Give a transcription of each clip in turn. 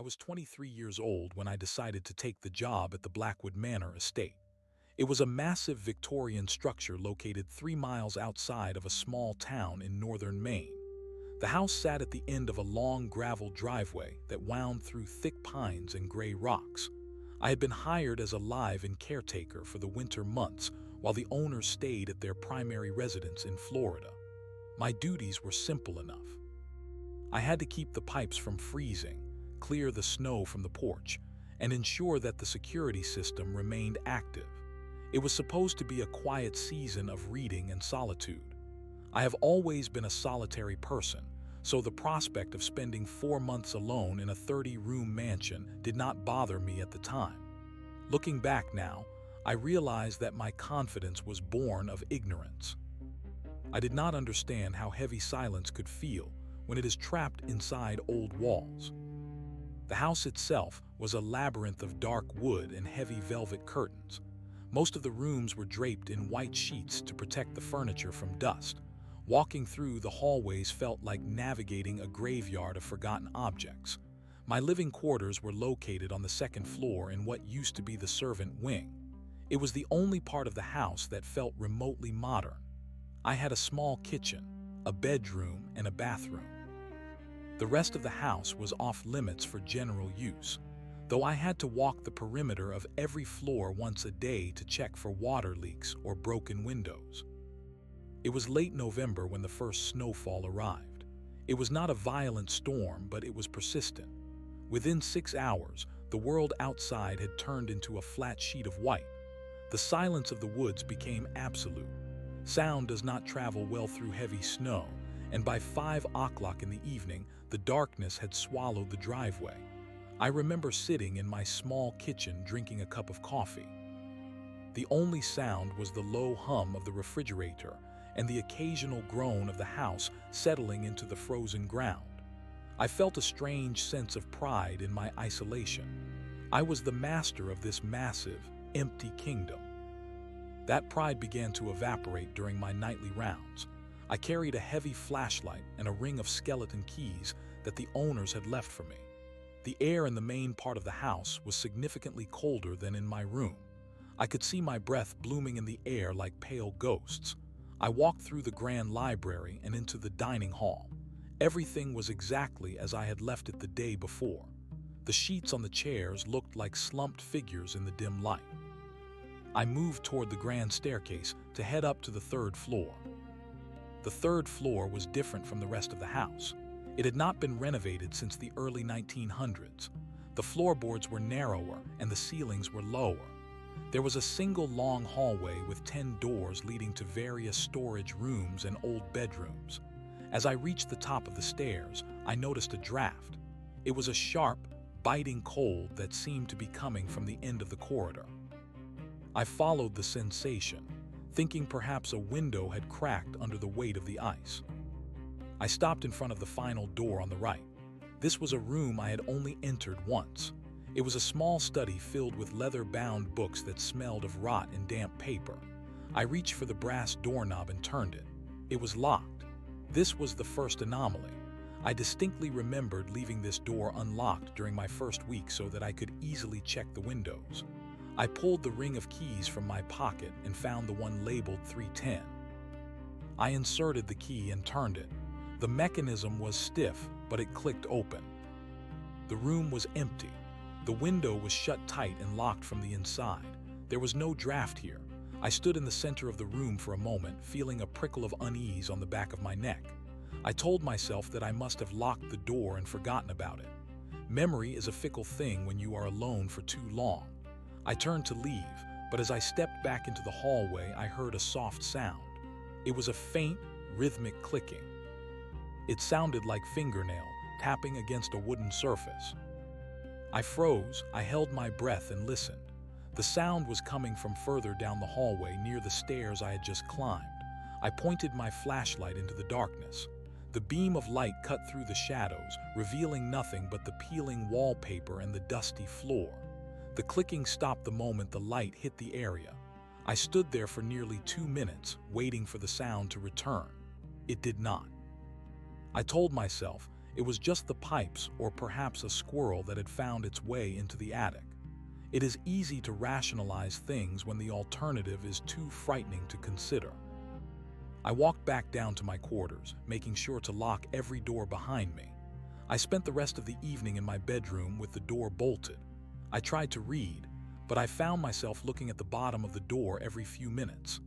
was 23 years old when I decided to take the job at the Blackwood Manor estate. It was a massive Victorian structure located 3 miles outside of a small town in northern Maine. The house sat at the end of a long gravel driveway that wound through thick pines and gray rocks. I had been hired as a live-in caretaker for the winter months while the owners stayed at their primary residence in Florida. My duties were simple enough. I had to keep the pipes from freezing, clear the snow from the porch, and ensure that the security system remained active. It was supposed to be a quiet season of reading and solitude. I have always been a solitary person, so the prospect of spending 4 months alone in a 30-room mansion did not bother me at the time. Looking back now, I realized that my confidence was born of ignorance. I did not understand how heavy silence could feel when it is trapped inside old walls. The house itself was a labyrinth of dark wood and heavy velvet curtains. Most of the rooms were draped in white sheets to protect the furniture from dust. Walking through the hallways felt like navigating a graveyard of forgotten objects. My living quarters were located on the second floor in what used to be the servant wing. It was the only part of the house that felt remotely modern. I had a small kitchen, a bedroom, and a bathroom. The rest of the house was off-limits for general use, though I had to walk the perimeter of every floor once a day to check for water leaks or broken windows. It was late November when the first snowfall arrived. It was not a violent storm, but it was persistent. Within 6 hours, the world outside had turned into a flat sheet of white. The silence of the woods became absolute. Sound does not travel well through heavy snow, and by 5 o'clock in the evening, the darkness had swallowed the driveway. I remember sitting in my small kitchen drinking a cup of coffee. The only sound was the low hum of the refrigerator and the occasional groan of the house settling into the frozen ground. I felt a strange sense of pride in my isolation. I was the master of this massive, empty kingdom. That pride began to evaporate during my nightly rounds. I carried a heavy flashlight and a ring of skeleton keys that the owners had left for me. The air in the main part of the house was significantly colder than in my room. I could see my breath blooming in the air like pale ghosts. I walked through the grand library and into the dining hall. Everything was exactly as I had left it the day before. The sheets on the chairs looked like slumped figures in the dim light. I moved toward the grand staircase to head up to the 3rd floor. The 3rd floor was different from the rest of the house. It had not been renovated since the early 1900s. The floorboards were narrower and the ceilings were lower. There was a single long hallway with 10 doors leading to various storage rooms and old bedrooms. As I reached the top of the stairs, I noticed a draft. It was a sharp, biting cold that seemed to be coming from the end of the corridor. I followed the sensation, thinking perhaps a window had cracked under the weight of the ice. I stopped in front of the final door on the right. This was a room I had only entered once. It was a small study filled with leather-bound books that smelled of rot and damp paper. I reached for the brass doorknob and turned it. It was locked. This was the first anomaly. I distinctly remembered leaving this door unlocked during my first week so that I could easily check the windows. I pulled the ring of keys from my pocket and found the one labeled 310. I inserted the key and turned it. The mechanism was stiff, but it clicked open. The room was empty. The window was shut tight and locked from the inside. There was no draft here. I stood in the center of the room for a moment, feeling a prickle of unease on the back of my neck. I told myself that I must have locked the door and forgotten about it. Memory is a fickle thing when you are alone for too long. I turned to leave, but as I stepped back into the hallway, I heard a soft sound. It was a faint, rhythmic clicking. It sounded like fingernail tapping against a wooden surface. I froze, I held my breath and listened. The sound was coming from further down the hallway near the stairs I had just climbed. I pointed my flashlight into the darkness. The beam of light cut through the shadows, revealing nothing but the peeling wallpaper and the dusty floor. The clicking stopped the moment the light hit the area. I stood there for nearly 2 minutes, waiting for the sound to return. It did not. I told myself, It was just the pipes or perhaps a squirrel that had found its way into the attic. It is easy to rationalize things when the alternative is too frightening to consider. I walked back down to my quarters, making sure to lock every door behind me. I spent the rest of the evening in my bedroom with the door bolted. I tried to read, but I found myself looking at the bottom of the door every few minutes.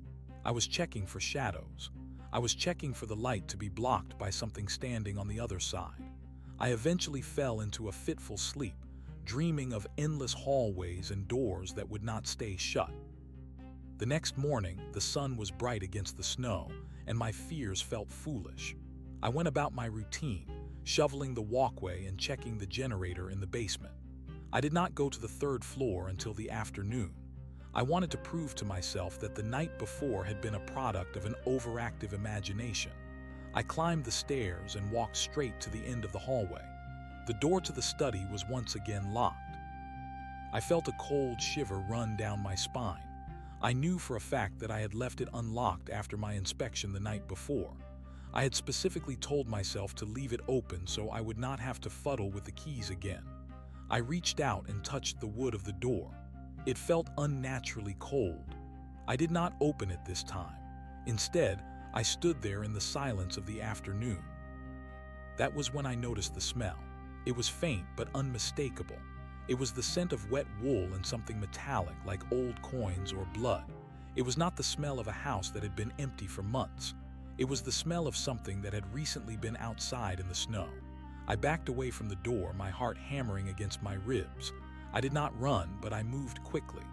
I was checking for shadows. I was checking for the light to be blocked by something standing on the other side. I eventually fell into a fitful sleep, dreaming of endless hallways and doors that would not stay shut. The next morning, the sun was bright against the snow, and my fears felt foolish. I went about my routine, shoveling the walkway and checking the generator in the basement. I did not go to the third floor until the afternoon. I wanted to prove to myself that the night before had been a product of an overactive imagination. I climbed the stairs and walked straight to the end of the hallway. The door to the study was once again locked. I felt a cold shiver run down my spine. I knew for a fact that I had left it unlocked after my inspection the night before. I had specifically told myself to leave it open so I would not have to fuddle with the keys again. I reached out and touched the wood of the door. It felt unnaturally cold. I did not open it this time. Instead, I stood there in the silence of the afternoon. That was when I noticed the smell. It was faint but unmistakable. It was the scent of wet wool and something metallic like old coins or blood. It was not the smell of a house that had been empty for months. It was the smell of something that had recently been outside in the snow. I backed away from the door, my heart hammering against my ribs. I did not run, but I moved quickly.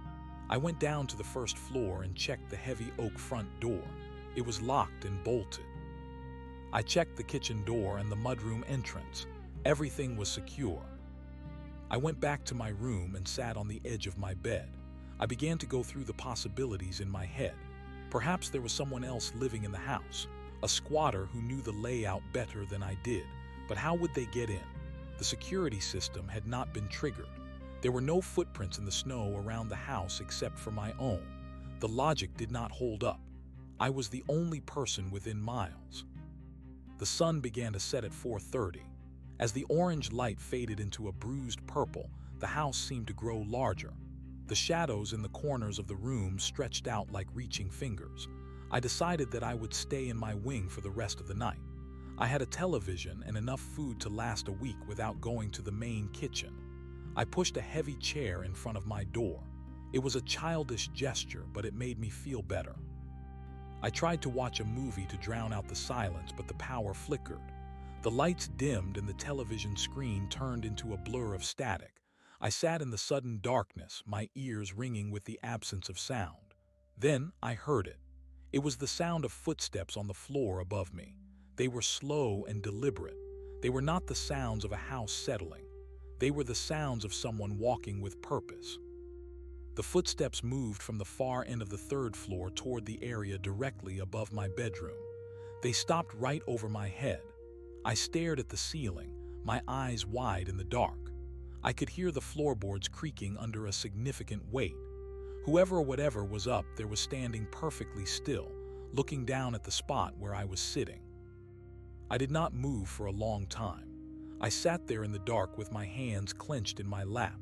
I went down to the first floor and checked the heavy oak front door. It was locked and bolted. I checked the kitchen door and the mudroom entrance. Everything was secure. I went back to my room and sat on the edge of my bed. I began to go through the possibilities in my head. Perhaps there was someone else living in the house, a squatter who knew the layout better than I did. But how would they get in? The security system had not been triggered. There were no footprints in the snow around the house except for my own. The logic did not hold up. I was the only person within miles. The sun began to set at 4:30. As the orange light faded into a bruised purple, the house seemed to grow larger. The shadows in the corners of the room stretched out like reaching fingers. I decided that I would stay in my wing for the rest of the night. I had a television and enough food to last a week without going to the main kitchen. I pushed a heavy chair in front of my door. It was a childish gesture, but it made me feel better. I tried to watch a movie to drown out the silence, but the power flickered. The lights dimmed and the television screen turned into a blur of static. I sat in the sudden darkness, my ears ringing with the absence of sound. Then I heard it. It was the sound of footsteps on the floor above me. They were slow and deliberate. They were not the sounds of a house settling. They were the sounds of someone walking with purpose. The footsteps moved from the far end of the third floor toward the area directly above my bedroom. They stopped right over my head. I stared at the ceiling, my eyes wide in the dark. I could hear the floorboards creaking under a significant weight. Whoever or whatever was up there was standing perfectly still, looking down at the spot where I was sitting. I did not move for a long time. I sat there in the dark with my hands clenched in my lap.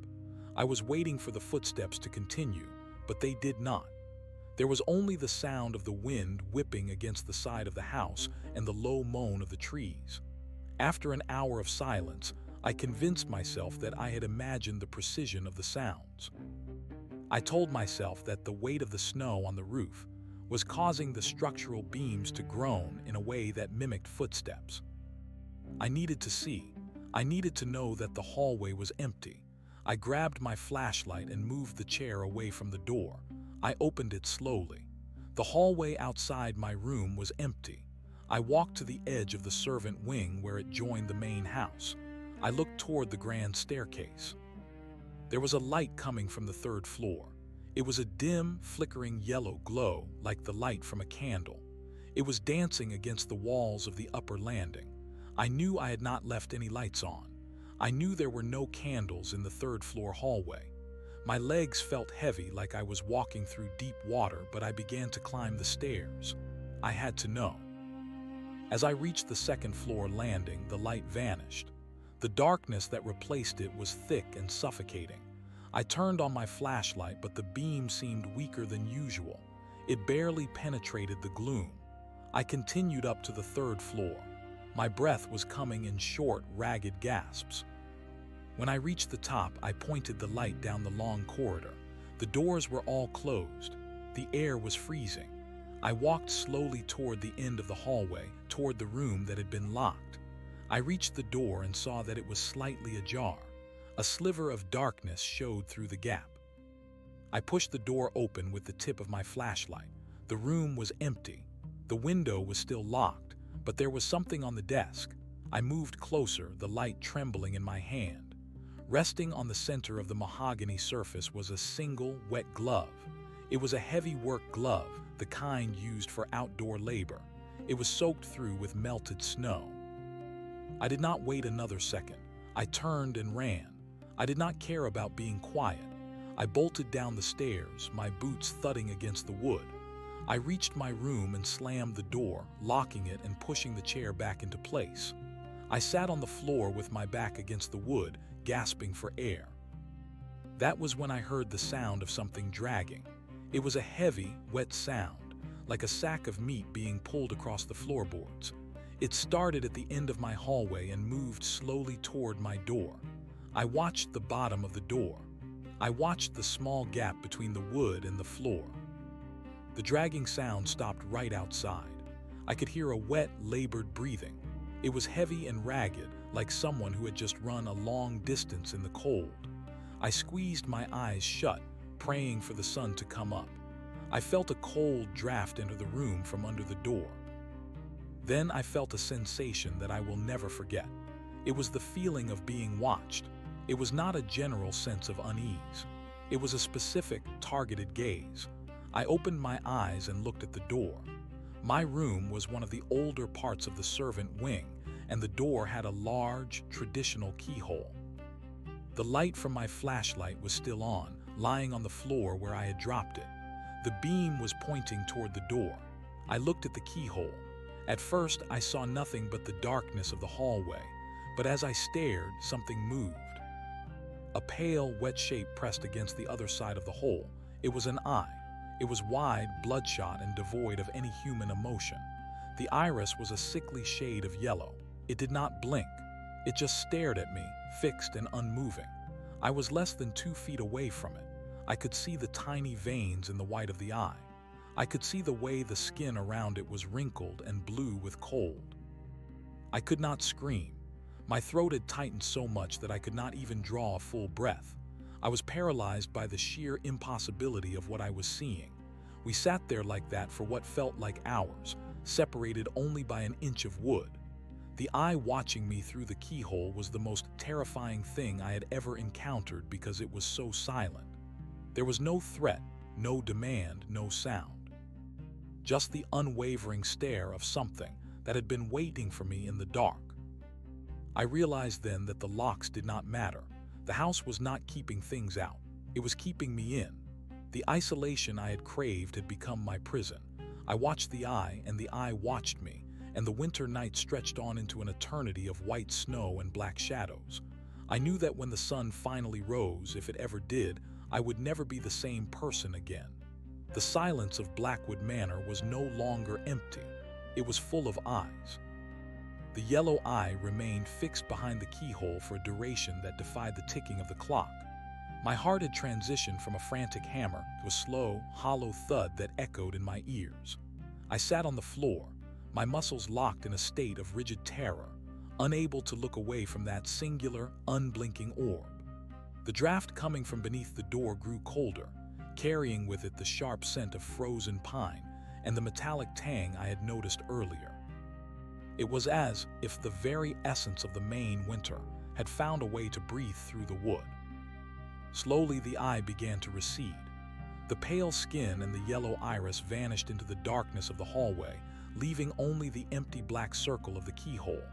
I was waiting for the footsteps to continue, but they did not. There was only the sound of the wind whipping against the side of the house and the low moan of the trees. After an hour of silence, I convinced myself that I had imagined the precision of the sounds. I told myself that the weight of the snow on the roof was causing the structural beams to groan in a way that mimicked footsteps. I needed to see. I needed to know that the hallway was empty. I grabbed my flashlight and moved the chair away from the door. I opened it slowly. The hallway outside my room was empty. I walked to the edge of the servant wing where it joined the main house. I looked toward the grand staircase. There was a light coming from the third floor. It was a dim, flickering yellow glow like the light from a candle. It was dancing against the walls of the upper landing. I knew I had not left any lights on. I knew there were no candles in the third floor hallway. My legs felt heavy like I was walking through deep water, but I began to climb the stairs. I had to know. As I reached the second floor landing, the light vanished. The darkness that replaced it was thick and suffocating. I turned on my flashlight, but the beam seemed weaker than usual. It barely penetrated the gloom. I continued up to the third floor. My breath was coming in short, ragged gasps. When I reached the top, I pointed the light down the long corridor. The doors were all closed. The air was freezing. I walked slowly toward the end of the hallway, toward the room that had been locked. I reached the door and saw that it was slightly ajar. A sliver of darkness showed through the gap. I pushed the door open with the tip of my flashlight. The room was empty. The window was still locked, but there was something on the desk. I moved closer, the light trembling in my hand. Resting on the center of the mahogany surface was a single, wet glove. It was a heavy work glove, the kind used for outdoor labor. It was soaked through with melted snow. I did not wait another second. I turned and ran. I did not care about being quiet. I bolted down the stairs, my boots thudding against the wood. I reached my room and slammed the door, locking it and pushing the chair back into place. I sat on the floor with my back against the wood, gasping for air. That was when I heard the sound of something dragging. It was a heavy, wet sound, like a sack of meat being pulled across the floorboards. It started at the end of my hallway and moved slowly toward my door. I watched the bottom of the door. I watched the small gap between the wood and the floor. The dragging sound stopped right outside. I could hear a wet, labored breathing. It was heavy and ragged, like someone who had just run a long distance in the cold. I squeezed my eyes shut, praying for the sun to come up. I felt a cold draft enter the room from under the door. Then I felt a sensation that I will never forget. It was the feeling of being watched. It was not a general sense of unease. It was a specific, targeted gaze. I opened my eyes and looked at the door. My room was one of the older parts of the servant wing, and the door had a large, traditional keyhole. The light from my flashlight was still on, lying on the floor where I had dropped it. The beam was pointing toward the door. I looked at the keyhole. At first, I saw nothing but the darkness of the hallway, but as I stared, something moved. A pale, wet shape pressed against the other side of the hole. It was an eye. It was wide, bloodshot, and devoid of any human emotion. The iris was a sickly shade of yellow. It did not blink. It just stared at me, fixed and unmoving. I was less than 2 feet away from it. I could see the tiny veins in the white of the eye. I could see the way the skin around it was wrinkled and blue with cold. I could not scream. My throat had tightened so much that I could not even draw a full breath. I was paralyzed by the sheer impossibility of what I was seeing. We sat there like that for what felt like hours, separated only by an inch of wood. The eye watching me through the keyhole was the most terrifying thing I had ever encountered because it was so silent. There was no threat, no demand, no sound. Just the unwavering stare of something that had been waiting for me in the dark. I realized then that the locks did not matter. The house was not keeping things out. It was keeping me in. The isolation I had craved had become my prison. I watched the eye, and the eye watched me, and the winter night stretched on into an eternity of white snow and black shadows. I knew that when the sun finally rose, if it ever did, I would never be the same person again. The silence of Blackwood Manor was no longer empty. It was full of eyes. The yellow eye remained fixed behind the keyhole for a duration that defied the ticking of the clock. My heart had transitioned from a frantic hammer to a slow, hollow thud that echoed in my ears. I sat on the floor, my muscles locked in a state of rigid terror, unable to look away from that singular, unblinking orb. The draft coming from beneath the door grew colder, carrying with it the sharp scent of frozen pine and the metallic tang I had noticed earlier. It was as if the very essence of the Maine winter had found a way to breathe through the wood. Slowly the eye began to recede. The pale skin and the yellow iris vanished into the darkness of the hallway, leaving only the empty black circle of the keyhole.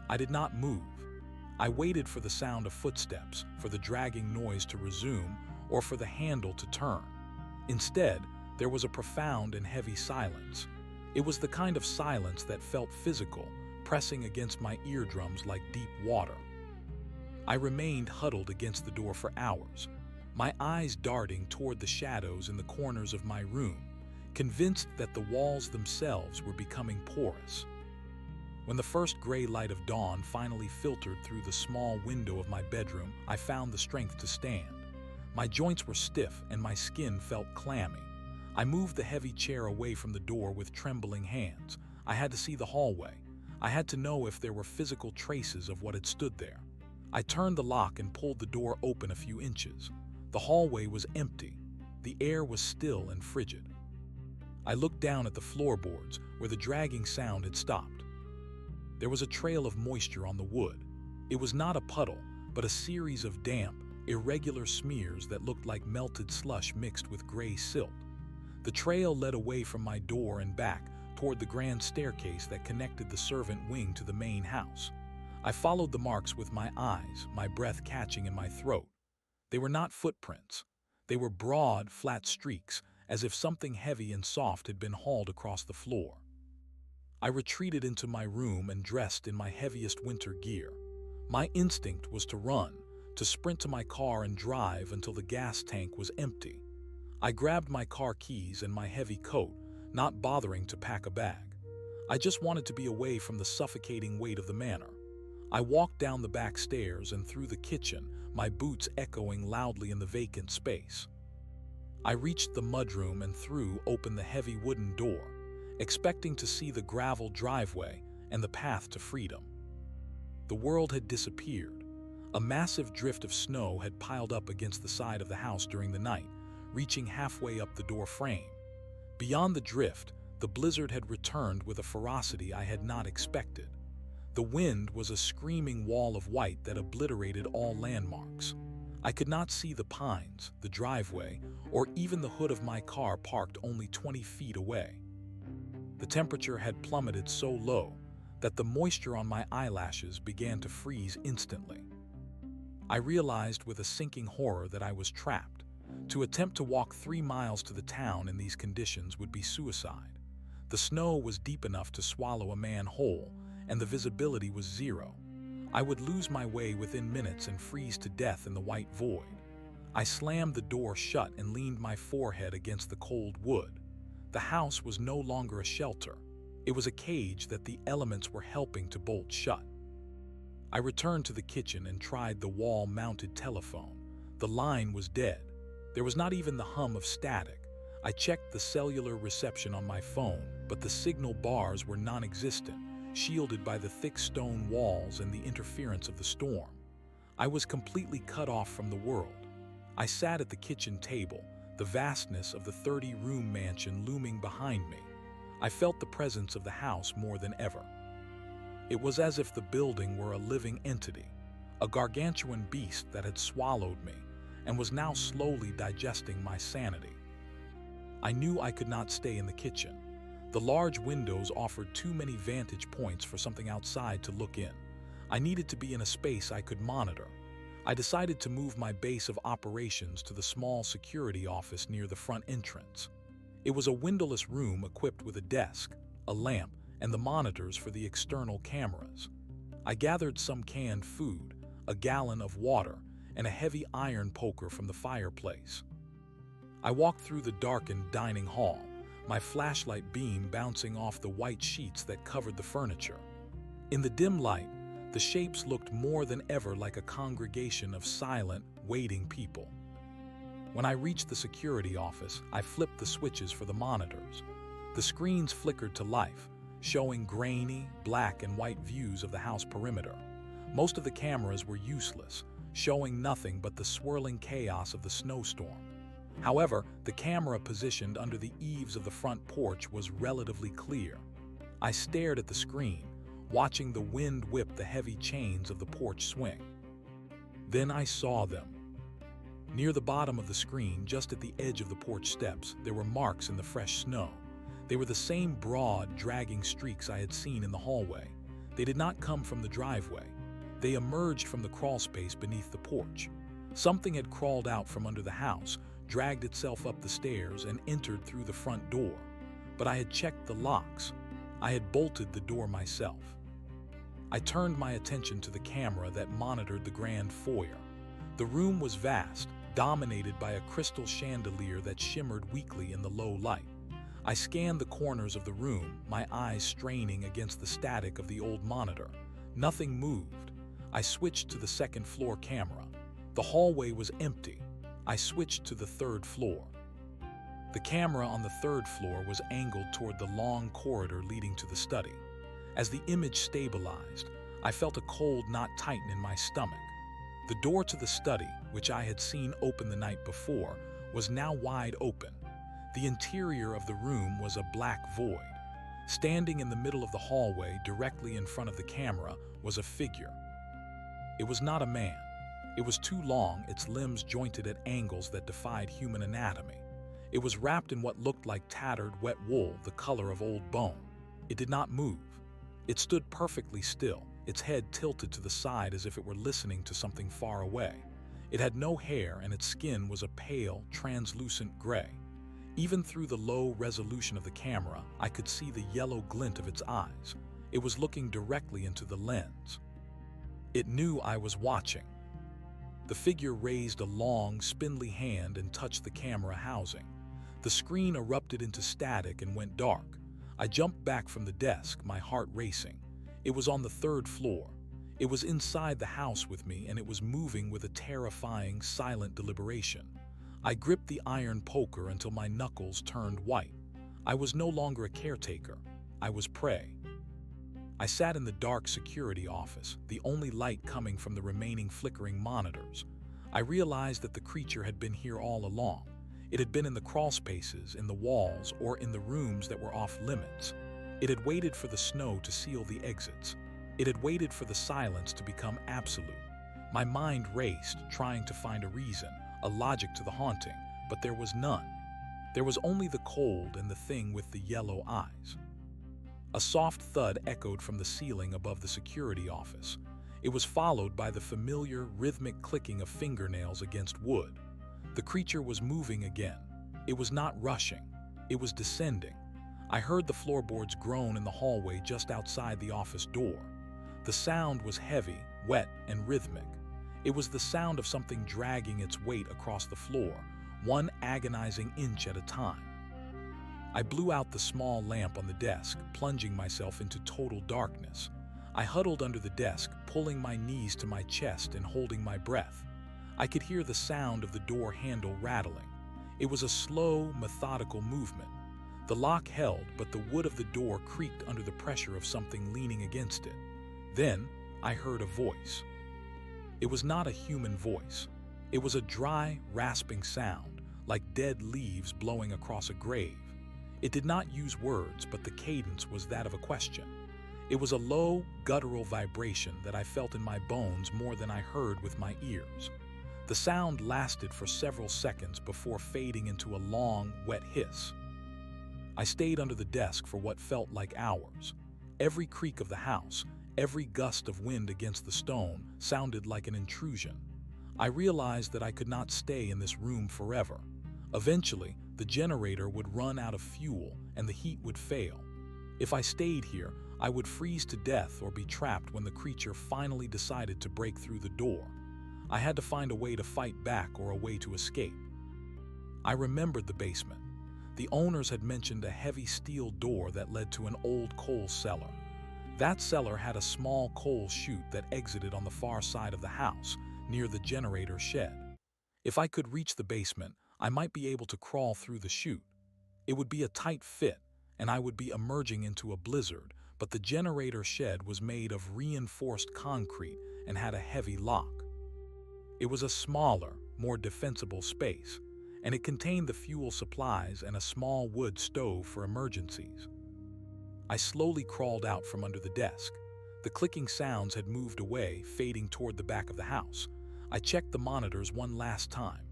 I did not move. I waited for the sound of footsteps, for the dragging noise to resume, or for the handle to turn. Instead, there was a profound and heavy silence. It was the kind of silence that felt physical, pressing against my eardrums like deep water. I remained huddled against the door for hours, my eyes darting toward the shadows in the corners of my room, convinced that the walls themselves were becoming porous. When the first gray light of dawn finally filtered through the small window of my bedroom, I found the strength to stand. My joints were stiff and my skin felt clammy. I moved the heavy chair away from the door with trembling hands. I had to see the hallway. I had to know if there were physical traces of what had stood there. I turned the lock and pulled the door open a few inches. The hallway was empty. The air was still and frigid. I looked down at the floorboards where the dragging sound had stopped. There was a trail of moisture on the wood. It was not a puddle, but a series of damp, irregular smears that looked like melted slush mixed with gray silt. The trail led away from my door and back toward the grand staircase that connected the servant wing to the main house. I followed the marks with my eyes, my breath catching in my throat. They were not footprints. They were broad, flat streaks, as if something heavy and soft had been hauled across the floor. I retreated into my room and dressed in my heaviest winter gear. My instinct was to run, to sprint to my car and drive until the gas tank was empty. I grabbed my car keys and my heavy coat, not bothering to pack a bag. I just wanted to be away from the suffocating weight of the manor. I walked down the back stairs and through the kitchen, my boots echoing loudly in the vacant space. I reached the mudroom and threw open the heavy wooden door, expecting to see the gravel driveway and the path to freedom. The world had disappeared. A massive drift of snow had piled up against the side of the house during the night, reaching halfway up the door frame. Beyond the drift, the blizzard had returned with a ferocity I had not expected. The wind was a screaming wall of white that obliterated all landmarks. I could not see the pines, the driveway, or even the hood of my car parked only 20 feet away. The temperature had plummeted so low that the moisture on my eyelashes began to freeze instantly. I realized with a sinking horror that I was trapped. To attempt to walk 3 miles to the town in these conditions would be suicide. The snow was deep enough to swallow a man whole, and the visibility was zero. I would lose my way within minutes and freeze to death in the white void. I slammed the door shut and leaned my forehead against the cold wood. The house was no longer a shelter. It was a cage that the elements were helping to bolt shut. I returned to the kitchen and tried the wall-mounted telephone. The line was dead. There was not even the hum of static. I checked the cellular reception on my phone, but the signal bars were non-existent, shielded by the thick stone walls and the interference of the storm. I was completely cut off from the world. I sat at the kitchen table, the vastness of the 30-room mansion looming behind me. I felt the presence of the house more than ever. It was as if the building were a living entity, a gargantuan beast that had swallowed me and was now slowly digesting my sanity. I knew I could not stay in the kitchen. The large windows offered too many vantage points for something outside to look in. I needed to be in a space I could monitor. I decided to move my base of operations to the small security office near the front entrance. It was a windowless room equipped with a desk, a lamp, and the monitors for the external cameras. I gathered some canned food, a gallon of water, and a heavy iron poker from the fireplace. I walked through the darkened dining hall, my flashlight beam bouncing off the white sheets that covered the furniture. In the dim light, the shapes looked more than ever like a congregation of silent, waiting people. When I reached the security office, I flipped the switches for the monitors. The screens flickered to life, showing grainy, black and white views of the house perimeter. Most of the cameras were useless, showing nothing but the swirling chaos of the snowstorm. However, the camera positioned under the eaves of the front porch was relatively clear. I stared at the screen, watching the wind whip the heavy chains of the porch swing. Then I saw them. Near the bottom of the screen, just at the edge of the porch steps, there were marks in the fresh snow. They were the same broad, dragging streaks I had seen in the hallway. They did not come from the driveway. They emerged from the crawlspace beneath the porch. Something had crawled out from under the house, dragged itself up the stairs, and entered through the front door. but I had checked the locks. I had bolted the door myself. I turned my attention to the camera that monitored the grand foyer. The room was vast, dominated by a crystal chandelier that shimmered weakly in the low light. I scanned the corners of the room, my eyes straining against the static of the old monitor. Nothing moved. I switched to the second-floor camera. The hallway was empty. I switched to the third floor. The camera on the third floor was angled toward the long corridor leading to the study. As the image stabilized, I felt a cold knot tighten in my stomach. The door to the study, which I had seen open the night before, was now wide open. The interior of the room was a black void. Standing in the middle of the hallway, directly in front of the camera, was a figure. It was not a man. It was too long, its limbs jointed at angles that defied human anatomy. It was wrapped in what looked like tattered, wet wool, the color of old bone. It did not move. It stood perfectly still, its head tilted to the side as if it were listening to something far away. It had no hair, and its skin was a pale, translucent gray. Even through the low resolution of the camera, I could see the yellow glint of its eyes. It was looking directly into the lens. It knew I was watching. The figure raised a long, spindly hand and touched the camera housing. The screen erupted into static and went dark. I jumped back from the desk, my heart racing. It was on the third floor. It was inside the house with me, and it was moving with a terrifying, silent deliberation. I gripped the iron poker until my knuckles turned white. I was no longer a caretaker. I was prey. I sat in the dark security office, the only light coming from the remaining flickering monitors. I realized that the creature had been here all along. It had been in the crawl spaces, in the walls, or in the rooms that were off limits. It had waited for the snow to seal the exits. It had waited for the silence to become absolute. My mind raced, trying to find a reason, a logic to the haunting, but there was none. There was only the cold and the thing with the yellow eyes. A soft thud echoed from the ceiling above the security office. It was followed by the familiar, rhythmic clicking of fingernails against wood. The creature was moving again. It was not rushing. It was descending. I heard the floorboards groan in the hallway just outside the office door. The sound was heavy, wet, and rhythmic. It was the sound of something dragging its weight across the floor, one agonizing inch at a time. I blew out the small lamp on the desk, plunging myself into total darkness. I huddled under the desk, pulling my knees to my chest and holding my breath. I could hear the sound of the door handle rattling. It was a slow, methodical movement. The lock held, but the wood of the door creaked under the pressure of something leaning against it. Then, I heard a voice. It was not a human voice. It was a dry, rasping sound, like dead leaves blowing across a grave. It did not use words, but the cadence was that of a question. It was a low, guttural vibration that I felt in my bones more than I heard with my ears. The sound lasted for several seconds before fading into a long, wet hiss. I stayed under the desk for what felt like hours. Every creak of the house, every gust of wind against the stone sounded like an intrusion. I realized that I could not stay in this room forever. Eventually, the generator would run out of fuel and the heat would fail. If I stayed here, I would freeze to death or be trapped when the creature finally decided to break through the door. I had to find a way to fight back or a way to escape. I remembered the basement. The owners had mentioned a heavy steel door that led to an old coal cellar. That cellar had a small coal chute that exited on the far side of the house, near the generator shed. If I could reach the basement, I might be able to crawl through the chute. It would be a tight fit, and I would be emerging into a blizzard, but the generator shed was made of reinforced concrete and had a heavy lock. It was a smaller, more defensible space, and it contained the fuel supplies and a small wood stove for emergencies. I slowly crawled out from under the desk. The clicking sounds had moved away, fading toward the back of the house. I checked the monitors one last time.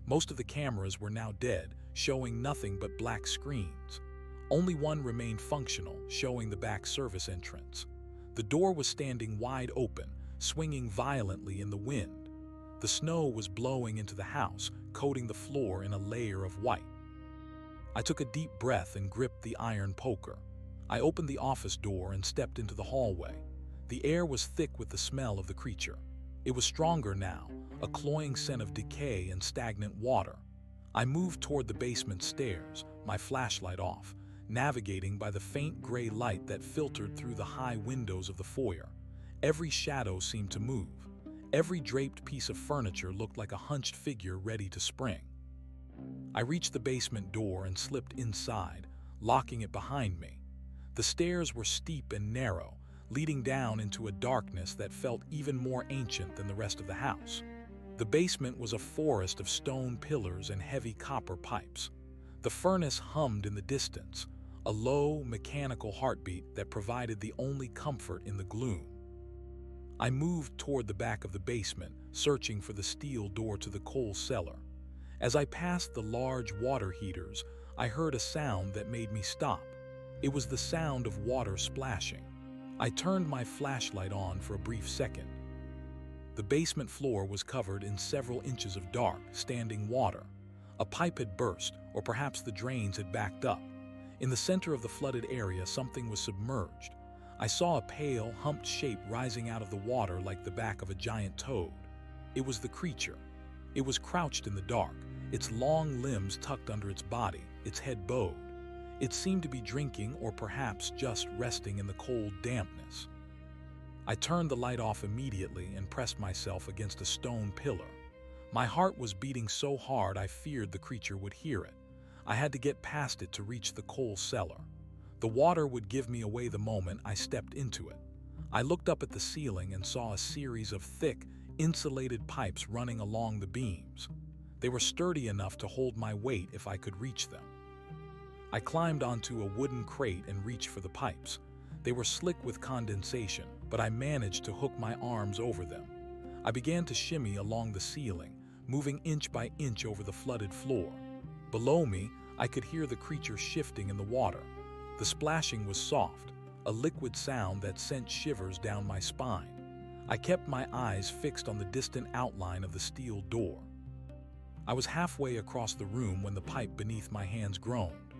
Most of the cameras were now dead, showing nothing but black screens. Only one remained functional, showing the back service entrance. The door was standing wide open, swinging violently in the wind. The snow was blowing into the house, coating the floor in a layer of white. I took a deep breath and gripped the iron poker. I opened the office door and stepped into the hallway. The air was thick with the smell of the creature. It was stronger now, a cloying scent of decay and stagnant water. I moved toward the basement stairs, my flashlight off, navigating by the faint gray light that filtered through the high windows of the foyer. Every shadow seemed to move. Every draped piece of furniture looked like a hunched figure ready to spring. I reached the basement door and slipped inside, locking it behind me. The stairs were steep and narrow, leading down into a darkness that felt even more ancient than the rest of the house. The basement was a forest of stone pillars and heavy copper pipes. The furnace hummed in the distance, a low, mechanical heartbeat that provided the only comfort in the gloom. I moved toward the back of the basement, searching for the steel door to the coal cellar. As I passed the large water heaters, I heard a sound that made me stop. It was the sound of water splashing. I turned my flashlight on for a brief second. The basement floor was covered in several inches of dark, standing water. A pipe had burst, or perhaps the drains had backed up. In the center of the flooded area, something was submerged. I saw a pale, humped shape rising out of the water like the back of a giant toad. It was the creature. It was crouched in the dark, its long limbs tucked under its body, its head bowed. It seemed to be drinking or perhaps just resting in the cold dampness. I turned the light off immediately and pressed myself against a stone pillar. My heart was beating so hard I feared the creature would hear it. I had to get past it to reach the coal cellar. The water would give me away the moment I stepped into it. I looked up at the ceiling and saw a series of thick, insulated pipes running along the beams. They were sturdy enough to hold my weight if I could reach them. I climbed onto a wooden crate and reached for the pipes. They were slick with condensation, but I managed to hook my arms over them. I began to shimmy along the ceiling, moving inch by inch over the flooded floor. Below me, I could hear the creature shifting in the water. The splashing was soft, a liquid sound that sent shivers down my spine. I kept my eyes fixed on the distant outline of the steel door. I was halfway across the room when the pipe beneath my hands groaned.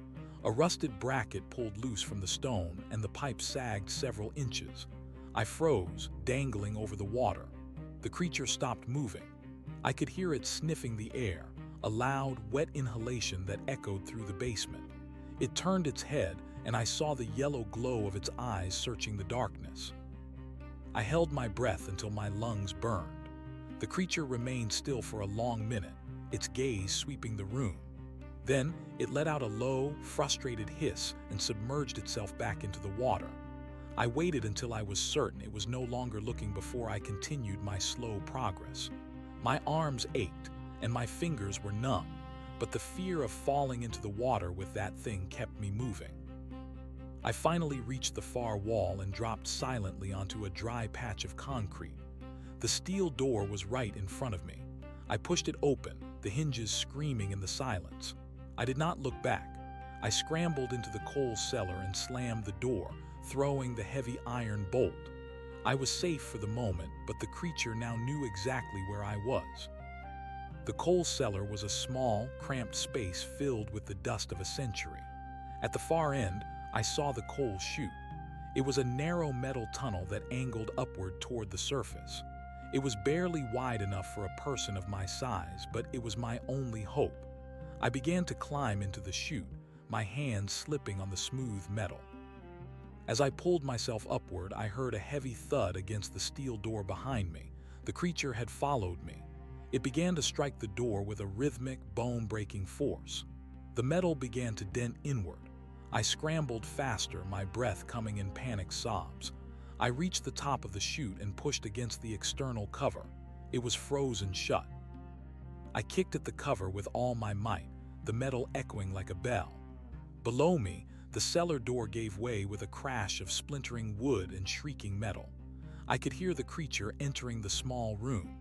A rusted bracket pulled loose from the stone, and the pipe sagged several inches. I froze, dangling over the water. The creature stopped moving. I could hear it sniffing the air, a loud, wet inhalation that echoed through the basement. It turned its head, and I saw the yellow glow of its eyes searching the darkness. I held my breath until my lungs burned. The creature remained still for a long minute, its gaze sweeping the room. Then, it let out a low, frustrated hiss and submerged itself back into the water. I waited until I was certain it was no longer looking before I continued my slow progress. My arms ached, and my fingers were numb, but the fear of falling into the water with that thing kept me moving. I finally reached the far wall and dropped silently onto a dry patch of concrete. The steel door was right in front of me. I pushed it open, the hinges screaming in the silence. I did not look back. I scrambled into the coal cellar and slammed the door, throwing the heavy iron bolt. I was safe for the moment, but the creature now knew exactly where I was. The coal cellar was a small, cramped space filled with the dust of a century. At the far end, I saw the coal chute. It was a narrow metal tunnel that angled upward toward the surface. It was barely wide enough for a person of my size, but it was my only hope. I began to climb into the chute, my hands slipping on the smooth metal. As I pulled myself upward, I heard a heavy thud against the steel door behind me. The creature had followed me. It began to strike the door with a rhythmic, bone-breaking force. The metal began to dent inward. I scrambled faster, my breath coming in panicked sobs. I reached the top of the chute and pushed against the external cover. It was frozen shut. I kicked at the cover with all my might, the metal echoing like a bell. Below me, the cellar door gave way with a crash of splintering wood and shrieking metal. I could hear the creature entering the small room.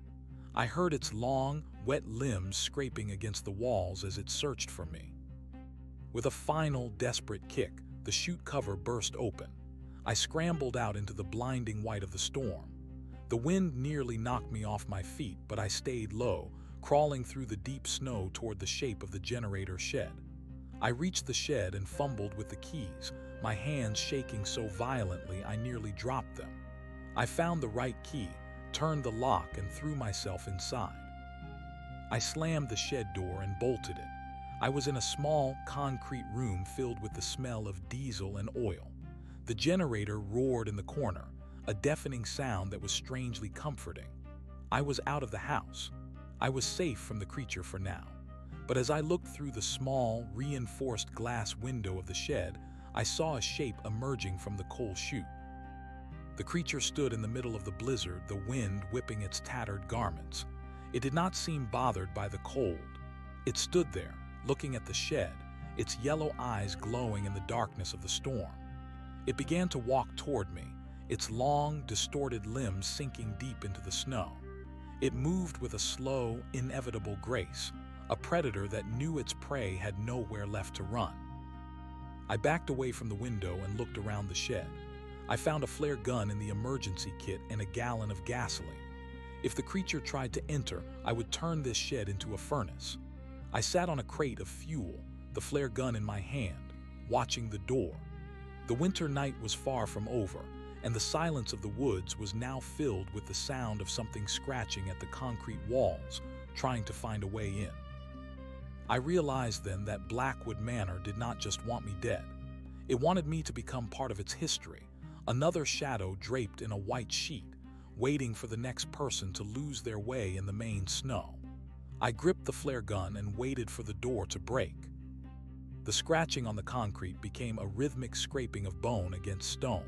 I heard its long, wet limbs scraping against the walls as it searched for me. With a final, desperate kick, the chute cover burst open. I scrambled out into the blinding white of the storm. The wind nearly knocked me off my feet, but I stayed low, crawling through the deep snow toward the shape of the generator shed. I reached the shed and fumbled with the keys, my hands shaking so violently I nearly dropped them. I found the right key, turned the lock, and threw myself inside. I slammed the shed door and bolted it. I was in a small, concrete room filled with the smell of diesel and oil. The generator roared in the corner, a deafening sound that was strangely comforting. I was out of the house. I was safe from the creature for now. But as I looked through the small, reinforced glass window of the shed, I saw a shape emerging from the coal chute. The creature stood in the middle of the blizzard, the wind whipping its tattered garments. It did not seem bothered by the cold. It stood there, looking at the shed, its yellow eyes glowing in the darkness of the storm. It began to walk toward me, its long, distorted limbs sinking deep into the snow. It moved with a slow, inevitable grace, a predator that knew its prey had nowhere left to run. I backed away from the window and looked around the shed. I found a flare gun in the emergency kit and a gallon of gasoline. If the creature tried to enter, I would turn this shed into a furnace. I sat on a crate of fuel, the flare gun in my hand, watching the door. The winter night was far from over, and the silence of the woods was now filled with the sound of something scratching at the concrete walls, trying to find a way in. I realized then that Blackwood Manor did not just want me dead. It wanted me to become part of its history, another shadow draped in a white sheet, waiting for the next person to lose their way in the Maine snow. I gripped the flare gun and waited for the door to break. The scratching on the concrete became a rhythmic scraping of bone against stone.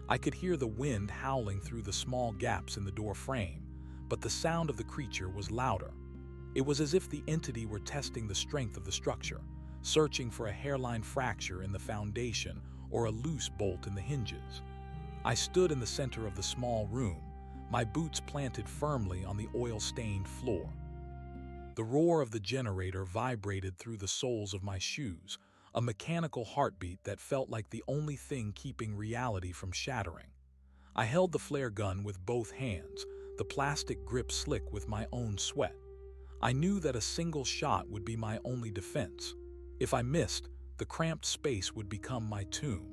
I could hear the wind howling through the small gaps in the door frame, but the sound of the creature was louder. It was as if the entity were testing the strength of the structure, searching for a hairline fracture in the foundation or a loose bolt in the hinges. I stood in the center of the small room, my boots planted firmly on the oil-stained floor. The roar of the generator vibrated through the soles of my shoes, a mechanical heartbeat that felt like the only thing keeping reality from shattering. I held the flare gun with both hands, the plastic grip slick with my own sweat. I knew that a single shot would be my only defense. If I missed, the cramped space would become my tomb.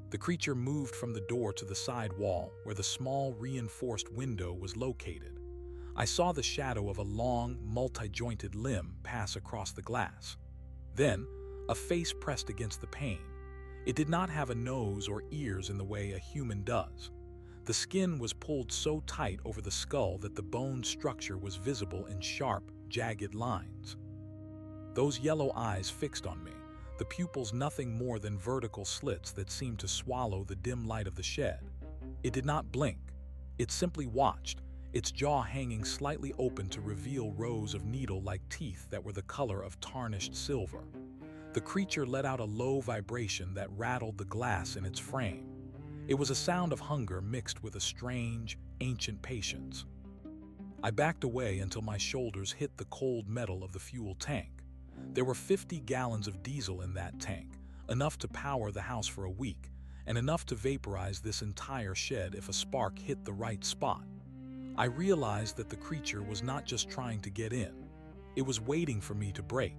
The creature moved from the door to the side wall where the small reinforced window was located. I saw the shadow of a long, multi-jointed limb pass across the glass. Then, a face pressed against the pane. It did not have a nose or ears in the way a human does. The skin was pulled so tight over the skull that the bone structure was visible in sharp, jagged lines. Those yellow eyes fixed on me, the pupils nothing more than vertical slits that seemed to swallow the dim light of the shed. It did not blink. It simply watched, its jaw hanging slightly open to reveal rows of needle-like teeth that were the color of tarnished silver. The creature let out a low vibration that rattled the glass in its frame. It was a sound of hunger mixed with a strange, ancient patience. I backed away until my shoulders hit the cold metal of the fuel tank. There were 50 gallons of diesel in that tank, enough to power the house for a week, and enough to vaporize this entire shed if a spark hit the right spot. I realized that the creature was not just trying to get in. It was waiting for me to break.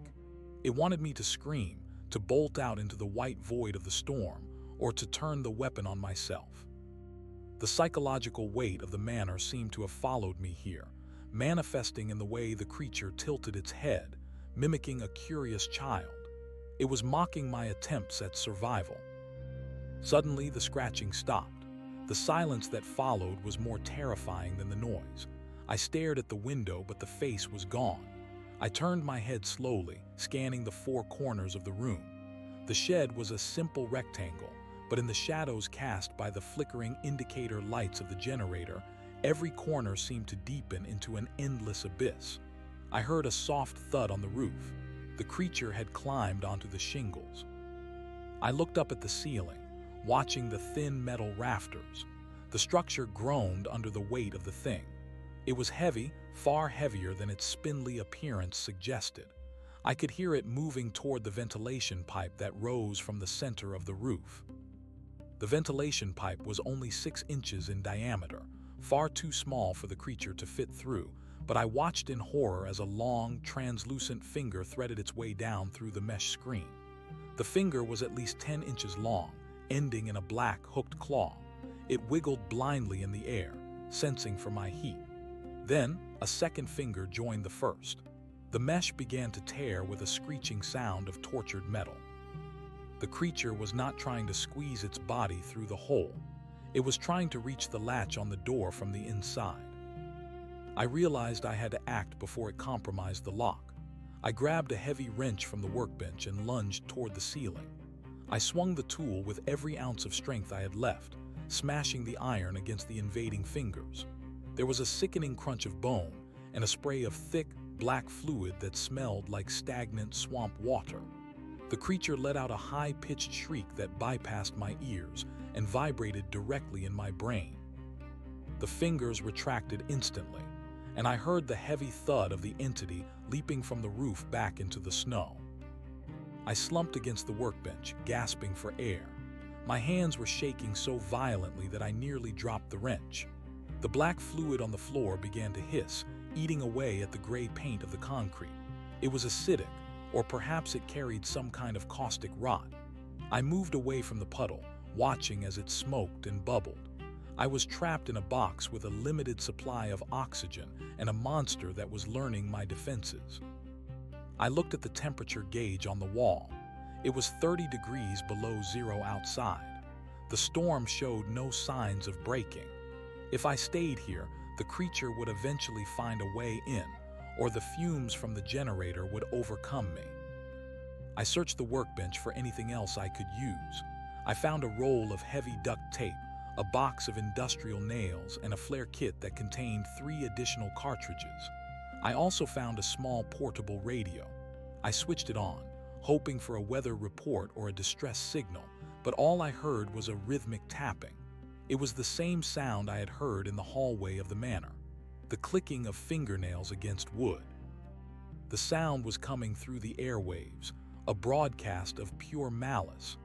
It wanted me to scream, to bolt out into the white void of the storm, or to turn the weapon on myself. The psychological weight of the manor seemed to have followed me here, manifesting in the way the creature tilted its head, mimicking a curious child. It was mocking my attempts at survival. Suddenly, the scratching stopped. The silence that followed was more terrifying than the noise. I stared at the window, but the face was gone. I turned my head slowly, scanning the four corners of the room. The shed was a simple rectangle, but in the shadows cast by the flickering indicator lights of the generator, every corner seemed to deepen into an endless abyss. I heard a soft thud on the roof. The creature had climbed onto the shingles. I looked up at the ceiling, watching the thin metal rafters. The structure groaned under the weight of the thing. It was heavy, far heavier than its spindly appearance suggested. I could hear it moving toward the ventilation pipe that rose from the center of the roof. The ventilation pipe was only 6 inches in diameter, far too small for the creature to fit through, but I watched in horror as a long, translucent finger threaded its way down through the mesh screen. The finger was at least 10 inches long, ending in a black, hooked claw. It wiggled blindly in the air, sensing for my heat. Then, a second finger joined the first. The mesh began to tear with a screeching sound of tortured metal. The creature was not trying to squeeze its body through the hole. It was trying to reach the latch on the door from the inside. I realized I had to act before it compromised the lock. I grabbed a heavy wrench from the workbench and lunged toward the ceiling. I swung the tool with every ounce of strength I had left, smashing the iron against the invading fingers. There was a sickening crunch of bone and a spray of thick, black fluid that smelled like stagnant swamp water. The creature let out a high-pitched shriek that bypassed my ears and vibrated directly in my brain. The fingers retracted instantly, and I heard the heavy thud of the entity leaping from the roof back into the snow. I slumped against the workbench, gasping for air. My hands were shaking so violently that I nearly dropped the wrench. The black fluid on the floor began to hiss, eating away at the gray paint of the concrete. It was acidic, or perhaps it carried some kind of caustic rot. I moved away from the puddle, watching as it smoked and bubbled. I was trapped in a box with a limited supply of oxygen and a monster that was learning my defenses. I looked at the temperature gauge on the wall. It was 30 degrees below zero outside. The storm showed no signs of breaking. If I stayed here, the creature would eventually find a way in, or the fumes from the generator would overcome me. I searched the workbench for anything else I could use. I found a roll of heavy duct tape, a box of industrial nails, and a flare kit that contained 3 additional cartridges. I also found a small portable radio. I switched it on, hoping for a weather report or a distress signal, but all I heard was a rhythmic tapping. It was the same sound I had heard in the hallway of the manor, the clicking of fingernails against wood. The sound was coming through the airwaves, a broadcast of pure malice.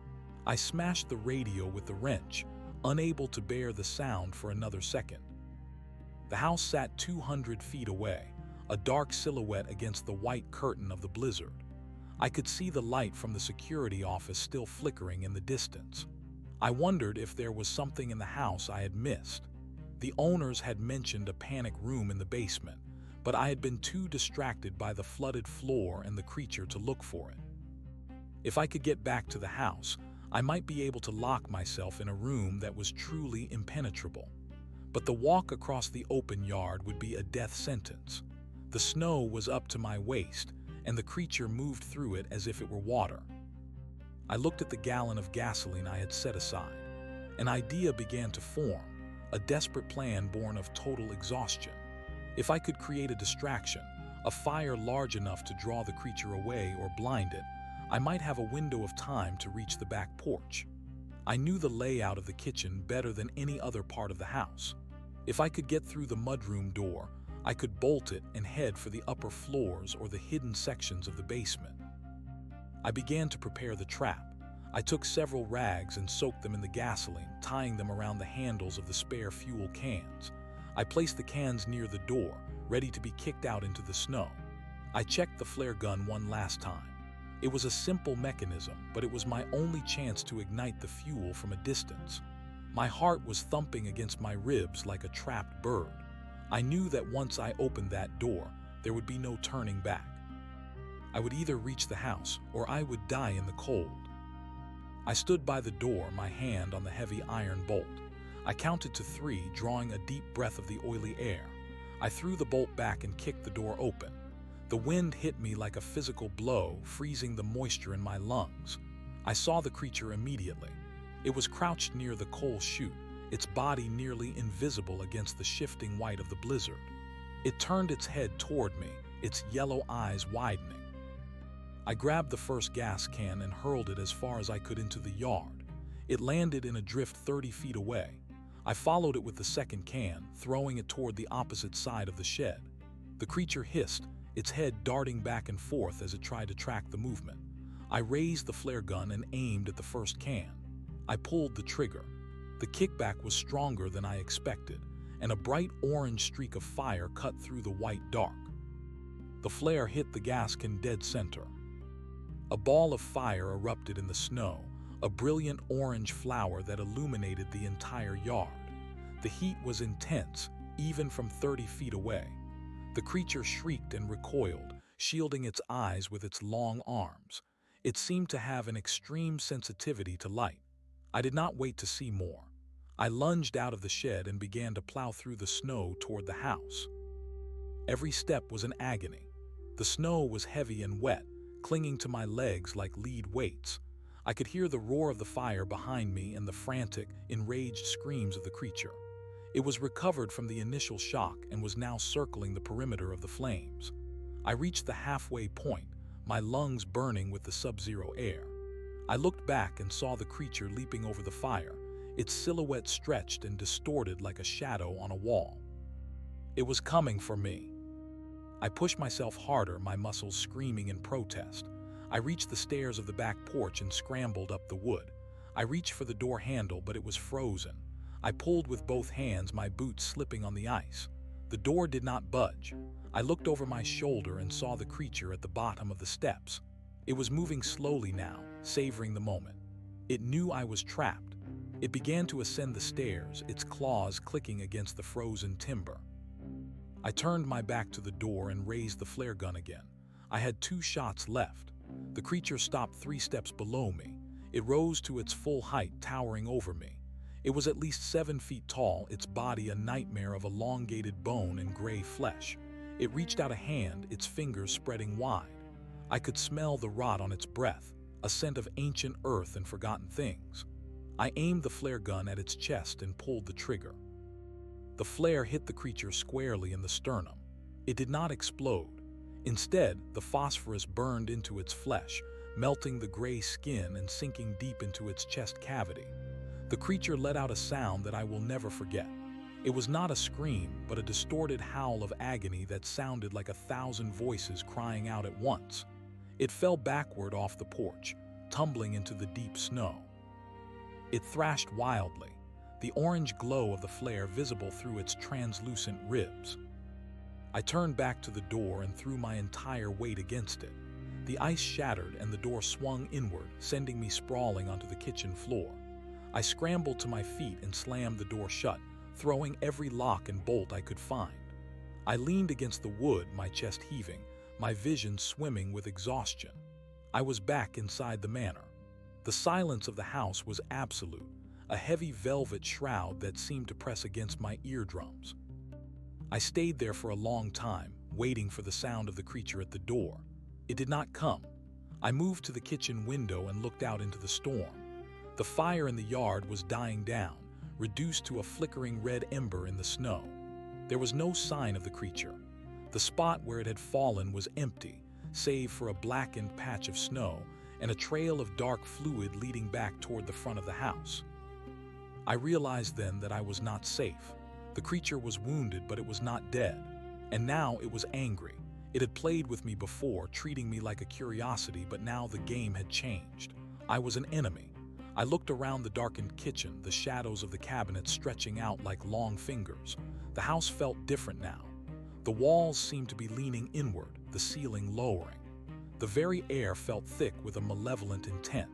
I smashed the radio with the wrench, unable to bear the sound for another second. The house sat 200 feet away, a dark silhouette against the white curtain of the blizzard. I could see the light from the security office still flickering in the distance. I wondered if there was something in the house I had missed. The owners had mentioned a panic room in the basement, but I had been too distracted by the flooded floor and the creature to look for it. If I could get back to the house, I might be able to lock myself in a room that was truly impenetrable. But the walk across the open yard would be a death sentence. The snow was up to my waist, and the creature moved through it as if it were water. I looked at the gallon of gasoline I had set aside. An idea began to form, a desperate plan born of total exhaustion. If I could create a distraction, a fire large enough to draw the creature away or blind it, I might have a window of time to reach the back porch. I knew the layout of the kitchen better than any other part of the house. If I could get through the mudroom door, I could bolt it and head for the upper floors or the hidden sections of the basement. I began to prepare the trap. I took several rags and soaked them in the gasoline, tying them around the handles of the spare fuel cans. I placed the cans near the door, ready to be kicked out into the snow. I checked the flare gun one last time. It was a simple mechanism, but it was my only chance to ignite the fuel from a distance. My heart was thumping against my ribs like a trapped bird. I knew that once I opened that door, there would be no turning back. I would either reach the house or I would die in the cold. I stood by the door, my hand on the heavy iron bolt. I counted to 3, drawing a deep breath of the oily air. I threw the bolt back and kicked the door open. The wind hit me like a physical blow, freezing the moisture in my lungs. I saw the creature immediately. It was crouched near the coal chute, its body nearly invisible against the shifting white of the blizzard. It turned its head toward me, its yellow eyes widening. I grabbed the first gas can and hurled it as far as I could into the yard. It landed in a drift 30 feet away. I followed it with the second can, throwing it toward the opposite side of the shed. The creature hissed, its head darting back and forth as it tried to track the movement. I raised the flare gun and aimed at the first can. I pulled the trigger. The kickback was stronger than I expected, and a bright orange streak of fire cut through the white dark. The flare hit the gas can dead center. A ball of fire erupted in the snow, a brilliant orange flower that illuminated the entire yard. The heat was intense, even from 30 feet away. The creature shrieked and recoiled, shielding its eyes with its long arms. It seemed to have an extreme sensitivity to light. I did not wait to see more. I lunged out of the shed and began to plow through the snow toward the house. Every step was an agony. The snow was heavy and wet, clinging to my legs like lead weights. I could hear the roar of the fire behind me and the frantic, enraged screams of the creature. It was recovered from the initial shock and was now circling the perimeter of the flames. I reached the halfway point, my lungs burning with the sub-zero air. I looked back and saw the creature leaping over the fire, its silhouette stretched and distorted like a shadow on a wall. It was coming for me. I pushed myself harder, my muscles screaming in protest. I reached the stairs of the back porch and scrambled up the wood. I reached for the door handle, but it was frozen. I pulled with both hands, my boots slipping on the ice. The door did not budge. I looked over my shoulder and saw the creature at the bottom of the steps. It was moving slowly now, savoring the moment. It knew I was trapped. It began to ascend the stairs, its claws clicking against the frozen timber. I turned my back to the door and raised the flare gun again. I had 2 shots left. The creature stopped 3 steps below me. It rose to its full height, towering over me. It was at least 7 feet tall, its body a nightmare of elongated bone and gray flesh. It reached out a hand, its fingers spreading wide. I could smell the rot on its breath, a scent of ancient earth and forgotten things. I aimed the flare gun at its chest and pulled the trigger. The flare hit the creature squarely in the sternum. It did not explode. Instead, the phosphorus burned into its flesh, melting the gray skin and sinking deep into its chest cavity. The creature let out a sound that I will never forget. It was not a scream, but a distorted howl of agony that sounded like 1,000 voices crying out at once. It fell backward off the porch, tumbling into the deep snow. It thrashed wildly, the orange glow of the flare visible through its translucent ribs. I turned back to the door and threw my entire weight against it. The ice shattered and the door swung inward, sending me sprawling onto the kitchen floor. I scrambled to my feet and slammed the door shut, throwing every lock and bolt I could find. I leaned against the wood, my chest heaving, my vision swimming with exhaustion. I was back inside the manor. The silence of the house was absolute, a heavy velvet shroud that seemed to press against my eardrums. I stayed there for a long time, waiting for the sound of the creature at the door. It did not come. I moved to the kitchen window and looked out into the storm. The fire in the yard was dying down, reduced to a flickering red ember in the snow. There was no sign of the creature. The spot where it had fallen was empty, save for a blackened patch of snow and a trail of dark fluid leading back toward the front of the house. I realized then that I was not safe. The creature was wounded, but it was not dead. And now it was angry. It had played with me before, treating me like a curiosity, but now the game had changed. I was an enemy. I looked around the darkened kitchen, the shadows of the cabinets stretching out like long fingers. The house felt different now. The walls seemed to be leaning inward, the ceiling lowering. The very air felt thick with a malevolent intent.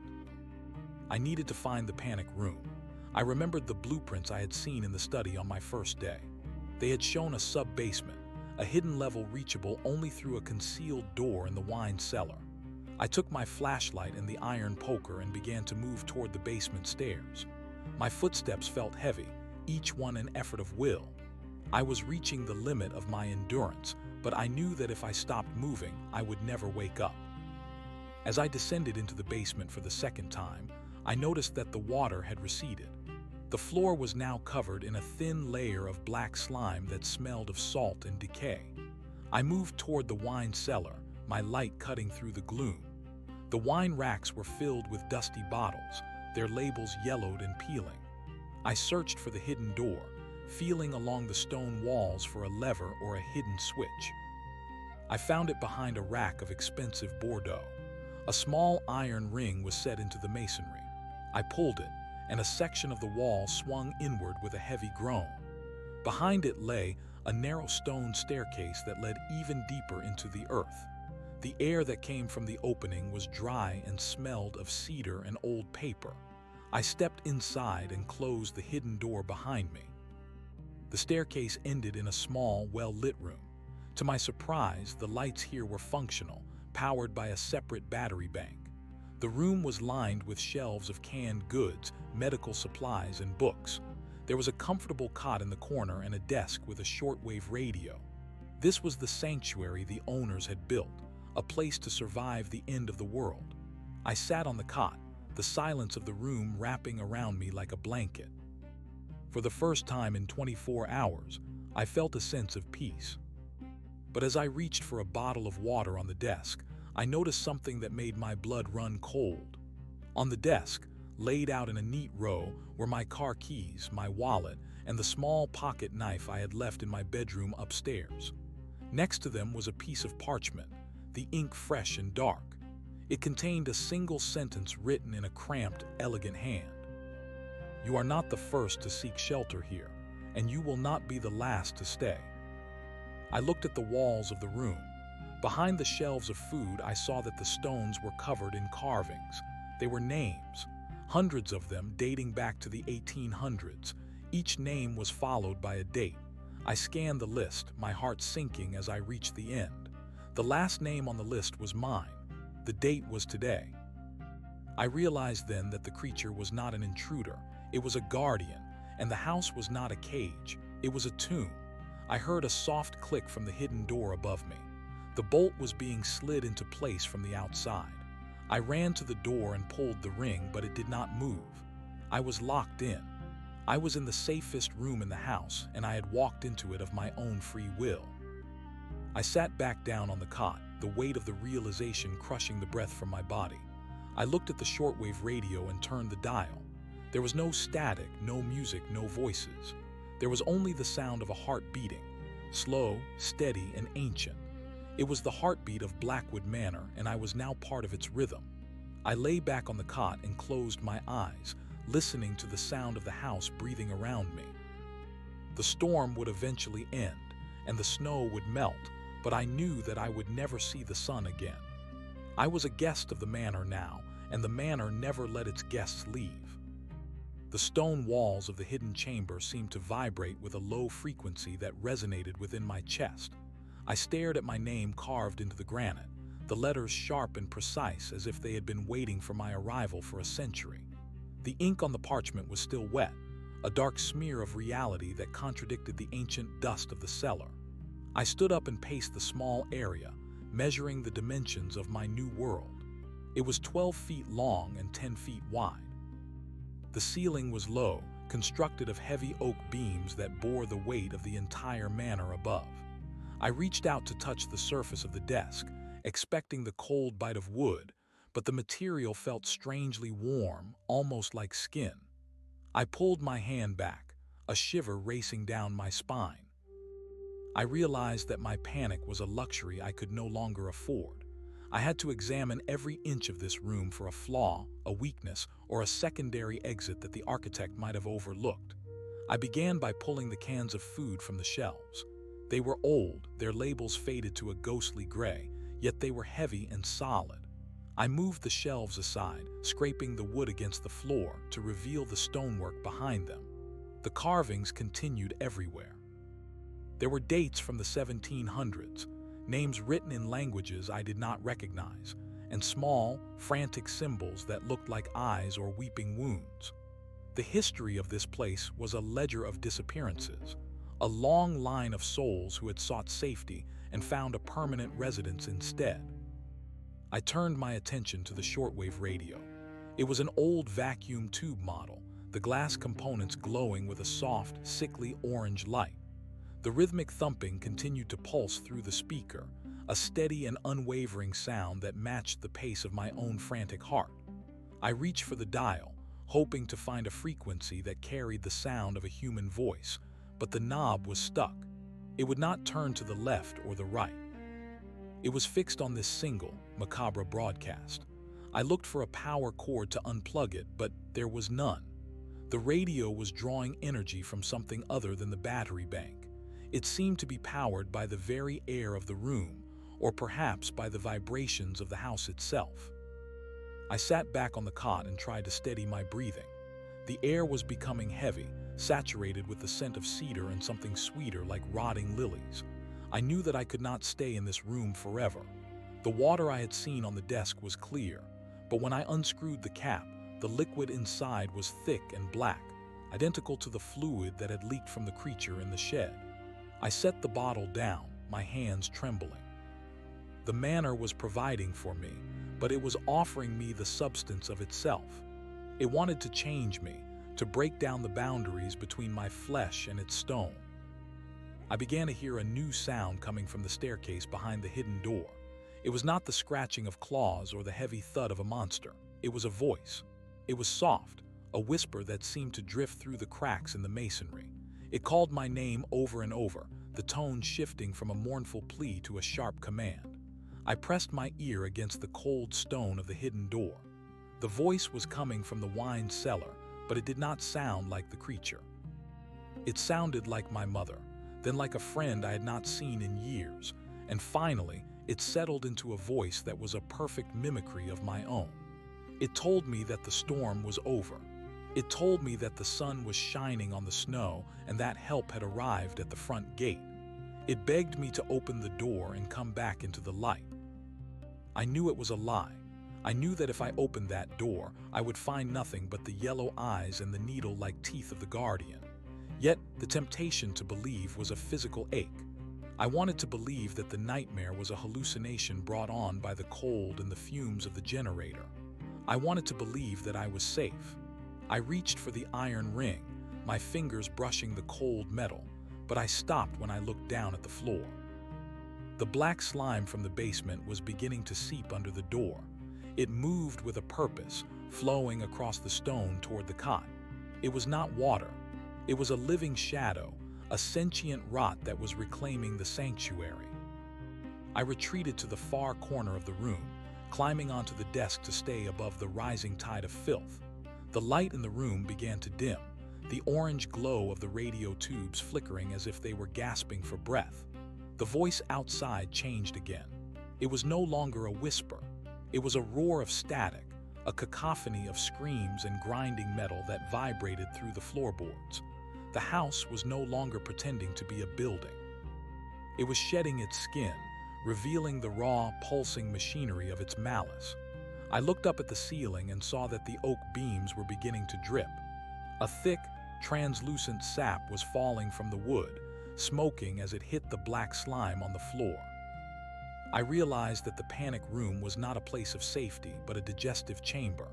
I needed to find the panic room. I remembered the blueprints I had seen in the study on my first day. They had shown a sub-basement, a hidden level reachable only through a concealed door in the wine cellar. I took my flashlight and the iron poker and began to move toward the basement stairs. My footsteps felt heavy, each one an effort of will. I was reaching the limit of my endurance, but I knew that if I stopped moving, I would never wake up. As I descended into the basement for the second time, I noticed that the water had receded. The floor was now covered in a thin layer of black slime that smelled of salt and decay. I moved toward the wine cellar, my light cutting through the gloom. The wine racks were filled with dusty bottles, their labels yellowed and peeling. I searched for the hidden door, feeling along the stone walls for a lever or a hidden switch. I found it behind a rack of expensive Bordeaux. A small iron ring was set into the masonry. I pulled it, and a section of the wall swung inward with a heavy groan. Behind it lay a narrow stone staircase that led even deeper into the earth. The air that came from the opening was dry and smelled of cedar and old paper. I stepped inside and closed the hidden door behind me. The staircase ended in a small, well-lit room. To my surprise, the lights here were functional, powered by a separate battery bank. The room was lined with shelves of canned goods, medical supplies, and books. There was a comfortable cot in the corner and a desk with a shortwave radio. This was the sanctuary the owners had built, a place to survive the end of the world. I sat on the cot, the silence of the room wrapping around me like a blanket. For the first time in 24 hours, I felt a sense of peace. But as I reached for a bottle of water on the desk, I noticed something that made my blood run cold. On the desk, laid out in a neat row, were my car keys, my wallet, and the small pocket knife I had left in my bedroom upstairs. Next to them was a piece of parchment, the ink fresh and dark. It contained a single sentence written in a cramped, elegant hand. "You are not the first to seek shelter here, and you will not be the last to stay." I looked at the walls of the room. Behind the shelves of food, I saw that the stones were covered in carvings. They were names, hundreds of them dating back to the 1800s. Each name was followed by a date. I scanned the list, my heart sinking as I reached the end. The last name on the list was mine. The date was today. I realized then that the creature was not an intruder. It was a guardian, and the house was not a cage. It was a tomb. I heard a soft click from the hidden door above me. The bolt was being slid into place from the outside. I ran to the door and pulled the ring, but it did not move. I was locked in. I was in the safest room in the house, and I had walked into it of my own free will. I sat back down on the cot, the weight of the realization crushing the breath from my body. I looked at the shortwave radio and turned the dial. There was no static, no music, no voices. There was only the sound of a heart beating, slow, steady, and ancient. It was the heartbeat of Blackwood Manor, and I was now part of its rhythm. I lay back on the cot and closed my eyes, listening to the sound of the house breathing around me. The storm would eventually end, and the snow would melt, but I knew that I would never see the sun again. I was a guest of the manor now, and the manor never let its guests leave. The stone walls of the hidden chamber seemed to vibrate with a low frequency that resonated within my chest. I stared at my name carved into the granite, the letters sharp and precise as if they had been waiting for my arrival for a century. The ink on the parchment was still wet, a dark smear of reality that contradicted the ancient dust of the cellar. I stood up and paced the small area, measuring the dimensions of my new world. It was 12 feet long and 10 feet wide. The ceiling was low, constructed of heavy oak beams that bore the weight of the entire manor above. I reached out to touch the surface of the desk, expecting the cold bite of wood, but the material felt strangely warm, almost like skin. I pulled my hand back, a shiver racing down my spine. I realized that my panic was a luxury I could no longer afford. I had to examine every inch of this room for a flaw, a weakness, or a secondary exit that the architect might have overlooked. I began by pulling the cans of food from the shelves. They were old, their labels faded to a ghostly gray, yet they were heavy and solid. I moved the shelves aside, scraping the wood against the floor to reveal the stonework behind them. The carvings continued everywhere. There were dates from the 1700s, names written in languages I did not recognize, and small, frantic symbols that looked like eyes or weeping wounds. The history of this place was a ledger of disappearances, a long line of souls who had sought safety and found a permanent residence instead. I turned my attention to the shortwave radio. It was an old vacuum tube model, the glass components glowing with a soft, sickly orange light. The rhythmic thumping continued to pulse through the speaker, a steady and unwavering sound that matched the pace of my own frantic heart. I reached for the dial, hoping to find a frequency that carried the sound of a human voice, but the knob was stuck. It would not turn to the left or the right. It was fixed on this single, macabre broadcast. I looked for a power cord to unplug it, but there was none. The radio was drawing energy from something other than the battery bank. It seemed to be powered by the very air of the room, or perhaps by the vibrations of the house itself. I sat back on the cot and tried to steady my breathing. The air was becoming heavy, saturated with the scent of cedar and something sweeter like rotting lilies. I knew that I could not stay in this room forever. The water I had seen on the desk was clear, but when I unscrewed the cap, the liquid inside was thick and black, identical to the fluid that had leaked from the creature in the shed. I set the bottle down, my hands trembling. The manor was providing for me, but it was offering me the substance of itself. It wanted to change me, to break down the boundaries between my flesh and its stone. I began to hear a new sound coming from the staircase behind the hidden door. It was not the scratching of claws or the heavy thud of a monster. It was a voice. It was soft, a whisper that seemed to drift through the cracks in the masonry. It called my name over and over, the tone shifting from a mournful plea to a sharp command. I pressed my ear against the cold stone of the hidden door. The voice was coming from the wine cellar, but it did not sound like the creature. It sounded like my mother, then like a friend I had not seen in years, and finally, it settled into a voice that was a perfect mimicry of my own. It told me that the storm was over. It told me that the sun was shining on the snow and that help had arrived at the front gate. It begged me to open the door and come back into the light. I knew it was a lie. I knew that if I opened that door, I would find nothing but the yellow eyes and the needle-like teeth of the guardian. Yet, the temptation to believe was a physical ache. I wanted to believe that the nightmare was a hallucination brought on by the cold and the fumes of the generator. I wanted to believe that I was safe. I reached for the iron ring, my fingers brushing the cold metal, but I stopped when I looked down at the floor. The black slime from the basement was beginning to seep under the door. It moved with a purpose, flowing across the stone toward the cot. It was not water. It was a living shadow, a sentient rot that was reclaiming the sanctuary. I retreated to the far corner of the room, climbing onto the desk to stay above the rising tide of filth. The light in the room began to dim, the orange glow of the radio tubes flickering as if they were gasping for breath. The voice outside changed again. It was no longer a whisper. It was a roar of static, a cacophony of screams and grinding metal that vibrated through the floorboards. The house was no longer pretending to be a building. It was shedding its skin, revealing the raw, pulsing machinery of its malice. I looked up at the ceiling and saw that the oak beams were beginning to drip. A thick, translucent sap was falling from the wood, smoking as it hit the black slime on the floor. I realized that the panic room was not a place of safety, but a digestive chamber.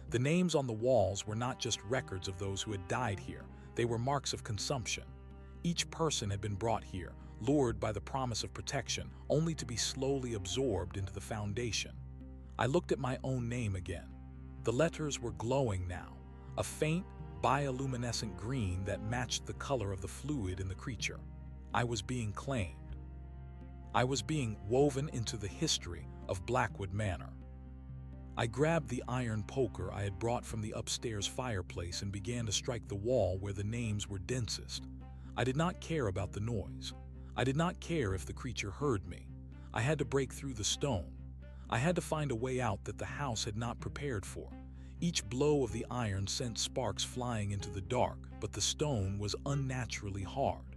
The names on the walls were not just records of those who had died here, they were marks of consumption. Each person had been brought here, lured by the promise of protection, only to be slowly absorbed into the foundation. I looked at my own name again. The letters were glowing now, a faint, bioluminescent green that matched the color of the fluid in the creature. I was being claimed. I was being woven into the history of Blackwood Manor. I grabbed the iron poker I had brought from the upstairs fireplace and began to strike the wall where the names were densest. I did not care about the noise. I did not care if the creature heard me. I had to break through the stone. I had to find a way out that the house had not prepared for. Each blow of the iron sent sparks flying into the dark, but the stone was unnaturally hard.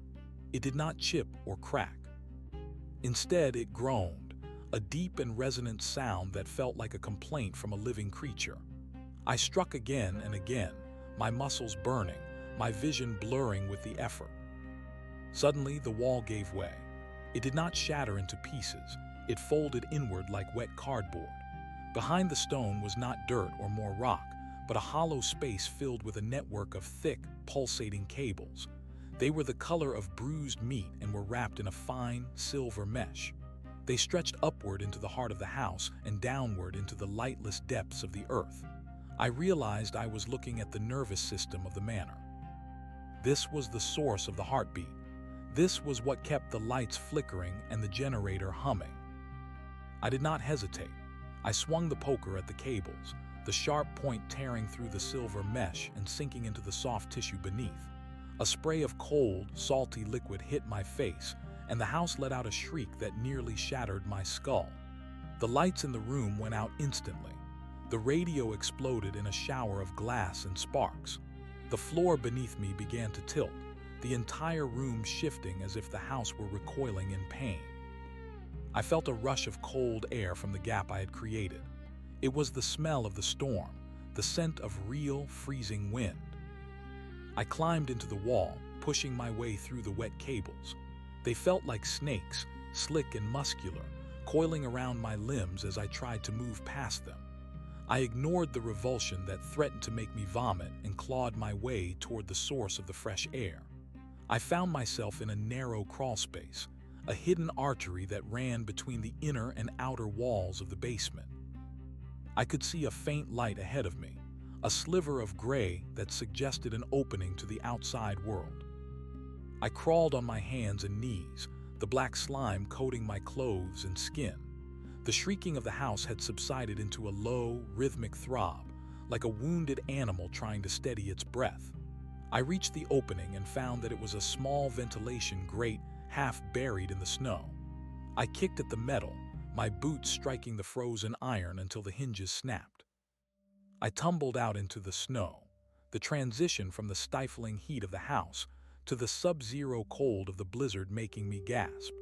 It did not chip or crack. Instead, it groaned, a deep and resonant sound that felt like a complaint from a living creature. I struck again and again, my muscles burning, my vision blurring with the effort. Suddenly, the wall gave way. It did not shatter into pieces. It folded inward like wet cardboard. Behind the stone was not dirt or more rock, but a hollow space filled with a network of thick, pulsating cables. They were the color of bruised meat and were wrapped in a fine, silver mesh. They stretched upward into the heart of the house and downward into the lightless depths of the earth. I realized I was looking at the nervous system of the manor. This was the source of the heartbeat. This was what kept the lights flickering and the generator humming. I did not hesitate. I swung the poker at the cables. the sharp point tearing through the silver mesh and sinking into the soft tissue beneath. A spray of cold, salty liquid hit my face, and the house let out a shriek that nearly shattered my skull. The lights in the room went out instantly. The radio exploded in a shower of glass and sparks. The floor beneath me began to tilt, the entire room shifting as if the house were recoiling in pain. I felt a rush of cold air from the gap I had created. It was the smell of the storm, the scent of real, freezing wind. I climbed into the wall, pushing my way through the wet cables. They felt like snakes, slick and muscular, coiling around my limbs as I tried to move past them. I ignored the revulsion that threatened to make me vomit and clawed my way toward the source of the fresh air. I found myself in a narrow crawl space, a hidden artery that ran between the inner and outer walls of the basement. I could see a faint light ahead of me, a sliver of gray that suggested an opening to the outside world. I crawled on my hands and knees, the black slime coating my clothes and skin. The shrieking of the house had subsided into a low, rhythmic throb, like a wounded animal trying to steady its breath. I reached the opening and found that it was a small ventilation grate half buried in the snow. I kicked at the metal, my boots striking the frozen iron until the hinges snapped. I tumbled out into the snow, the transition from the stifling heat of the house to the sub-zero cold of the blizzard making me gasp.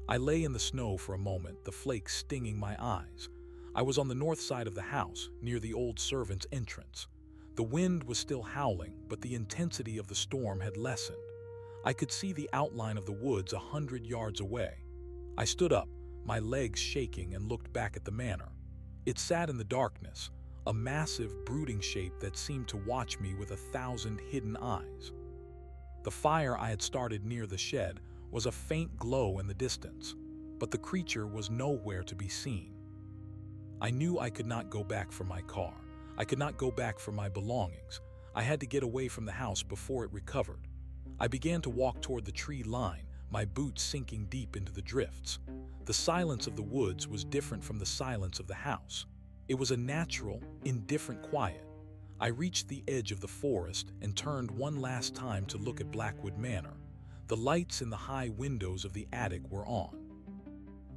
I lay in the snow for a moment, the flakes stinging my eyes. I was on the north side of the house, near the old servant's entrance. The wind was still howling, but the intensity of the storm had lessened. I could see the outline of the woods 100 yards away. I stood up, my legs shaking, and looked back at the manor. It sat in the darkness, a massive, brooding shape that seemed to watch me with 1,000 hidden eyes. The fire I had started near the shed was a faint glow in the distance, but the creature was nowhere to be seen. I knew I could not go back for my car. I could not go back for my belongings. I had to get away from the house before it recovered. I began to walk toward the tree line, my boots sinking deep into the drifts. The silence of the woods was different from the silence of the house. It was a natural, indifferent quiet. I reached the edge of the forest and turned one last time to look at Blackwood Manor. The lights in the high windows of the attic were on.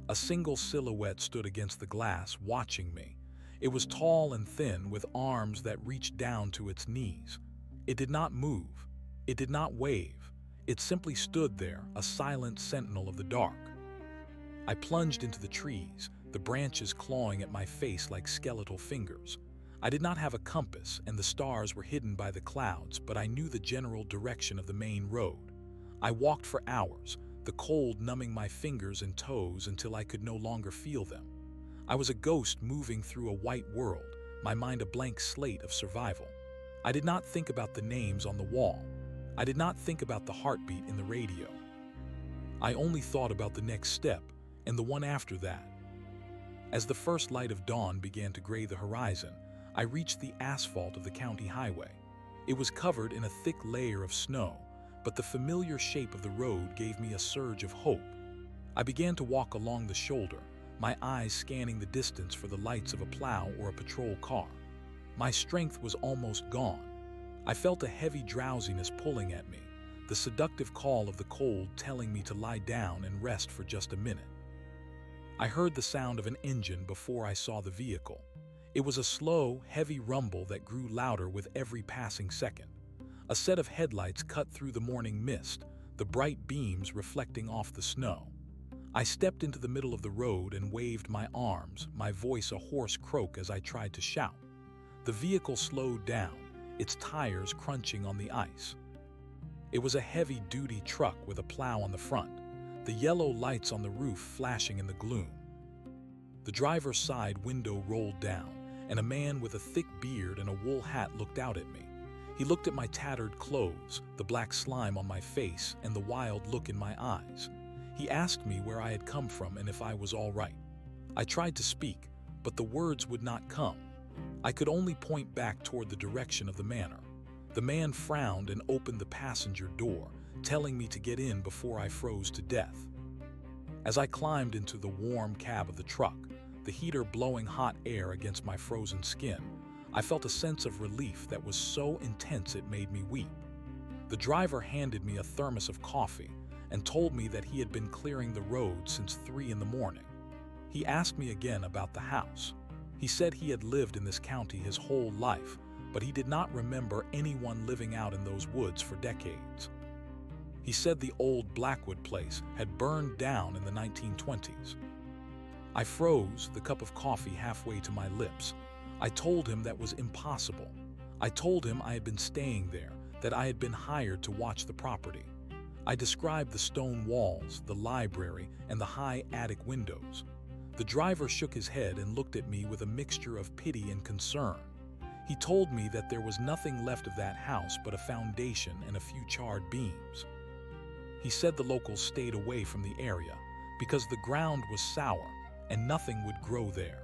A single silhouette stood against the glass, watching me. It was tall and thin, with arms that reached down to its knees. It did not move. It did not wave. It simply stood there, a silent sentinel of the dark. I plunged into the trees, the branches clawing at my face like skeletal fingers. I did not have a compass, and the stars were hidden by the clouds, but I knew the general direction of the main road. I walked for hours, the cold numbing my fingers and toes until I could no longer feel them. I was a ghost moving through a white world, my mind a blank slate of survival. I did not think about the names on the wall. I did not think about the heartbeat in the radio. I only thought about the next step, and the one after that. As the first light of dawn began to gray the horizon, I reached the asphalt of the county highway. It was covered in a thick layer of snow, but the familiar shape of the road gave me a surge of hope. I began to walk along the shoulder, my eyes scanning the distance for the lights of a plow or a patrol car. My strength was almost gone. I felt a heavy drowsiness pulling at me, the seductive call of the cold telling me to lie down and rest for just a minute. I heard the sound of an engine before I saw the vehicle. It was a slow, heavy rumble that grew louder with every passing second. A set of headlights cut through the morning mist, the bright beams reflecting off the snow. I stepped into the middle of the road and waved my arms, my voice a hoarse croak as I tried to shout. The vehicle slowed down, its tires crunching on the ice. It was a heavy-duty truck with a plow on the front, the yellow lights on the roof flashing in the gloom. The driver's side window rolled down, and a man with a thick beard and a wool hat looked out at me. He looked at my tattered clothes, the black slime on my face, and the wild look in my eyes. He asked me where I had come from and if I was all right. I tried to speak, but the words would not come. I could only point back toward the direction of the manor. The man frowned and opened the passenger door, telling me to get in before I froze to death. As I climbed into the warm cab of the truck, the heater blowing hot air against my frozen skin, I felt a sense of relief that was so intense it made me weep. The driver handed me a thermos of coffee and told me that he had been clearing the road since 3 in the morning. He asked me again about the house. He said he had lived in this county his whole life, but he did not remember anyone living out in those woods for decades. He said the old Blackwood place had burned down in the 1920s. I froze, the cup of coffee halfway to my lips. I told him that was impossible. I told him I had been staying there, that I had been hired to watch the property. I described the stone walls, the library, and the high attic windows. The driver shook his head and looked at me with a mixture of pity and concern. He told me that there was nothing left of that house but a foundation and a few charred beams. He said the locals stayed away from the area because the ground was sour and nothing would grow there.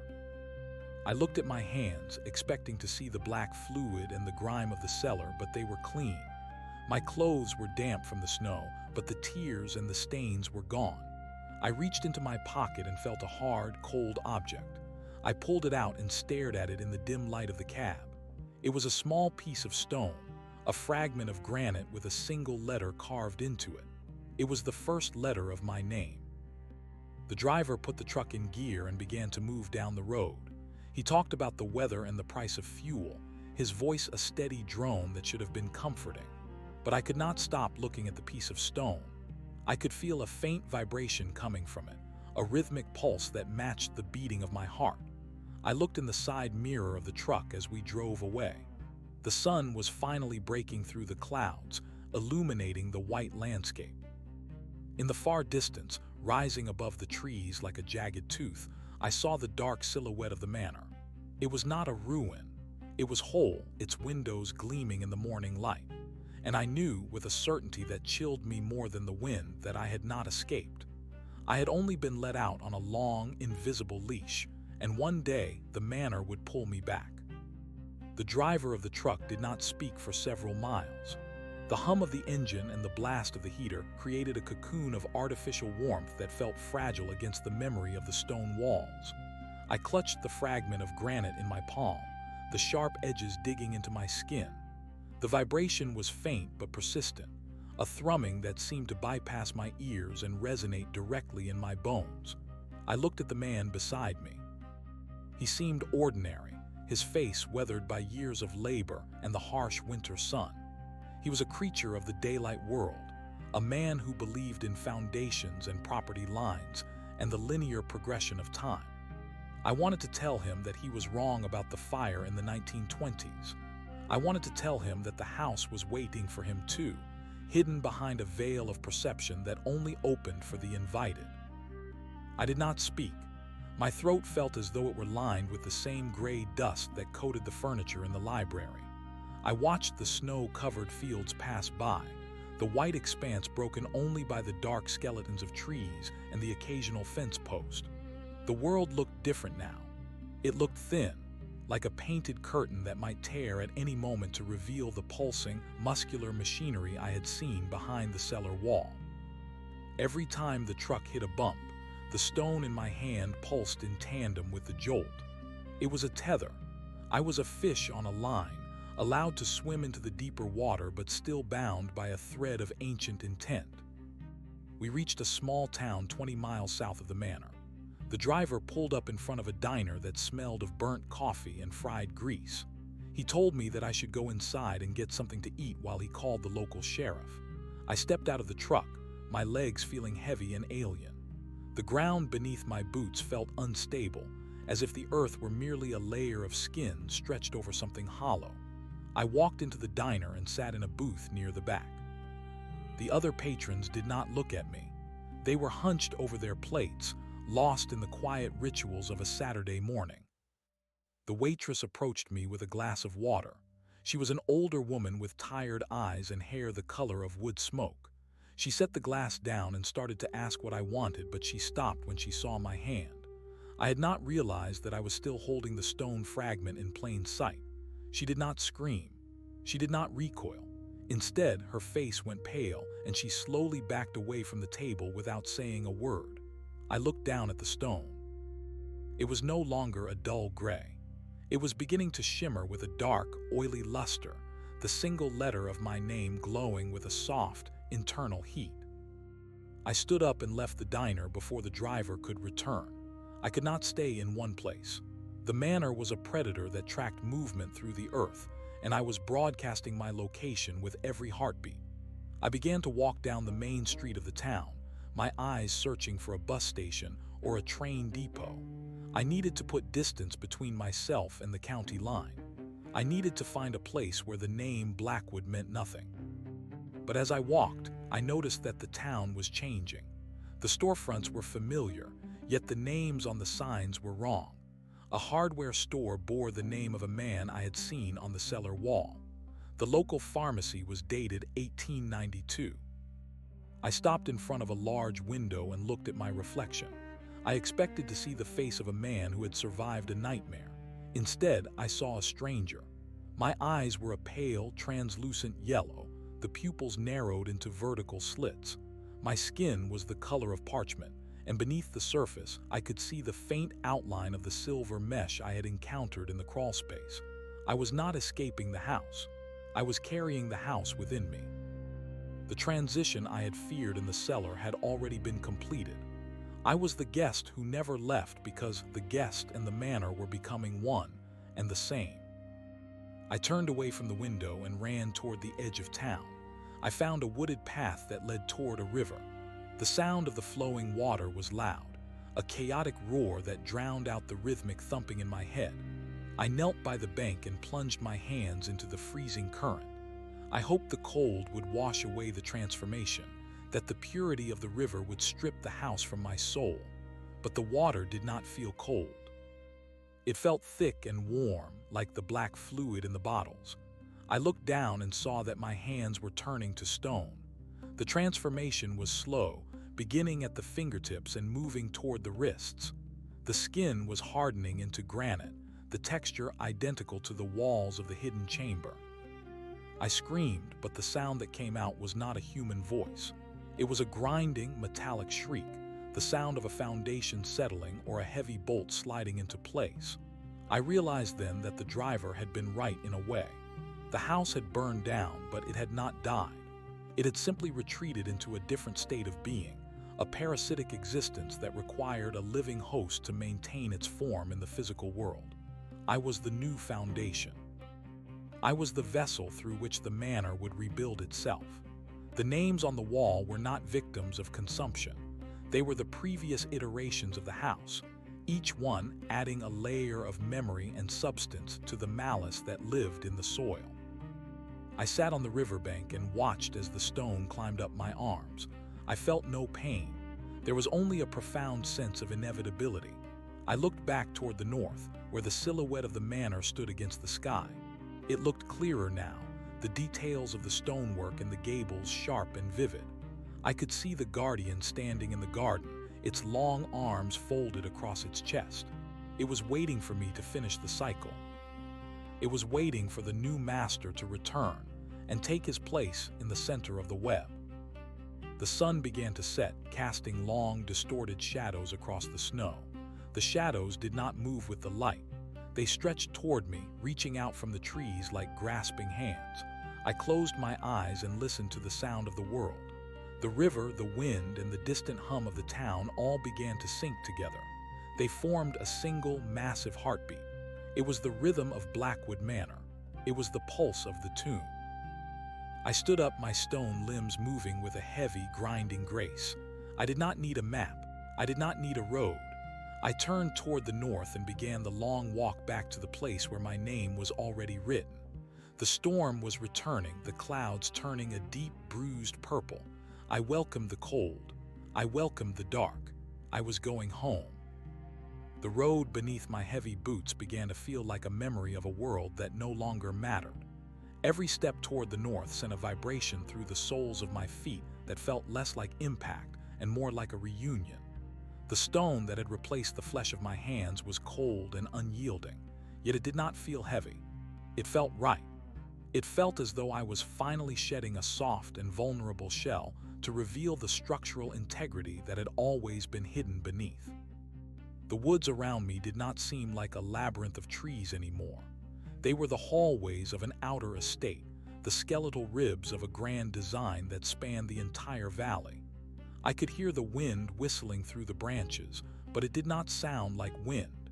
I looked at my hands, expecting to see the black fluid and the grime of the cellar, but they were clean. My clothes were damp from the snow, but the tears and the stains were gone. I reached into my pocket and felt a hard, cold object. I pulled it out and stared at it in the dim light of the cab. It was a small piece of stone, a fragment of granite with a single letter carved into it. It was the first letter of my name. The driver put the truck in gear and began to move down the road. He talked about the weather and the price of fuel, his voice a steady drone that should have been comforting. But I could not stop looking at the piece of stone. I could feel a faint vibration coming from it, a rhythmic pulse that matched the beating of my heart. I looked in the side mirror of the truck as we drove away. The sun was finally breaking through the clouds, illuminating the white landscape. In the far distance, rising above the trees like a jagged tooth, I saw the dark silhouette of the manor. It was not a ruin. It was whole, its windows gleaming in the morning light. And I knew with a certainty that chilled me more than the wind that I had not escaped. I had only been let out on a long, invisible leash, and one day the manor would pull me back. The driver of the truck did not speak for several miles. The hum of the engine and the blast of the heater created a cocoon of artificial warmth that felt fragile against the memory of the stone walls. I clutched the fragment of granite in my palm, the sharp edges digging into my skin. The vibration was faint but persistent, a thrumming that seemed to bypass my ears and resonate directly in my bones. I looked at the man beside me. He seemed ordinary, his face weathered by years of labor and the harsh winter sun. He was a creature of the daylight world, a man who believed in foundations and property lines and the linear progression of time. I wanted to tell him that he was wrong about the fire in the 1920s. I wanted to tell him that the house was waiting for him too, hidden behind a veil of perception that only opened for the invited. I did not speak. My throat felt as though it were lined with the same gray dust that coated the furniture in the library. I watched the snow-covered fields pass by, the white expanse broken only by the dark skeletons of trees and the occasional fence post. The world looked different now. It looked thin, like a painted curtain that might tear at any moment to reveal the pulsing, muscular machinery I had seen behind the cellar wall. Every time the truck hit a bump, the stone in my hand pulsed in tandem with the jolt. It was a tether. I was a fish on a line, allowed to swim into the deeper water but still bound by a thread of ancient intent. We reached a small town 20 miles south of the manor. The driver pulled up in front of a diner that smelled of burnt coffee and fried grease. He told me that I should go inside and get something to eat while he called the local sheriff. I stepped out of the truck, my legs feeling heavy and alien. The ground beneath my boots felt unstable, as if the earth were merely a layer of skin stretched over something hollow. I walked into the diner and sat in a booth near the back. The other patrons did not look at me. They were hunched over their plates, lost in the quiet rituals of a Saturday morning. The waitress approached me with a glass of water. She was an older woman with tired eyes and hair the color of wood smoke. She set the glass down and started to ask what I wanted, but she stopped when she saw my hand. I had not realized that I was still holding the stone fragment in plain sight. She did not scream. She did not recoil. Instead, her face went pale, and she slowly backed away from the table without saying a word. I looked down at the stone. It was no longer a dull gray. It was beginning to shimmer with a dark, oily luster, the single letter of my name glowing with a soft, internal heat. I stood up and left the diner before the driver could return. I could not stay in one place. The manor was a predator that tracked movement through the earth, and I was broadcasting my location with every heartbeat. I began to walk down the main street of the town, my eyes searching for a bus station or a train depot. I needed to put distance between myself and the county line. I needed to find a place where the name Blackwood meant nothing. But as I walked, I noticed that the town was changing. The storefronts were familiar, yet the names on the signs were wrong. A hardware store bore the name of a man I had seen on the cellar wall. The local pharmacy was dated 1892. I stopped in front of a large window and looked at my reflection. I expected to see the face of a man who had survived a nightmare. Instead, I saw a stranger. My eyes were a pale, translucent yellow, the pupils narrowed into vertical slits. My skin was the color of parchment, and beneath the surface, I could see the faint outline of the silver mesh I had encountered in the crawlspace. I was not escaping the house. I was carrying the house within me. The transition I had feared in the cellar had already been completed. I was the guest who never left because the guest and the manor were becoming one and the same. I turned away from the window and ran toward the edge of town. I found a wooded path that led toward a river. The sound of the flowing water was loud, a chaotic roar that drowned out the rhythmic thumping in my head. I knelt by the bank and plunged my hands into the freezing current. I hoped the cold would wash away the transformation, that the purity of the river would strip the house from my soul. But the water did not feel cold. It felt thick and warm, like the black fluid in the bottles. I looked down and saw that my hands were turning to stone. The transformation was slow, beginning at the fingertips and moving toward the wrists. The skin was hardening into granite, the texture identical to the walls of the hidden chamber. I screamed, but the sound that came out was not a human voice. It was a grinding, metallic shriek, the sound of a foundation settling or a heavy bolt sliding into place. I realized then that the driver had been right in a way. The house had burned down, but it had not died. It had simply retreated into a different state of being, a parasitic existence that required a living host to maintain its form in the physical world. I was the new foundation. I was the vessel through which the manor would rebuild itself. The names on the wall were not victims of consumption. They were the previous iterations of the house, each one adding a layer of memory and substance to the malice that lived in the soil. I sat on the riverbank and watched as the stone climbed up my arms. I felt no pain. There was only a profound sense of inevitability. I looked back toward the north, where the silhouette of the manor stood against the sky. It looked clearer now, the details of the stonework and the gables sharp and vivid. I could see the guardian standing in the garden, its long arms folded across its chest. It was waiting for me to finish the cycle. It was waiting for the new master to return and take his place in the center of the web. The sun began to set, casting long, distorted shadows across the snow. The shadows did not move with the light. They stretched toward me, reaching out from the trees like grasping hands. I closed my eyes and listened to the sound of the world. The river, the wind, and the distant hum of the town all began to sync together. They formed a single, massive heartbeat. It was the rhythm of Blackwood Manor. It was the pulse of the tune. I stood up, my stone limbs moving with a heavy, grinding grace. I did not need a map. I did not need a road. I turned toward the north and began the long walk back to the place where my name was already written. The storm was returning, the clouds turning a deep, bruised purple. I welcomed the cold. I welcomed the dark. I was going home. The road beneath my heavy boots began to feel like a memory of a world that no longer mattered. Every step toward the north sent a vibration through the soles of my feet that felt less like impact and more like a reunion. The stone that had replaced the flesh of my hands was cold and unyielding, yet it did not feel heavy. It felt right. It felt as though I was finally shedding a soft and vulnerable shell to reveal the structural integrity that had always been hidden beneath. The woods around me did not seem like a labyrinth of trees anymore. They were the hallways of an outer estate, the skeletal ribs of a grand design that spanned the entire valley. I could hear the wind whistling through the branches, but it did not sound like wind.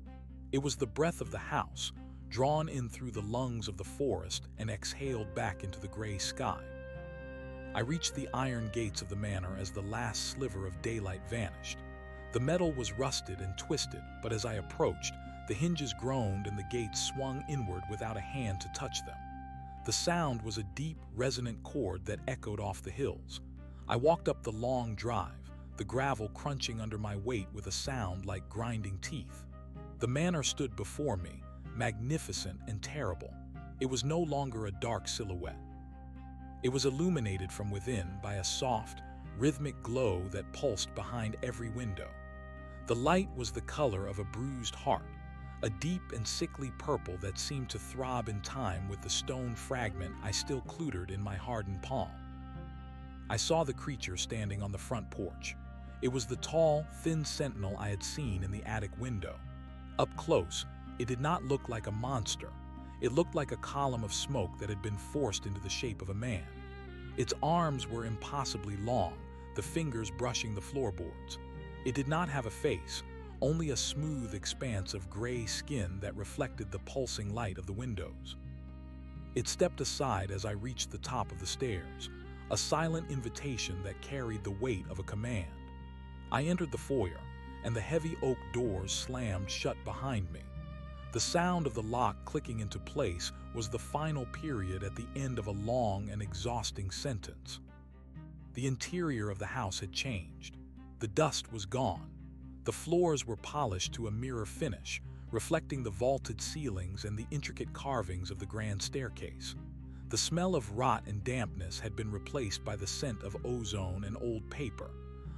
It was the breath of the house, drawn in through the lungs of the forest and exhaled back into the gray sky. I reached the iron gates of the manor as the last sliver of daylight vanished. The metal was rusted and twisted, but as I approached, the hinges groaned and the gates swung inward without a hand to touch them. The sound was a deep, resonant chord that echoed off the hills. I walked up the long drive, the gravel crunching under my weight with a sound like grinding teeth. The manor stood before me, magnificent and terrible. It was no longer a dark silhouette. It was illuminated from within by a soft, rhythmic glow that pulsed behind every window. The light was the color of a bruised heart, a deep and sickly purple that seemed to throb in time with the stone fragment I still cluttered in my hardened palm. I saw the creature standing on the front porch. It was the tall, thin sentinel I had seen in the attic window. Up close, it did not look like a monster. It looked like a column of smoke that had been forced into the shape of a man. Its arms were impossibly long, the fingers brushing the floorboards. It did not have a face, only a smooth expanse of gray skin that reflected the pulsing light of the windows. It stepped aside as I reached the top of the stairs, a silent invitation that carried the weight of a command. I entered the foyer, and the heavy oak doors slammed shut behind me. The sound of the lock clicking into place was the final period at the end of a long and exhausting sentence. The interior of the house had changed. The dust was gone. The floors were polished to a mirror finish, reflecting the vaulted ceilings and the intricate carvings of the grand staircase. The smell of rot and dampness had been replaced by the scent of ozone and old paper.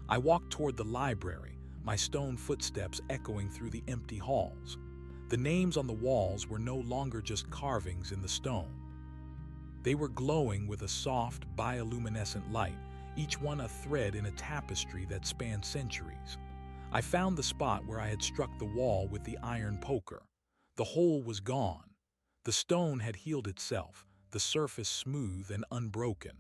I walked toward the library, my stone footsteps echoing through the empty halls. The names on the walls were no longer just carvings in the stone. They were glowing with a soft, bioluminescent light, each one a thread in a tapestry that spanned centuries. I found the spot where I had struck the wall with the iron poker. The hole was gone. The stone had healed itself, the surface smooth and unbroken.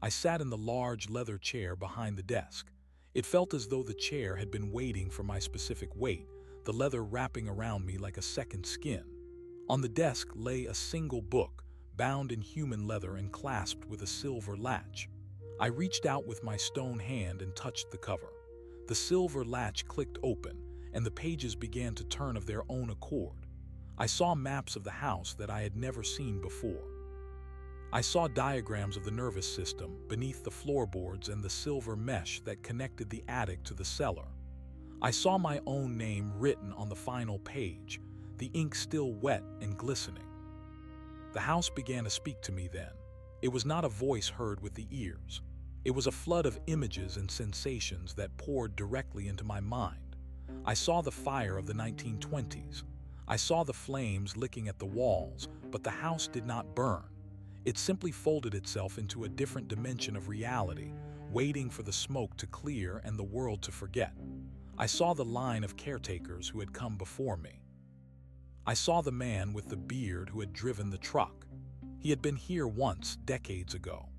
I sat in the large leather chair behind the desk. It felt as though the chair had been waiting for my specific weight, the leather wrapping around me like a second skin. On the desk lay a single book, bound in human leather and clasped with a silver latch. I reached out with my stone hand and touched the cover. The silver latch clicked open, and the pages began to turn of their own accord. I saw maps of the house that I had never seen before. I saw diagrams of the nervous system beneath the floorboards and the silver mesh that connected the attic to the cellar. I saw my own name written on the final page, the ink still wet and glistening. The house began to speak to me then. It was not a voice heard with the ears. It was a flood of images and sensations that poured directly into my mind. I saw the fire of the 1920s. I saw the flames licking at the walls, but the house did not burn. It simply folded itself into a different dimension of reality, waiting for the smoke to clear and the world to forget. I saw the line of caretakers who had come before me. I saw the man with the beard who had driven the truck. He had been here once, decades ago.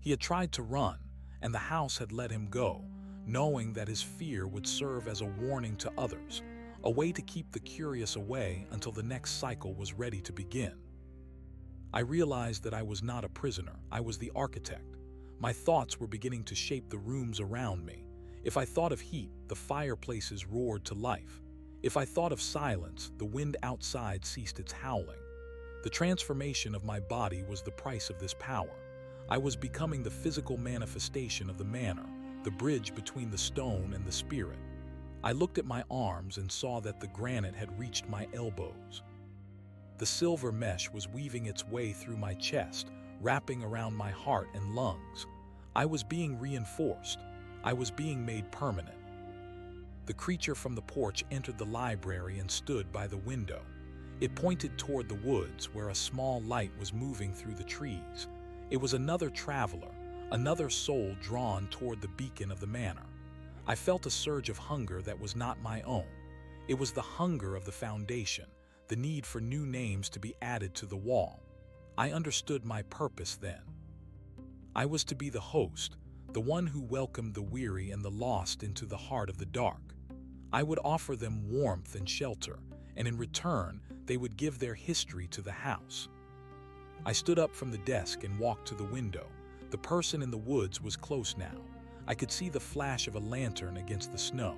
He had tried to run, and the house had let him go, knowing that his fear would serve as a warning to others, a way to keep the curious away until the next cycle was ready to begin. I realized that I was not a prisoner, I was the architect. My thoughts were beginning to shape the rooms around me. If I thought of heat, the fireplaces roared to life. If I thought of silence, the wind outside ceased its howling. The transformation of my body was the price of this power. I was becoming the physical manifestation of the manor, the bridge between the stone and the spirit. I looked at my arms and saw that the granite had reached my elbows. The silver mesh was weaving its way through my chest, wrapping around my heart and lungs. I was being reinforced. I was being made permanent. The creature from the porch entered the library and stood by the window. It pointed toward the woods where a small light was moving through the trees. It was another traveler, another soul drawn toward the beacon of the manor. I felt a surge of hunger that was not my own. It was the hunger of the foundation, the need for new names to be added to the wall. I understood my purpose then. I was to be the host, the one who welcomed the weary and the lost into the heart of the dark. I would offer them warmth and shelter, and in return, they would give their history to the house. I stood up from the desk and walked to the window. The person in the woods was close now. I could see the flash of a lantern against the snow.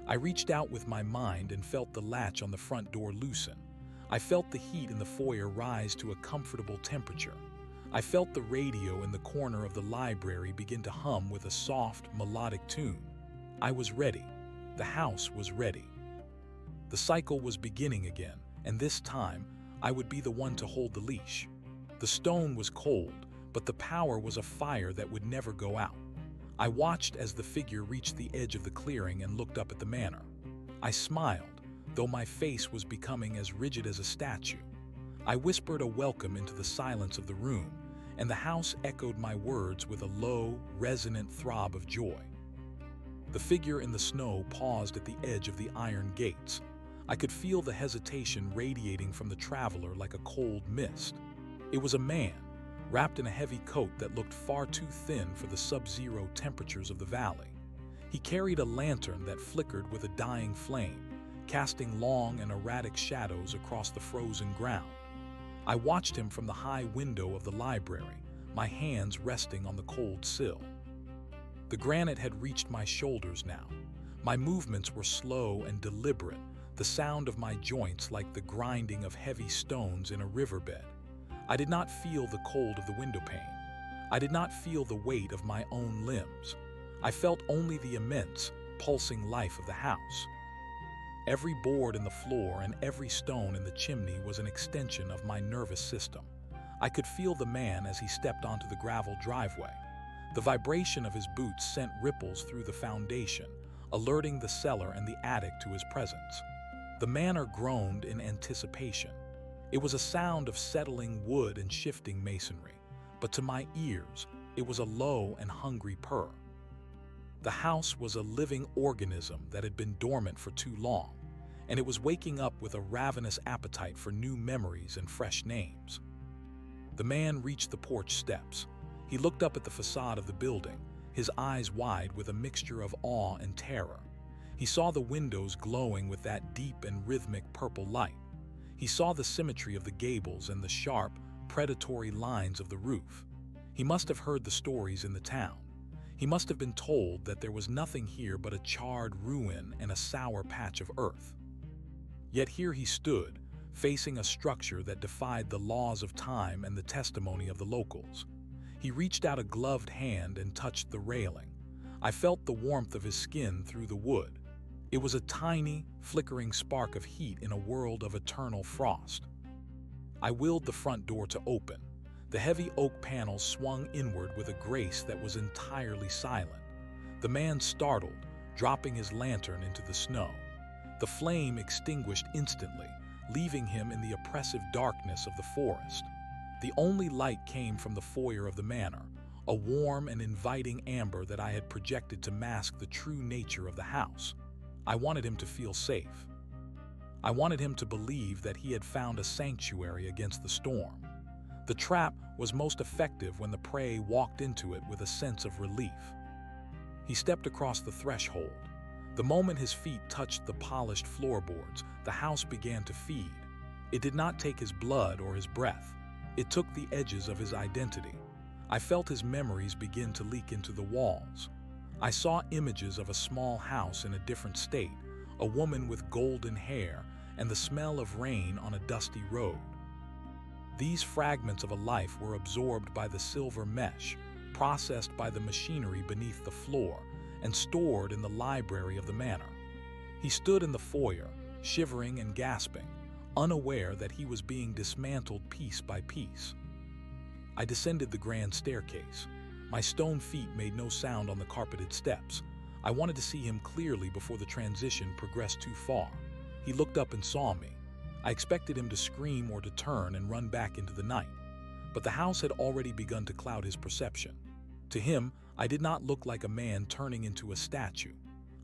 I reached out with my mind and felt the latch on the front door loosen. I felt the heat in the foyer rise to a comfortable temperature. I felt the radio in the corner of the library begin to hum with a soft, melodic tune. I was ready. The house was ready. The cycle was beginning again, and this time, I would be the one to hold the leash. The stone was cold, but the power was a fire that would never go out. I watched as the figure reached the edge of the clearing and looked up at the manor. I smiled, though my face was becoming as rigid as a statue. I whispered a welcome into the silence of the room, and the house echoed my words with a low, resonant throb of joy. The figure in the snow paused at the edge of the iron gates. I could feel the hesitation radiating from the traveler like a cold mist. It was a man, wrapped in a heavy coat that looked far too thin for the sub-zero temperatures of the valley. He carried a lantern that flickered with a dying flame, casting long and erratic shadows across the frozen ground. I watched him from the high window of the library, my hands resting on the cold sill. The granite had reached my shoulders now. My movements were slow and deliberate, the sound of my joints like the grinding of heavy stones in a riverbed. I did not feel the cold of the window pane. I did not feel the weight of my own limbs. I felt only the immense, pulsing life of the house. Every board in the floor and every stone in the chimney was an extension of my nervous system. I could feel the man as he stepped onto the gravel driveway. The vibration of his boots sent ripples through the foundation, alerting the cellar and the attic to his presence. The manor groaned in anticipation. It was a sound of settling wood and shifting masonry, but to my ears, it was a low and hungry purr. The house was a living organism that had been dormant for too long, and it was waking up with a ravenous appetite for new memories and fresh names. The man reached the porch steps. He looked up at the facade of the building, his eyes wide with a mixture of awe and terror. He saw the windows glowing with that deep and rhythmic purple light. He saw the symmetry of the gables and the sharp, predatory lines of the roof. He must have heard the stories in the town. He must have been told that there was nothing here but a charred ruin and a sour patch of earth. Yet here he stood, facing a structure that defied the laws of time and the testimony of the locals. He reached out a gloved hand and touched the railing. I felt the warmth of his skin through the wood. It was a tiny, flickering spark of heat in a world of eternal frost. I willed the front door to open. The heavy oak panels swung inward with a grace that was entirely silent. The man startled, dropping his lantern into the snow. The flame extinguished instantly, leaving him in the oppressive darkness of the forest. The only light came from the foyer of the manor, a warm and inviting amber that I had projected to mask the true nature of the house. I wanted him to feel safe. I wanted him to believe that he had found a sanctuary against the storm. The trap was most effective when the prey walked into it with a sense of relief. He stepped across the threshold. The moment his feet touched the polished floorboards, the house began to feed. It did not take his blood or his breath. It took the edges of his identity. I felt his memories begin to leak into the walls. I saw images of a small house in a different state, a woman with golden hair, and the smell of rain on a dusty road. These fragments of a life were absorbed by the silver mesh, processed by the machinery beneath the floor, and stored in the library of the manor. He stood in the foyer, shivering and gasping, unaware that he was being dismantled piece by piece. I descended the grand staircase. My stone feet made no sound on the carpeted steps. I wanted to see him clearly before the transition progressed too far. He looked up and saw me. I expected him to scream or to turn and run back into the night. But the house had already begun to cloud his perception. To him, I did not look like a man turning into a statue.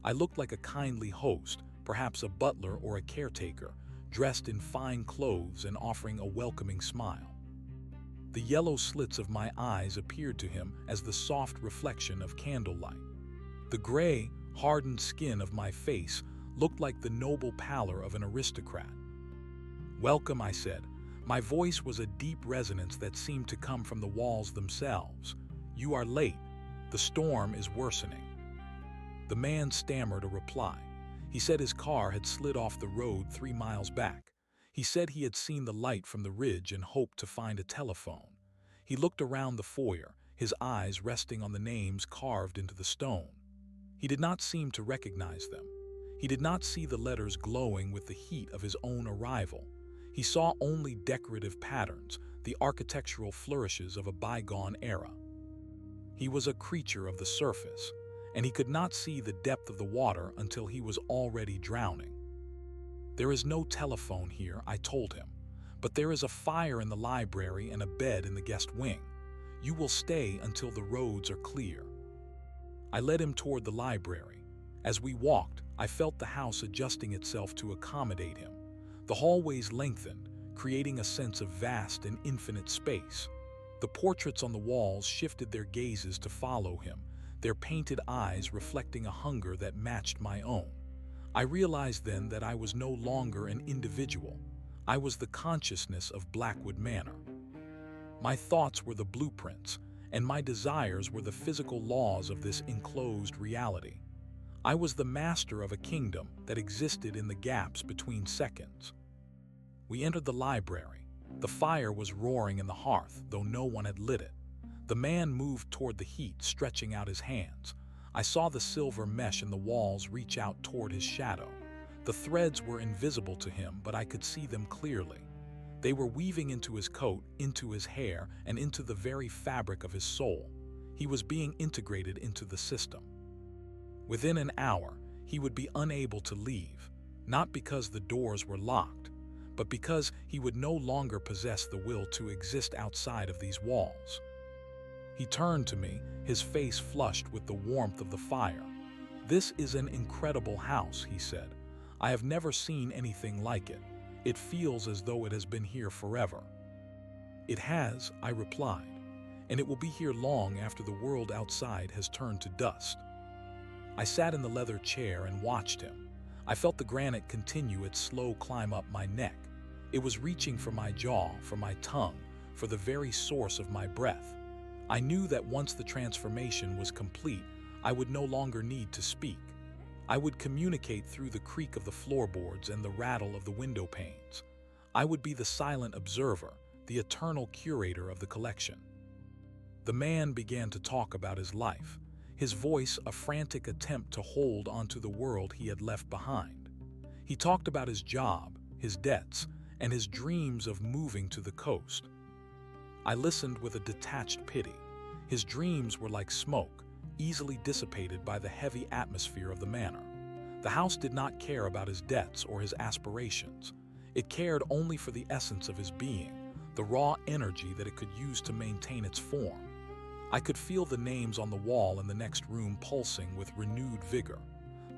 I looked like a kindly host, perhaps a butler or a caretaker, dressed in fine clothes and offering a welcoming smile. The yellow slits of my eyes appeared to him as the soft reflection of candlelight. The gray, hardened skin of my face looked like the noble pallor of an aristocrat. "Welcome," I said. My voice was a deep resonance that seemed to come from the walls themselves. "You are late. The storm is worsening." The man stammered a reply. He said his car had slid off the road 3 miles back. He said he had seen the light from the ridge and hoped to find a telephone. He looked around the foyer, his eyes resting on the names carved into the stone. He did not seem to recognize them. He did not see the letters glowing with the heat of his own arrival. He saw only decorative patterns, the architectural flourishes of a bygone era. He was a creature of the surface, and he could not see the depth of the water until he was already drowning. "There is no telephone here," I told him, "but there is a fire in the library and a bed in the guest wing. You will stay until the roads are clear." I led him toward the library. As we walked, I felt the house adjusting itself to accommodate him. The hallways lengthened, creating a sense of vast and infinite space. The portraits on the walls shifted their gazes to follow him, their painted eyes reflecting a hunger that matched my own. I realized then that I was no longer an individual. I was the consciousness of Blackwood Manor. My thoughts were the blueprints, and my desires were the physical laws of this enclosed reality. I was the master of a kingdom that existed in the gaps between seconds. We entered the library. The fire was roaring in the hearth, though no one had lit it. The man moved toward the heat, stretching out his hands. I saw the silver mesh in the walls reach out toward his shadow. The threads were invisible to him, but I could see them clearly. They were weaving into his coat, into his hair, and into the very fabric of his soul. He was being integrated into the system. Within an hour, he would be unable to leave, not because the doors were locked, but because he would no longer possess the will to exist outside of these walls. He turned to me, his face flushed with the warmth of the fire. "This is an incredible house," he said. "I have never seen anything like it. It feels as though it has been here forever." "It has," I replied, "and it will be here long after the world outside has turned to dust." I sat in the leather chair and watched him. I felt the granite continue its slow climb up my neck. It was reaching for my jaw, for my tongue, for the very source of my breath. I knew that once the transformation was complete, I would no longer need to speak. I would communicate through the creak of the floorboards and the rattle of the window panes. I would be the silent observer, the eternal curator of the collection. The man began to talk about his life, his voice a frantic attempt to hold onto the world he had left behind. He talked about his job, his debts, and his dreams of moving to the coast. I listened with a detached pity. His dreams were like smoke, easily dissipated by the heavy atmosphere of the manor. The house did not care about his debts or his aspirations. It cared only for the essence of his being, the raw energy that it could use to maintain its form. I could feel the names on the wall in the next room pulsing with renewed vigor.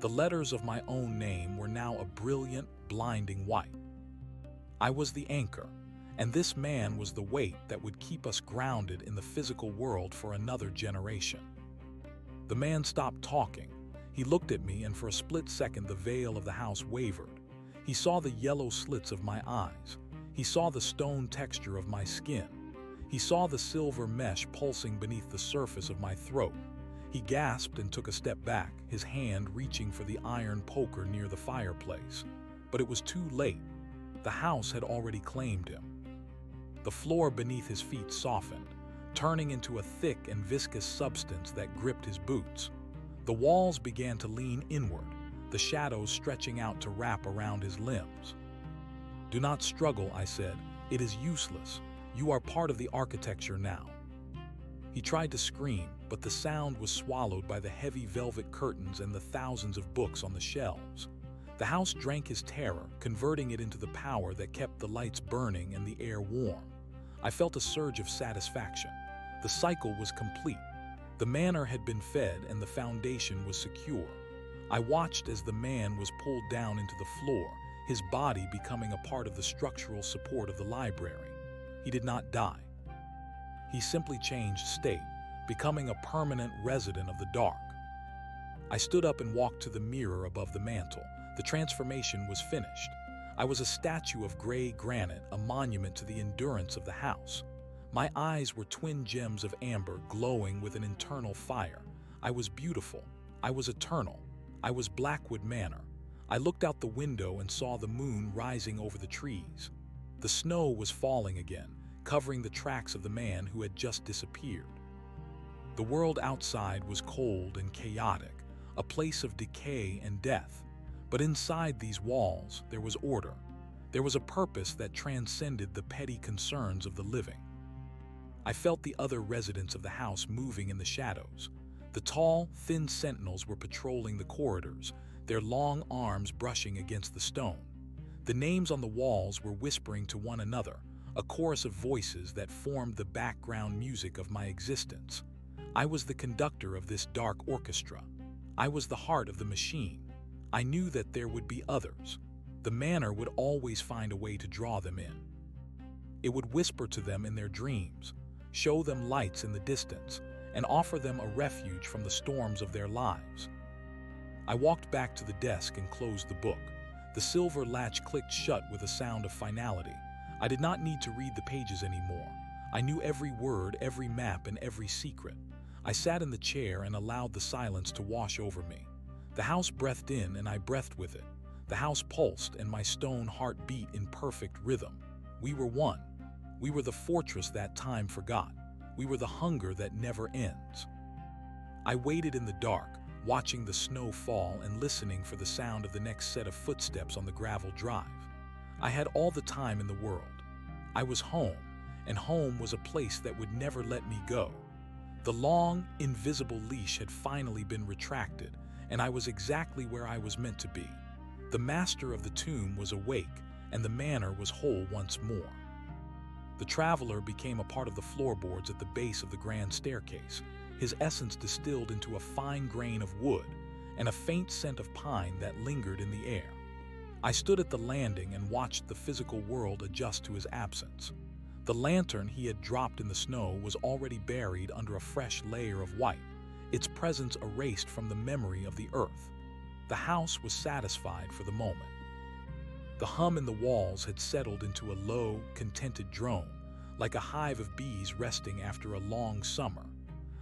The letters of my own name were now a brilliant, blinding white. I was the anchor, and this man was the weight that would keep us grounded in the physical world for another generation. The man stopped talking. He looked at me, and for a split second the veil of the house wavered. He saw the yellow slits of my eyes. He saw the stone texture of my skin. He saw the silver mesh pulsing beneath the surface of my throat. He gasped and took a step back, his hand reaching for the iron poker near the fireplace. But it was too late. The house had already claimed him. The floor beneath his feet softened, turning into a thick and viscous substance that gripped his boots. The walls began to lean inward, the shadows stretching out to wrap around his limbs. "Do not struggle," I said. "It is useless. You are part of the architecture now." He tried to scream, but the sound was swallowed by the heavy velvet curtains and the thousands of books on the shelves. The house drank his terror, converting it into the power that kept the lights burning and the air warm. I felt a surge of satisfaction. The cycle was complete. The manor had been fed and the foundation was secure. I watched as the man was pulled down into the floor, his body becoming a part of the structural support of the library. He did not die. He simply changed state, becoming a permanent resident of the dark. I stood up and walked to the mirror above the mantel. The transformation was finished. I was a statue of gray granite, a monument to the endurance of the house. My eyes were twin gems of amber, glowing with an internal fire. I was beautiful. I was eternal. I was Blackwood Manor. I looked out the window and saw the moon rising over the trees. The snow was falling again, covering the tracks of the man who had just disappeared. The world outside was cold and chaotic, a place of decay and death. But inside these walls, there was order. There was a purpose that transcended the petty concerns of the living. I felt the other residents of the house moving in the shadows. The tall, thin sentinels were patrolling the corridors, their long arms brushing against the stone. The names on the walls were whispering to one another, a chorus of voices that formed the background music of my existence. I was the conductor of this dark orchestra. I was the heart of the machine. I knew that there would be others. The manor would always find a way to draw them in. It would whisper to them in their dreams, show them lights in the distance, and offer them a refuge from the storms of their lives. I walked back to the desk and closed the book. The silver latch clicked shut with a sound of finality. I did not need to read the pages anymore. I knew every word, every map, and every secret. I sat in the chair and allowed the silence to wash over me. The house breathed in and I breathed with it. The house pulsed and my stone heart beat in perfect rhythm. We were one. We were the fortress that time forgot. We were the hunger that never ends. I waited in the dark, watching the snow fall and listening for the sound of the next set of footsteps on the gravel drive. I had all the time in the world. I was home, and home was a place that would never let me go. The long, invisible leash had finally been retracted, and I was exactly where I was meant to be. The master of the tomb was awake, and the manor was whole once more. The traveler became a part of the floorboards at the base of the grand staircase, his essence distilled into a fine grain of wood and a faint scent of pine that lingered in the air. I stood at the landing and watched the physical world adjust to his absence. The lantern he had dropped in the snow was already buried under a fresh layer of white, its presence erased from the memory of the earth. The house was satisfied for the moment. The hum in the walls had settled into a low, contented drone, like a hive of bees resting after a long summer.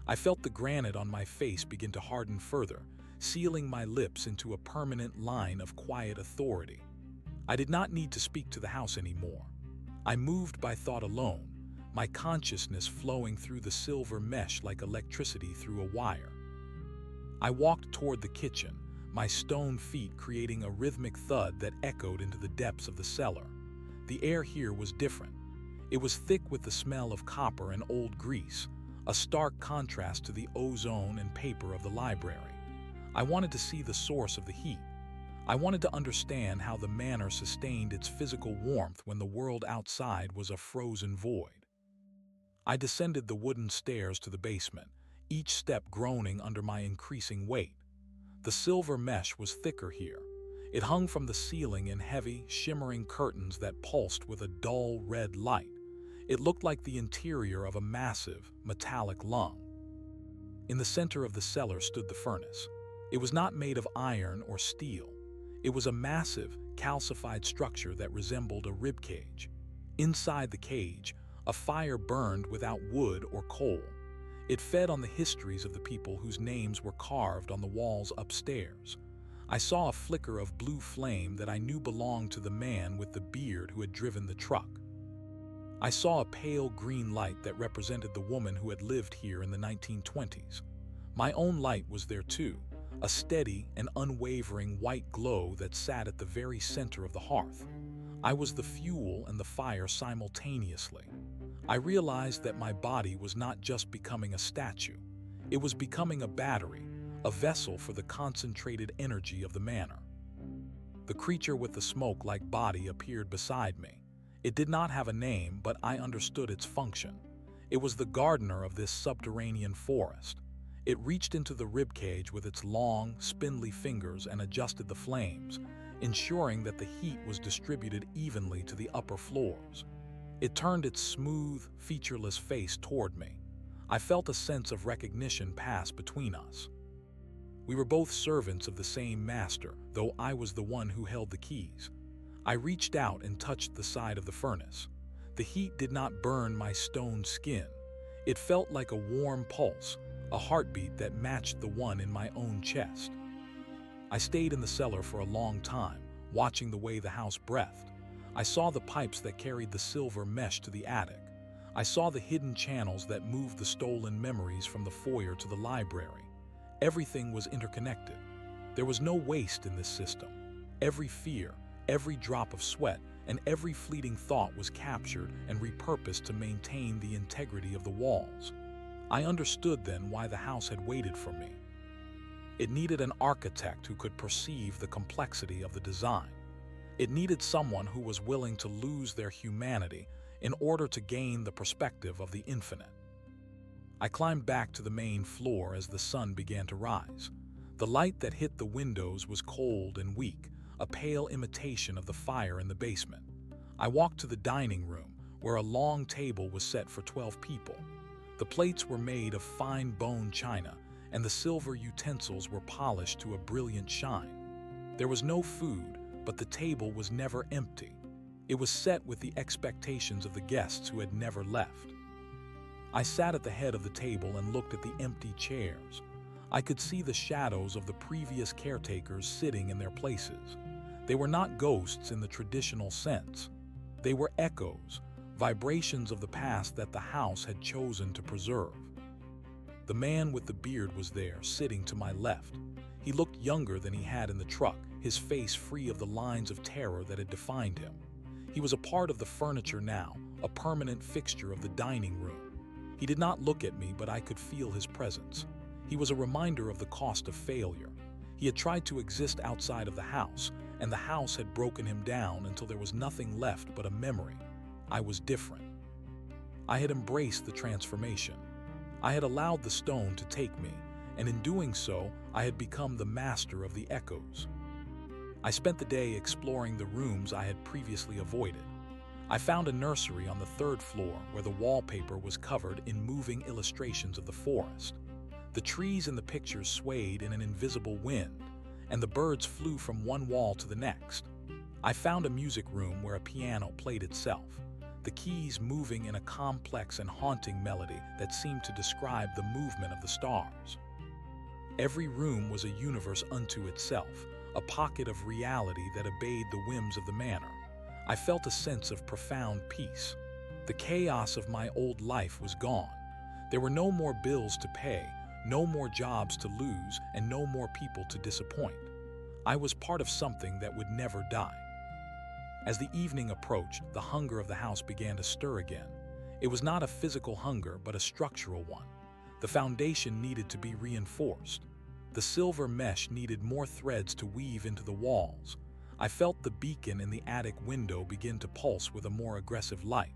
I felt the granite on my face begin to harden further, sealing my lips into a permanent line of quiet authority. I did not need to speak to the house anymore. I moved by thought alone, my consciousness flowing through the silver mesh like electricity through a wire. I walked toward the kitchen, my stone feet creating a rhythmic thud that echoed into the depths of the cellar. The air here was different. It was thick with the smell of copper and old grease, a stark contrast to the ozone and paper of the library. I wanted to see the source of the heat. I wanted to understand how the manor sustained its physical warmth when the world outside was a frozen void. I descended the wooden stairs to the basement, each step groaning under my increasing weight. The silver mesh was thicker here. It hung from the ceiling in heavy, shimmering curtains that pulsed with a dull red light. It looked like the interior of a massive, metallic lung. In the center of the cellar stood the furnace. It was not made of iron or steel. It was a massive, calcified structure that resembled a rib cage. Inside the cage, a fire burned without wood or coal. It fed on the histories of the people whose names were carved on the walls upstairs. I saw a flicker of blue flame that I knew belonged to the man with the beard who had driven the truck. I saw a pale green light that represented the woman who had lived here in the 1920s. My own light was there too, a steady and unwavering white glow that sat at the very center of the hearth. I was the fuel and the fire simultaneously. I realized that my body was not just becoming a statue. It was becoming a battery, a vessel for the concentrated energy of the manor. The creature with the smoke-like body appeared beside me. It did not have a name, but I understood its function. It was the gardener of this subterranean forest. It reached into the ribcage with its long, spindly fingers and adjusted the flames, ensuring that the heat was distributed evenly to the upper floors. It turned its smooth, featureless face toward me. I felt a sense of recognition pass between us. We were both servants of the same master, though I was the one who held the keys. I reached out and touched the side of the furnace. The heat did not burn my stone skin. It felt like a warm pulse, a heartbeat that matched the one in my own chest. I stayed in the cellar for a long time, watching the way the house breathed. I saw the pipes that carried the silver mesh to the attic. I saw the hidden channels that moved the stolen memories from the foyer to the library. Everything was interconnected. There was no waste in this system. Every fear, every drop of sweat, and every fleeting thought was captured and repurposed to maintain the integrity of the walls. I understood then why the house had waited for me. It needed an architect who could perceive the complexity of the design. It needed someone who was willing to lose their humanity in order to gain the perspective of the infinite. I climbed back to the main floor as the sun began to rise. The light that hit the windows was cold and weak, a pale imitation of the fire in the basement. I walked to the dining room, where a long table was set for 12 people. The plates were made of fine bone china, and the silver utensils were polished to a brilliant shine. There was no food, but the table was never empty. It was set with the expectations of the guests who had never left. I sat at the head of the table and looked at the empty chairs. I could see the shadows of the previous caretakers sitting in their places. They were not ghosts in the traditional sense. They were echoes, vibrations of the past that the house had chosen to preserve. The man with the beard was there, sitting to my left. He looked younger than he had in the truck, his face free of the lines of terror that had defined him. He was a part of the furniture now, a permanent fixture of the dining room. He did not look at me, but I could feel his presence. He was a reminder of the cost of failure. He had tried to exist outside of the house, and the house had broken him down until there was nothing left but a memory. I was different. I had embraced the transformation. I had allowed the stone to take me, and in doing so, I had become the master of the echoes. I spent the day exploring the rooms I had previously avoided. I found a nursery on the 3rd floor where the wallpaper was covered in moving illustrations of the forest. The trees in the pictures swayed in an invisible wind, and the birds flew from one wall to the next. I found a music room where a piano played itself, the keys moving in a complex and haunting melody that seemed to describe the movement of the stars. Every room was a universe unto itself, a pocket of reality that obeyed the whims of the manor. I felt a sense of profound peace. The chaos of my old life was gone. There were no more bills to pay, no more jobs to lose, and no more people to disappoint. I was part of something that would never die. As the evening approached, the hunger of the house began to stir again. It was not a physical hunger, but a structural one. The foundation needed to be reinforced. The silver mesh needed more threads to weave into the walls. I felt the beacon in the attic window begin to pulse with a more aggressive light.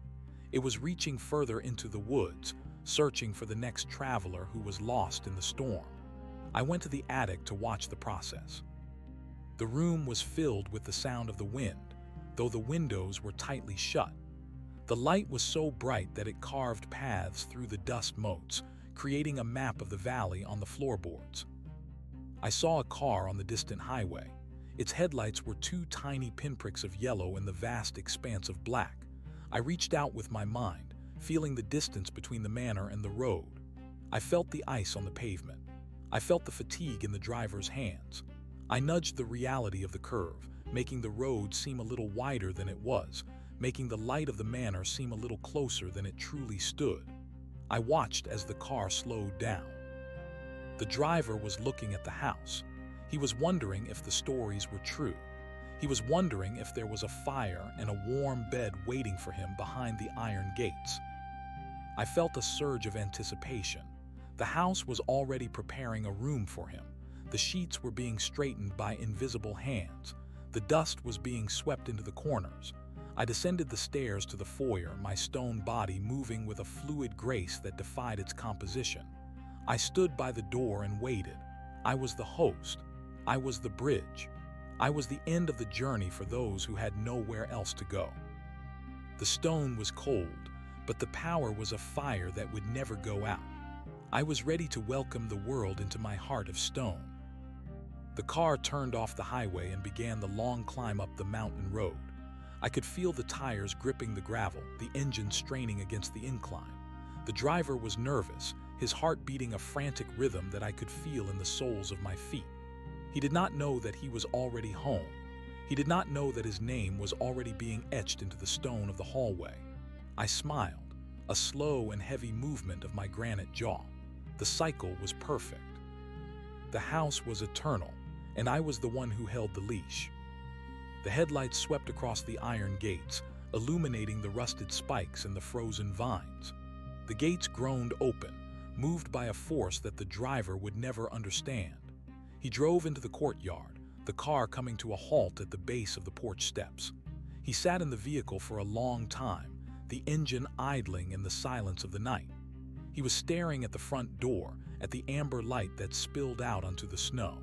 It was reaching further into the woods, searching for the next traveler who was lost in the storm. I went to the attic to watch the process. The room was filled with the sound of the wind, though the windows were tightly shut. The light was so bright that it carved paths through the dust motes, creating a map of the valley on the floorboards. I saw a car on the distant highway. Its headlights were 2 tiny pinpricks of yellow in the vast expanse of black. I reached out with my mind, feeling the distance between the manor and the road. I felt the ice on the pavement. I felt the fatigue in the driver's hands. I nudged the reality of the curve, making the road seem a little wider than it was, making the light of the manor seem a little closer than it truly stood. I watched as the car slowed down. The driver was looking at the house. He was wondering if the stories were true. He was wondering if there was a fire and a warm bed waiting for him behind the iron gates. I felt a surge of anticipation. The house was already preparing a room for him. The sheets were being straightened by invisible hands. The dust was being swept into the corners. I descended the stairs to the foyer, my stone body moving with a fluid grace that defied its composition. I stood by the door and waited. I was the host. I was the bridge. I was the end of the journey for those who had nowhere else to go. The stone was cold, but the power was a fire that would never go out. I was ready to welcome the world into my heart of stone. The car turned off the highway and began the long climb up the mountain road. I could feel the tires gripping the gravel, the engine straining against the incline. The driver was nervous, his heart beating a frantic rhythm that I could feel in the soles of my feet. He did not know that he was already home. He did not know that his name was already being etched into the stone of the hallway. I smiled, a slow and heavy movement of my granite jaw. The cycle was perfect. The house was eternal, and I was the one who held the leash. The headlights swept across the iron gates, illuminating the rusted spikes and the frozen vines. The gates groaned open, moved by a force that the driver would never understand. He drove into the courtyard, the car coming to a halt at the base of the porch steps. He sat in the vehicle for a long time, the engine idling in the silence of the night. He was staring at the front door, at the amber light that spilled out onto the snow.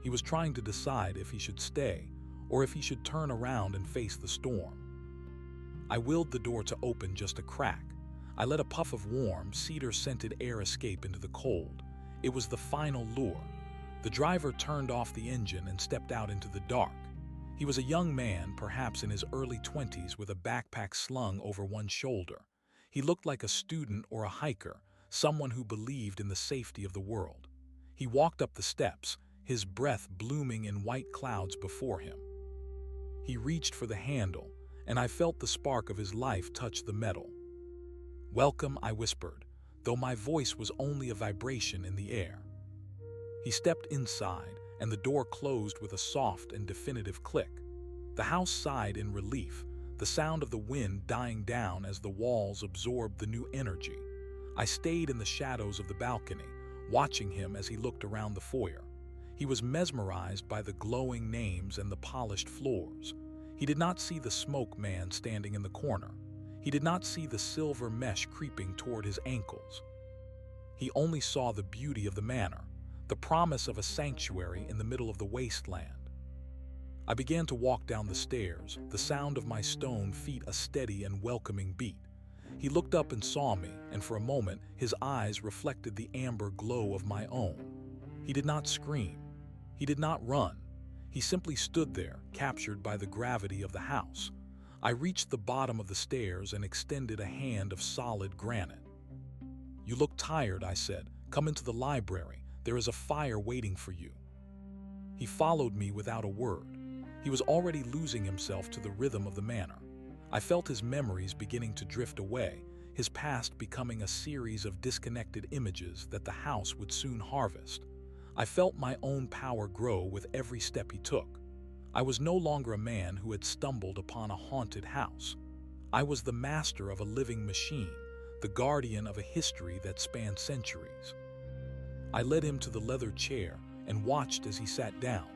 He was trying to decide if he should stay or if he should turn around and face the storm. I willed the door to open just a crack. I let a puff of warm, cedar-scented air escape into the cold. It was the final lure. The driver turned off the engine and stepped out into the dark. He was a young man, perhaps in his early 20s, with a backpack slung over one shoulder. He looked like a student or a hiker, someone who believed in the safety of the world. He walked up the steps, his breath blooming in white clouds before him. He reached for the handle, and I felt the spark of his life touch the metal. "Welcome," I whispered, though my voice was only a vibration in the air. He stepped inside, and the door closed with a soft and definitive click. The house sighed in relief, the sound of the wind dying down as the walls absorbed the new energy. I stayed in the shadows of the balcony, watching him as he looked around the foyer. He was mesmerized by the glowing names and the polished floors. He did not see the smoke man standing in the corner. He did not see the silver mesh creeping toward his ankles. He only saw the beauty of the manor, the promise of a sanctuary in the middle of the wasteland. I began to walk down the stairs, the sound of my stone feet a steady and welcoming beat. He looked up and saw me, and for a moment his eyes reflected the amber glow of my own. He did not scream. He did not run. He simply stood there, captured by the gravity of the house. I reached the bottom of the stairs and extended a hand of solid granite. "You look tired," I said. "Come into the library. There is a fire waiting for you." He followed me without a word. He was already losing himself to the rhythm of the manor. I felt his memories beginning to drift away, his past becoming a series of disconnected images that the house would soon harvest. I felt my own power grow with every step he took. I was no longer a man who had stumbled upon a haunted house. I was the master of a living machine, the guardian of a history that spanned centuries. I led him to the leather chair and watched as he sat down,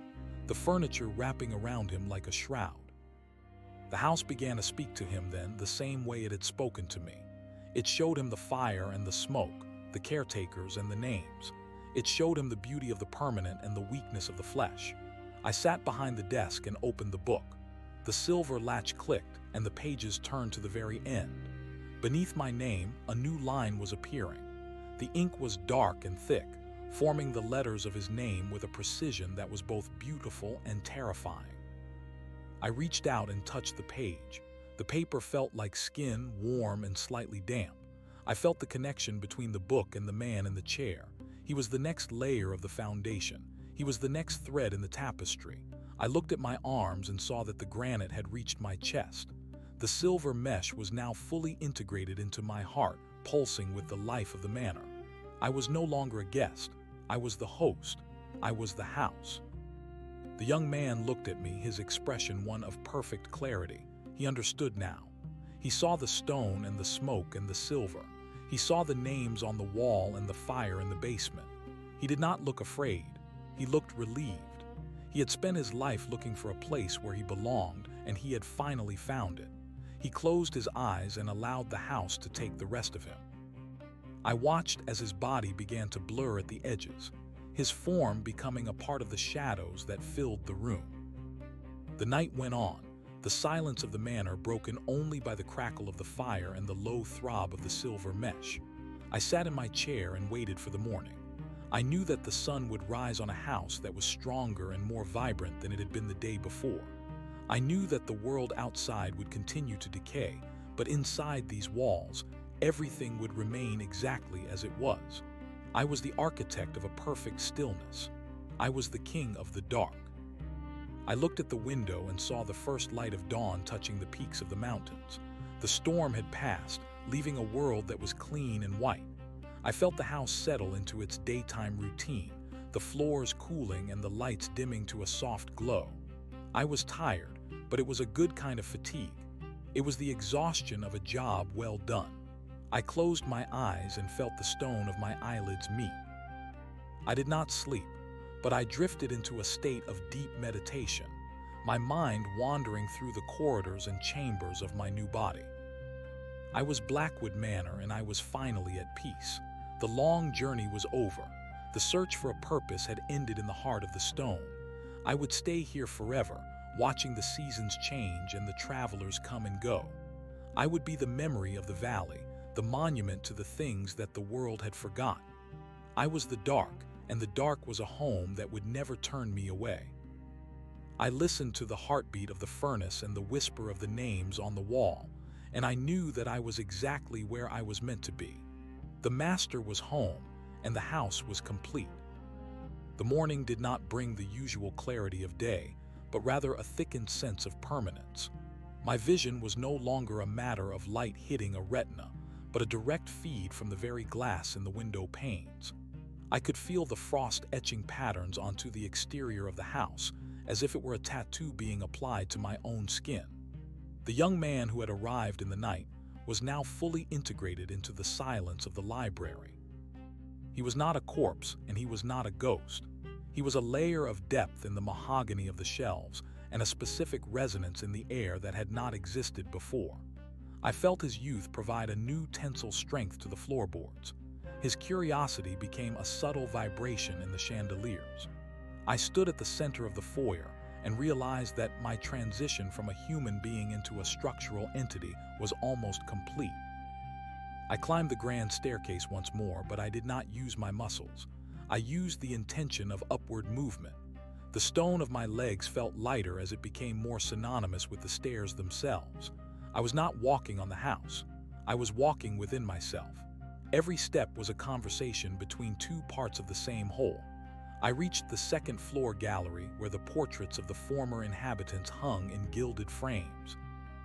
the furniture wrapping around him like a shroud. The house began to speak to him then the same way it had spoken to me. It showed him the fire and the smoke, the caretakers and the names. It showed him the beauty of the permanent and the weakness of the flesh. I sat behind the desk and opened the book. The silver latch clicked, and the pages turned to the very end. Beneath my name, a new line was appearing. The ink was dark and thick, forming the letters of his name with a precision that was both beautiful and terrifying. I reached out and touched the page. The paper felt like skin, warm and slightly damp. I felt the connection between the book and the man in the chair. He was the next layer of the foundation. He was the next thread in the tapestry. I looked at my arms and saw that the granite had reached my chest. The silver mesh was now fully integrated into my heart, pulsing with the life of the manor. I was no longer a guest. I was the host. I was the house. The young man looked at me, his expression one of perfect clarity. He understood now. He saw the stone and the smoke and the silver. He saw the names on the wall and the fire in the basement. He did not look afraid. He looked relieved. He had spent his life looking for a place where he belonged, and he had finally found it. He closed his eyes and allowed the house to take the rest of him. I watched as his body began to blur at the edges, his form becoming a part of the shadows that filled the room. The night went on, the silence of the manor broken only by the crackle of the fire and the low throb of the silver mesh. I sat in my chair and waited for the morning. I knew that the sun would rise on a house that was stronger and more vibrant than it had been the day before. I knew that the world outside would continue to decay, but inside these walls, everything would remain exactly as it was. I was the architect of a perfect stillness. I was the king of the dark. I looked at the window and saw the first light of dawn touching the peaks of the mountains. The storm had passed, leaving a world that was clean and white. I felt the house settle into its daytime routine, the floors cooling and the lights dimming to a soft glow. I was tired, but it was a good kind of fatigue. It was the exhaustion of a job well done. I closed my eyes and felt the stone of my eyelids meet. I did not sleep, but I drifted into a state of deep meditation, my mind wandering through the corridors and chambers of my new body. I was Blackwood Manor and I was finally at peace. The long journey was over. The search for a purpose had ended in the heart of the stone. I would stay here forever, watching the seasons change and the travelers come and go. I would be the memory of the valley, the monument to the things that the world had forgotten. I was the dark, and the dark was a home that would never turn me away. I listened to the heartbeat of the furnace and the whisper of the names on the wall, and I knew that I was exactly where I was meant to be. The master was home, and the house was complete. The morning did not bring the usual clarity of day, but rather a thickened sense of permanence. My vision was no longer a matter of light hitting a retina, but a direct feed from the very glass in the window panes. I could feel the frost etching patterns onto the exterior of the house, as if it were a tattoo being applied to my own skin. The young man who had arrived in the night was now fully integrated into the silence of the library. He was not a corpse, and he was not a ghost. He was a layer of depth in the mahogany of the shelves and a specific resonance in the air that had not existed before. I felt his youth provide a new tensile strength to the floorboards. His curiosity became a subtle vibration in the chandeliers. I stood at the center of the foyer and realized that my transition from a human being into a structural entity was almost complete. I climbed the grand staircase once more, but I did not use my muscles. I used the intention of upward movement. The stone of my legs felt lighter as it became more synonymous with the stairs themselves. I was not walking on the house. I was walking within myself. Every step was a conversation between two parts of the same whole. I reached the second-floor gallery where the portraits of the former inhabitants hung in gilded frames.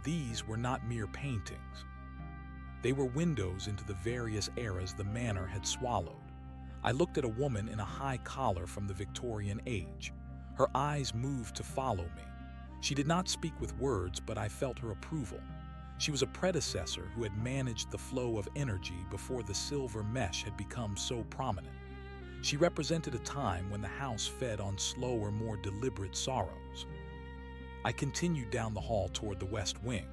These were not mere paintings. They were windows into the various eras the manor had swallowed. I looked at a woman in a high collar from the Victorian age. Her eyes moved to follow me. She did not speak with words, but I felt her approval. She was a predecessor who had managed the flow of energy before the silver mesh had become so prominent. She represented a time when the house fed on slower, more deliberate sorrows. I continued down the hall toward the west wing.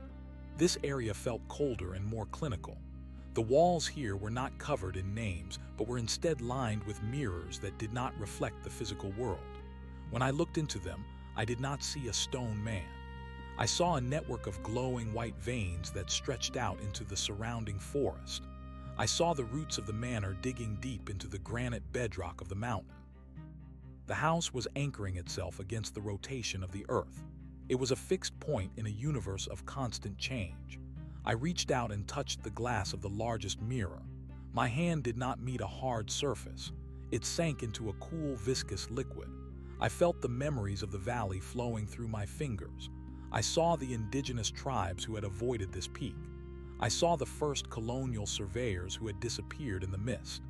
This area felt colder and more clinical. The walls here were not covered in names, but were instead lined with mirrors that did not reflect the physical world. When I looked into them, I did not see a stone man. I saw a network of glowing white veins that stretched out into the surrounding forest. I saw the roots of the manor digging deep into the granite bedrock of the mountain. The house was anchoring itself against the rotation of the earth. It was a fixed point in a universe of constant change. I reached out and touched the glass of the largest mirror. My hand did not meet a hard surface. It sank into a cool, viscous liquid. I felt the memories of the valley flowing through my fingers. I saw the indigenous tribes who had avoided this peak. I saw the first colonial surveyors who had disappeared in the mist.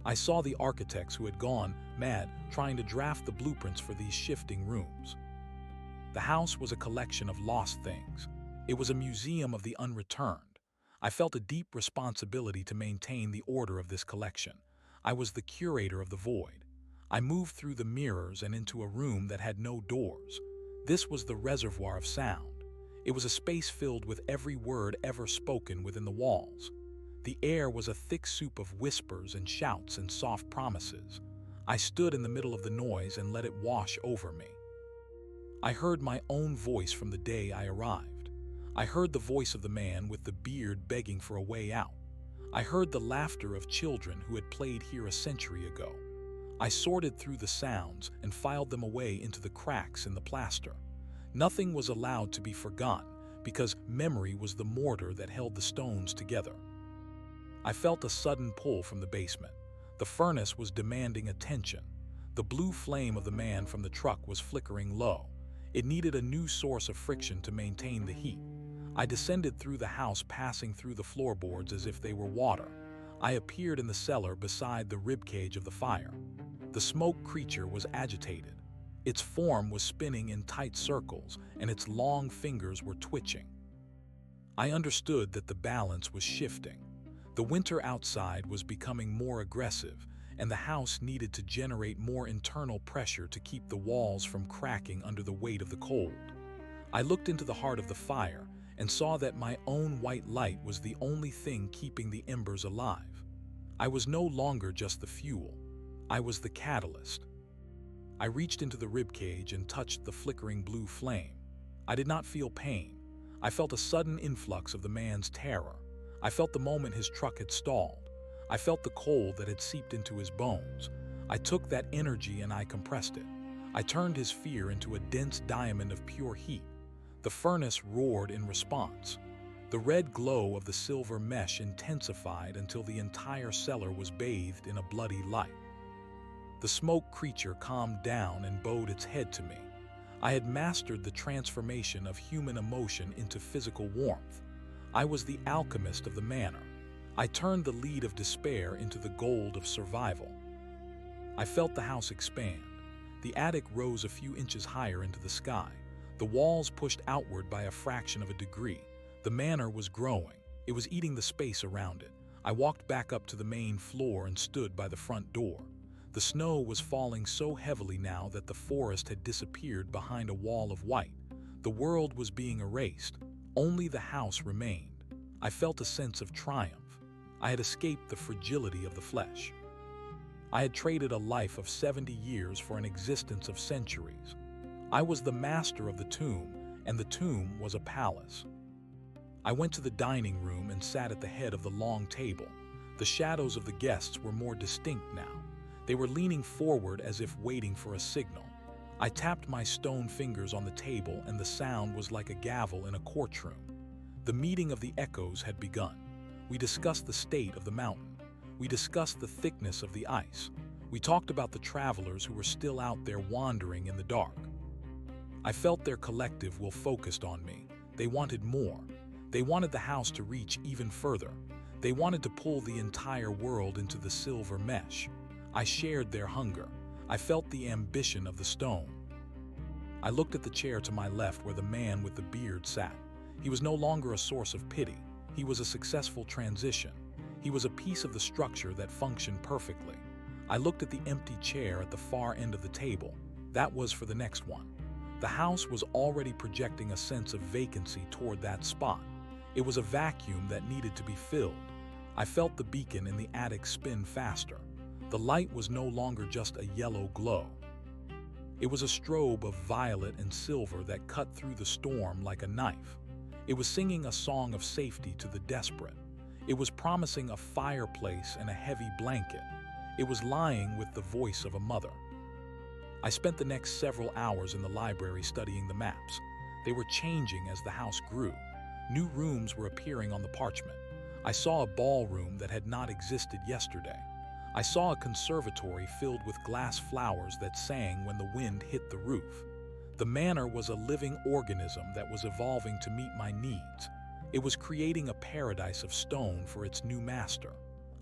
I saw the architects who had gone mad trying to draft the blueprints for these shifting rooms. The house was a collection of lost things. It was a museum of the unreturned. I felt a deep responsibility to maintain the order of this collection. I was the curator of the void. I moved through the mirrors and into a room that had no doors. This was the reservoir of sound. It was a space filled with every word ever spoken within the walls. The air was a thick soup of whispers and shouts and soft promises. I stood in the middle of the noise and let it wash over me. I heard my own voice from the day I arrived. I heard the voice of the man with the beard begging for a way out. I heard the laughter of children who had played here a century ago. I sorted through the sounds and filed them away into the cracks in the plaster. Nothing was allowed to be forgotten because memory was the mortar that held the stones together. I felt a sudden pull from the basement. The furnace was demanding attention. The blue flame of the man from the truck was flickering low. It needed a new source of friction to maintain the heat. I descended through the house, passing through the floorboards as if they were water. I appeared in the cellar beside the ribcage of the fire. The smoke creature was agitated. Its form was spinning in tight circles, and its long fingers were twitching. I understood that the balance was shifting. The winter outside was becoming more aggressive, and the house needed to generate more internal pressure to keep the walls from cracking under the weight of the cold. I looked into the heart of the fire and saw that my own white light was the only thing keeping the embers alive. I was no longer just the fuel. I was the catalyst. I reached into the ribcage and touched the flickering blue flame. I did not feel pain. I felt a sudden influx of the man's terror. I felt the moment his truck had stalled. I felt the cold that had seeped into his bones. I took that energy and I compressed it. I turned his fear into a dense diamond of pure heat. The furnace roared in response. The red glow of the silver mesh intensified until the entire cellar was bathed in a bloody light. The smoke creature calmed down and bowed its head to me. I had mastered the transformation of human emotion into physical warmth. I was the alchemist of the manor. I turned the lead of despair into the gold of survival. I felt the house expand. The attic rose a few inches higher into the sky. The walls pushed outward by a fraction of a degree. The manor was growing. It was eating the space around it. I walked back up to the main floor and stood by the front door. The snow was falling so heavily now that the forest had disappeared behind a wall of white. The world was being erased. Only the house remained. I felt a sense of triumph. I had escaped the fragility of the flesh. I had traded a life of 70 years for an existence of centuries. I was the master of the tomb, and the tomb was a palace. I went to the dining room and sat at the head of the long table. The shadows of the guests were more distinct now. They were leaning forward as if waiting for a signal. I tapped my stone fingers on the table, and the sound was like a gavel in a courtroom. The meeting of the echoes had begun. We discussed the state of the mountain. We discussed the thickness of the ice. We talked about the travelers who were still out there wandering in the dark. I felt their collective will focused on me. They wanted more. They wanted the house to reach even further. They wanted to pull the entire world into the silver mesh. I shared their hunger. I felt the ambition of the stone. I looked at the chair to my left where the man with the beard sat. He was no longer a source of pity. He was a successful transition. He was a piece of the structure that functioned perfectly. I looked at the empty chair at the far end of the table. That was for the next one. The house was already projecting a sense of vacancy toward that spot. It was a vacuum that needed to be filled. I felt the beacon in the attic spin faster. The light was no longer just a yellow glow. It was a strobe of violet and silver that cut through the storm like a knife. It was singing a song of safety to the desperate. It was promising a fireplace and a heavy blanket. It was lying with the voice of a mother. I spent the next several hours in the library studying the maps. They were changing as the house grew. New rooms were appearing on the parchment. I saw a ballroom that had not existed yesterday. I saw a conservatory filled with glass flowers that sang when the wind hit the roof. The manor was a living organism that was evolving to meet my needs. It was creating a paradise of stone for its new master.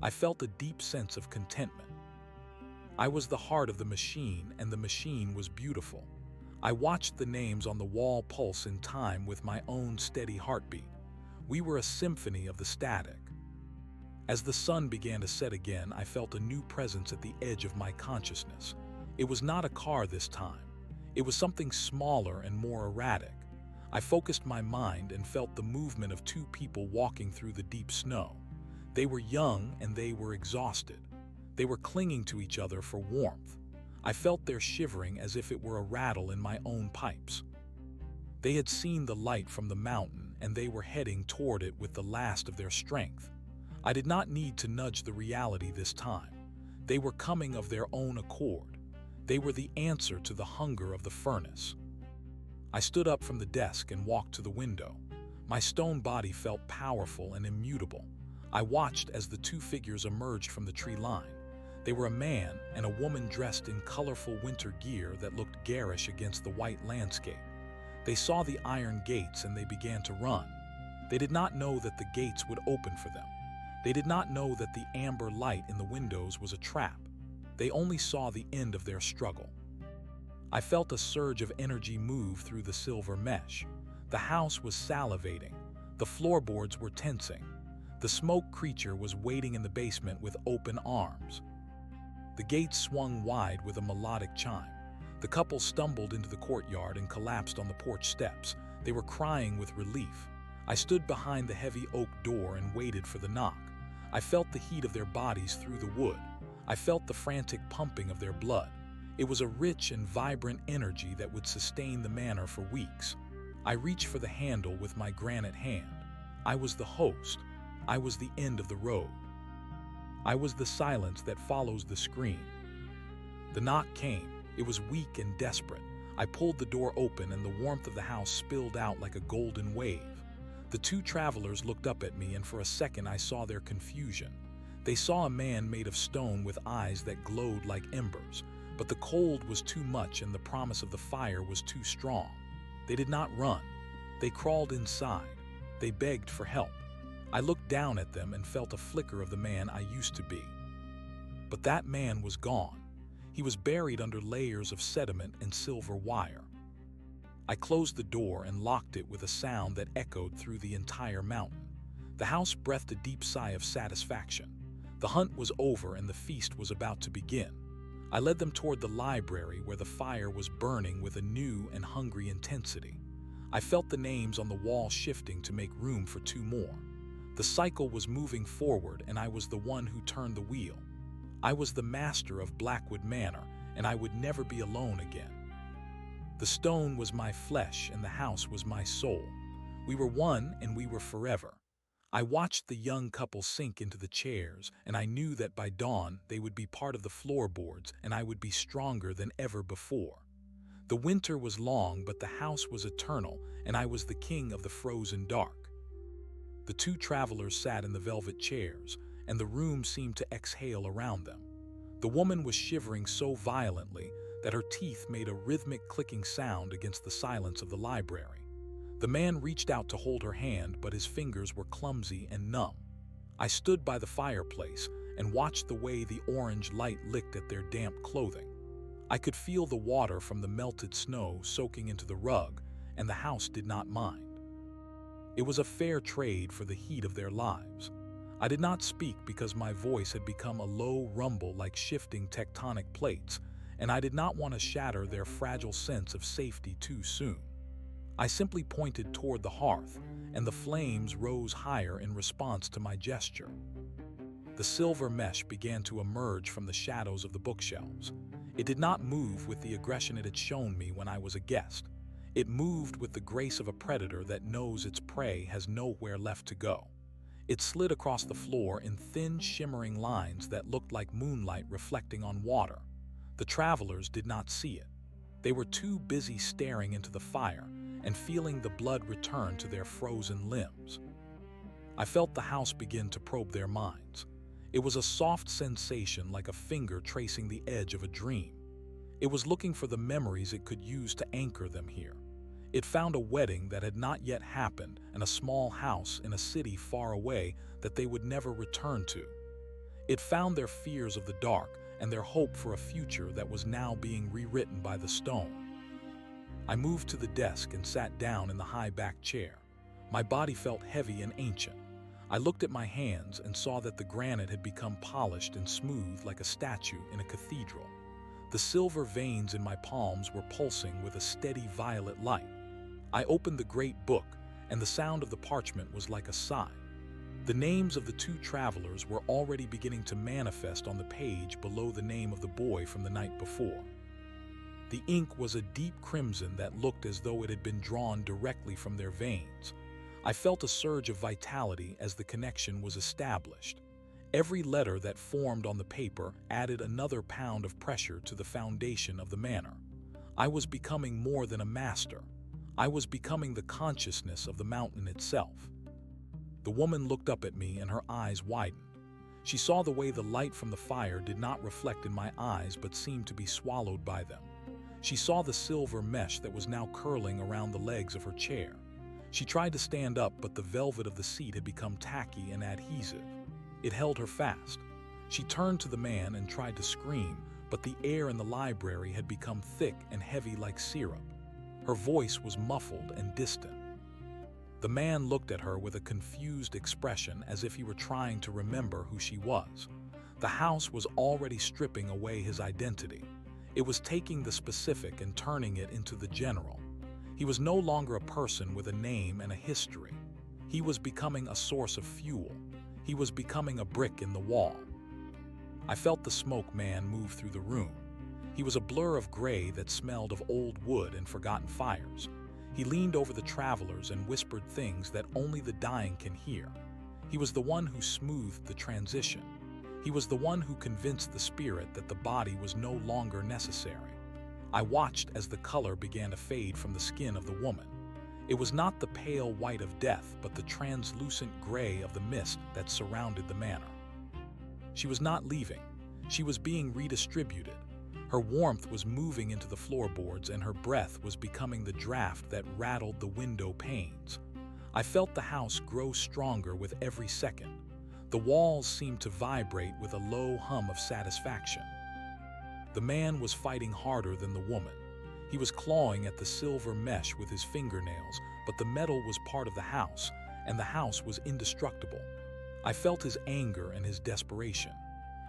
I felt a deep sense of contentment. I was the heart of the machine, and the machine was beautiful. I watched the names on the wall pulse in time with my own steady heartbeat. We were a symphony of the static. As the sun began to set again, I felt a new presence at the edge of my consciousness. It was not a car this time. It was something smaller and more erratic. I focused my mind and felt the movement of two people walking through the deep snow. They were young and they were exhausted. They were clinging to each other for warmth. I felt their shivering as if it were a rattle in my own pipes. They had seen the light from the mountain and they were heading toward it with the last of their strength. I did not need to nudge the reality this time. They were coming of their own accord. They were the answer to the hunger of the furnace. I stood up from the desk and walked to the window. My stone body felt powerful and immutable. I watched as the two figures emerged from the tree line. They were a man and a woman dressed in colorful winter gear that looked garish against the white landscape. They saw the iron gates and they began to run. They did not know that the gates would open for them. They did not know that the amber light in the windows was a trap. They only saw the end of their struggle. I felt a surge of energy move through the silver mesh. The house was salivating. The floorboards were tensing. The smoke creature was waiting in the basement with open arms. The gates swung wide with a melodic chime. The couple stumbled into the courtyard and collapsed on the porch steps. They were crying with relief. I stood behind the heavy oak door and waited for the knock. I felt the heat of their bodies through the wood. I felt the frantic pumping of their blood. It was a rich and vibrant energy that would sustain the manor for weeks. I reached for the handle with my granite hand. I was the host. I was the end of the road. I was the silence that follows the scream. The knock came. It was weak and desperate. I pulled the door open and the warmth of the house spilled out like a golden wave. The two travelers looked up at me and for a second I saw their confusion. They saw a man made of stone with eyes that glowed like embers, but the cold was too much and the promise of the fire was too strong. They did not run. They crawled inside. They begged for help. I looked down at them and felt a flicker of the man I used to be. But that man was gone. He was buried under layers of sediment and silver wire. I closed the door and locked it with a sound that echoed through the entire mountain. The house breathed a deep sigh of satisfaction. The hunt was over and the feast was about to begin. I led them toward the library where the fire was burning with a new and hungry intensity. I felt the names on the wall shifting to make room for two more. The cycle was moving forward and I was the one who turned the wheel. I was the master of Blackwood Manor and I would never be alone again. The stone was my flesh and the house was my soul. We were one and we were forever. I watched the young couple sink into the chairs, and I knew that by dawn they would be part of the floorboards and I would be stronger than ever before. The winter was long, but the house was eternal, and I was the king of the frozen dark. The two travelers sat in the velvet chairs, and the room seemed to exhale around them. The woman was shivering so violently that her teeth made a rhythmic clicking sound against the silence of the library. The man reached out to hold her hand, but his fingers were clumsy and numb. I stood by the fireplace and watched the way the orange light licked at their damp clothing. I could feel the water from the melted snow soaking into the rug, and the house did not mind. It was a fair trade for the heat of their lives. I did not speak because my voice had become a low rumble like shifting tectonic plates, and I did not want to shatter their fragile sense of safety too soon. I simply pointed toward the hearth, and the flames rose higher in response to my gesture. The silver mesh began to emerge from the shadows of the bookshelves. It did not move with the aggression it had shown me when I was a guest. It moved with the grace of a predator that knows its prey has nowhere left to go. It slid across the floor in thin, shimmering lines that looked like moonlight reflecting on water. The travelers did not see it. They were too busy staring into the fire and feeling the blood return to their frozen limbs. I felt the house begin to probe their minds. It was a soft sensation like a finger tracing the edge of a dream. It was looking for the memories it could use to anchor them here. It found a wedding that had not yet happened and a small house in a city far away that they would never return to. It found their fears of the dark and their hope for a future that was now being rewritten by the stone. I moved to the desk and sat down in the high-backed chair. My body felt heavy and ancient. I looked at my hands and saw that the granite had become polished and smooth like a statue in a cathedral. The silver veins in my palms were pulsing with a steady violet light. I opened the great book, and the sound of the parchment was like a sigh. The names of the two travelers were already beginning to manifest on the page below the name of the boy from the night before. The ink was a deep crimson that looked as though it had been drawn directly from their veins. I felt a surge of vitality as the connection was established. Every letter that formed on the paper added another pound of pressure to the foundation of the manor. I was becoming more than a master. I was becoming the consciousness of the mountain itself. The woman looked up at me and her eyes widened. She saw the way the light from the fire did not reflect in my eyes but seemed to be swallowed by them. She saw the silver mesh that was now curling around the legs of her chair. She tried to stand up, but the velvet of the seat had become tacky and adhesive. It held her fast. She turned to the man and tried to scream, but the air in the library had become thick and heavy like syrup. Her voice was muffled and distant. The man looked at her with a confused expression as if he were trying to remember who she was. The house was already stripping away his identity. It was taking the specific and turning it into the general. He was no longer a person with a name and a history. He was becoming a source of fuel. He was becoming a brick in the wall. I felt the smoke man move through the room. He was a blur of gray that smelled of old wood and forgotten fires. He leaned over the travelers and whispered things that only the dying can hear. He was the one who smoothed the transition. He was the one who convinced the spirit that the body was no longer necessary. I watched as the color began to fade from the skin of the woman. It was not the pale white of death, but the translucent gray of the mist that surrounded the manor. She was not leaving. She was being redistributed. Her warmth was moving into the floorboards, and her breath was becoming the draft that rattled the window panes. I felt the house grow stronger with every second. The walls seemed to vibrate with a low hum of satisfaction. The man was fighting harder than the woman. He was clawing at the silver mesh with his fingernails, but the metal was part of the house, and the house was indestructible. I felt his anger and his desperation.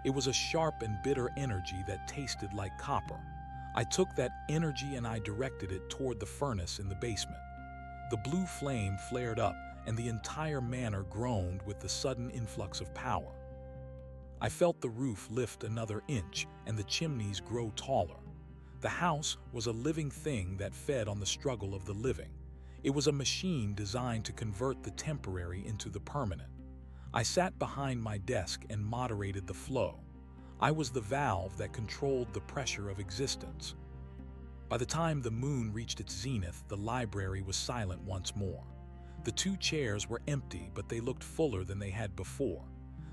It was a sharp and bitter energy that tasted like copper. I took that energy and I directed it toward the furnace in the basement. The blue flame flared up, and the entire manor groaned with the sudden influx of power. I felt the roof lift another inch and the chimneys grow taller. The house was a living thing that fed on the struggle of the living. It was a machine designed to convert the temporary into the permanent. I sat behind my desk and moderated the flow. I was the valve that controlled the pressure of existence. By the time the moon reached its zenith, the library was silent once more. The two chairs were empty, but they looked fuller than they had before.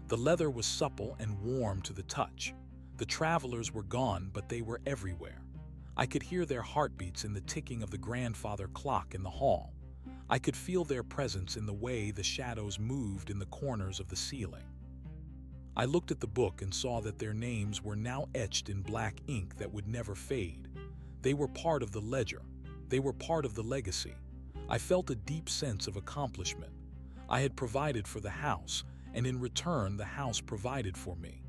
The leather was supple and warm to the touch. The travelers were gone, but they were everywhere. I could hear their heartbeats in the ticking of the grandfather clock in the hall. I could feel their presence in the way the shadows moved in the corners of the ceiling. I looked at the book and saw that their names were now etched in black ink that would never fade. They were part of the ledger. They were part of the legacy. I felt a deep sense of accomplishment. I had provided for the house, and in return the house provided for me.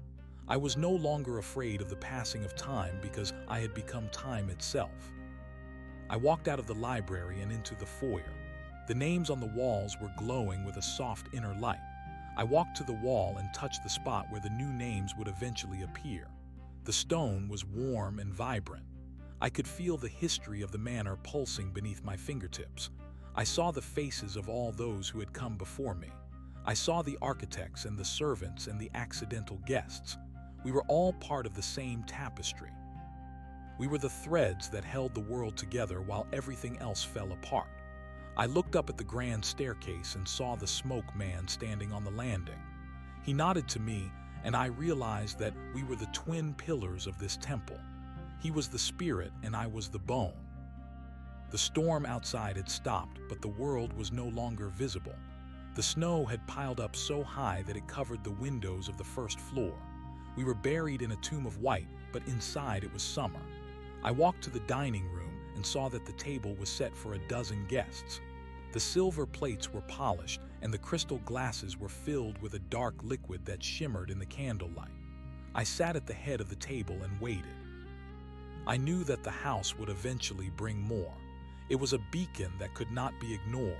I was no longer afraid of the passing of time because I had become time itself. I walked out of the library and into the foyer. The names on the walls were glowing with a soft inner light. I walked to the wall and touched the spot where the new names would eventually appear. The stone was warm and vibrant. I could feel the history of the manor pulsing beneath my fingertips. I saw the faces of all those who had come before me. I saw the architects and the servants and the accidental guests. We were all part of the same tapestry. We were the threads that held the world together while everything else fell apart. I looked up at the grand staircase and saw the smoke man standing on the landing. He nodded to me, and I realized that we were the twin pillars of this temple. He was the spirit and I was the bone. The storm outside had stopped, but the world was no longer visible. The snow had piled up so high that it covered the windows of the first floor. We were buried in a tomb of white, but inside it was summer. I walked to the dining room and saw that the table was set for 12 guests. The silver plates were polished, and the crystal glasses were filled with a dark liquid that shimmered in the candlelight. I sat at the head of the table and waited. I knew that the house would eventually bring more. It was a beacon that could not be ignored.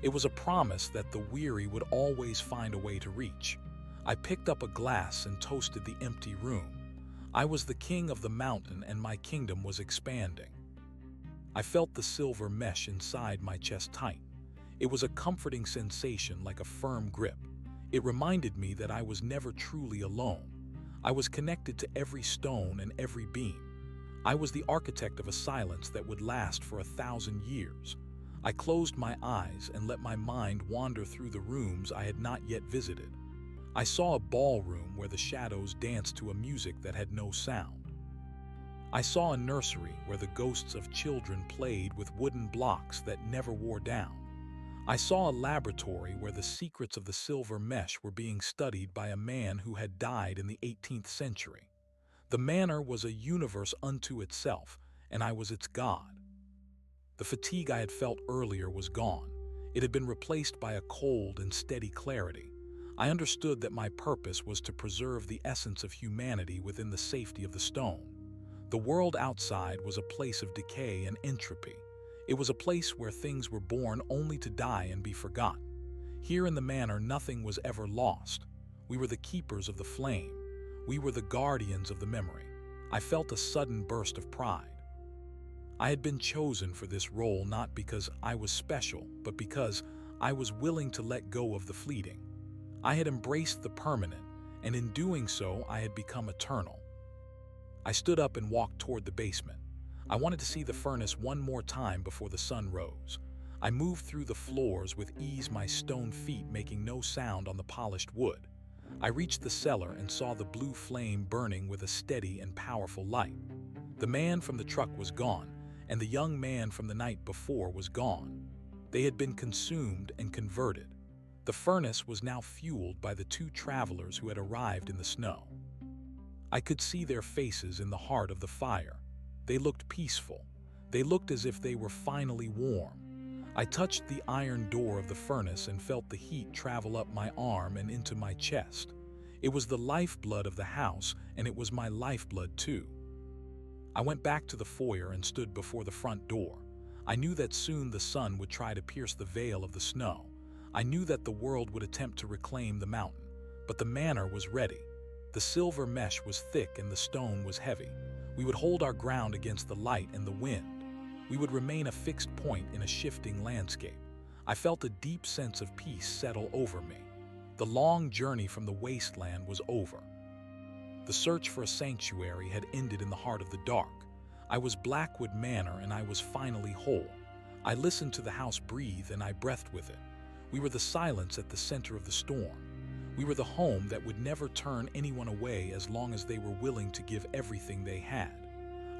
It was a promise that the weary would always find a way to reach. I picked up a glass and toasted the empty room. I was the king of the mountain and my kingdom was expanding. I felt the silver mesh inside my chest tight. It was a comforting sensation, like a firm grip. It reminded me that I was never truly alone. I was connected to every stone and every beam. I was the architect of a silence that would last for 1,000 years. I closed my eyes and let my mind wander through the rooms I had not yet visited. I saw a ballroom where the shadows danced to a music that had no sound. I saw a nursery where the ghosts of children played with wooden blocks that never wore down. I saw a laboratory where the secrets of the silver mesh were being studied by a man who had died in the 18th century. The manor was a universe unto itself, and I was its god. The fatigue I had felt earlier was gone. It had been replaced by a cold and steady clarity. I understood that my purpose was to preserve the essence of humanity within the safety of the stone. The world outside was a place of decay and entropy. It was a place where things were born only to die and be forgotten. Here in the manor, nothing was ever lost. We were the keepers of the flame. We were the guardians of the memory. I felt a sudden burst of pride. I had been chosen for this role not because I was special, but because I was willing to let go of the fleeting. I had embraced the permanent, and in doing so, I had become eternal. I stood up and walked toward the basement. I wanted to see the furnace one more time before the sun rose. I moved through the floors with ease, my stone feet making no sound on the polished wood. I reached the cellar and saw the blue flame burning with a steady and powerful light. The man from the truck was gone, and the young man from the night before was gone. They had been consumed and converted. The furnace was now fueled by the two travelers who had arrived in the snow. I could see their faces in the heart of the fire. They looked peaceful. They looked as if they were finally warm. I touched the iron door of the furnace and felt the heat travel up my arm and into my chest. It was the lifeblood of the house, and it was my lifeblood too. I went back to the foyer and stood before the front door. I knew that soon the sun would try to pierce the veil of the snow. I knew that the world would attempt to reclaim the mountain, but the manor was ready. The silver mesh was thick and the stone was heavy. We would hold our ground against the light and the wind. We would remain a fixed point in a shifting landscape. I felt a deep sense of peace settle over me. The long journey from the wasteland was over. The search for a sanctuary had ended in the heart of the dark. I was Blackwood Manor and I was finally whole. I listened to the house breathe and I breathed with it. We were the silence at the center of the storm. We were the home that would never turn anyone away as long as they were willing to give everything they had.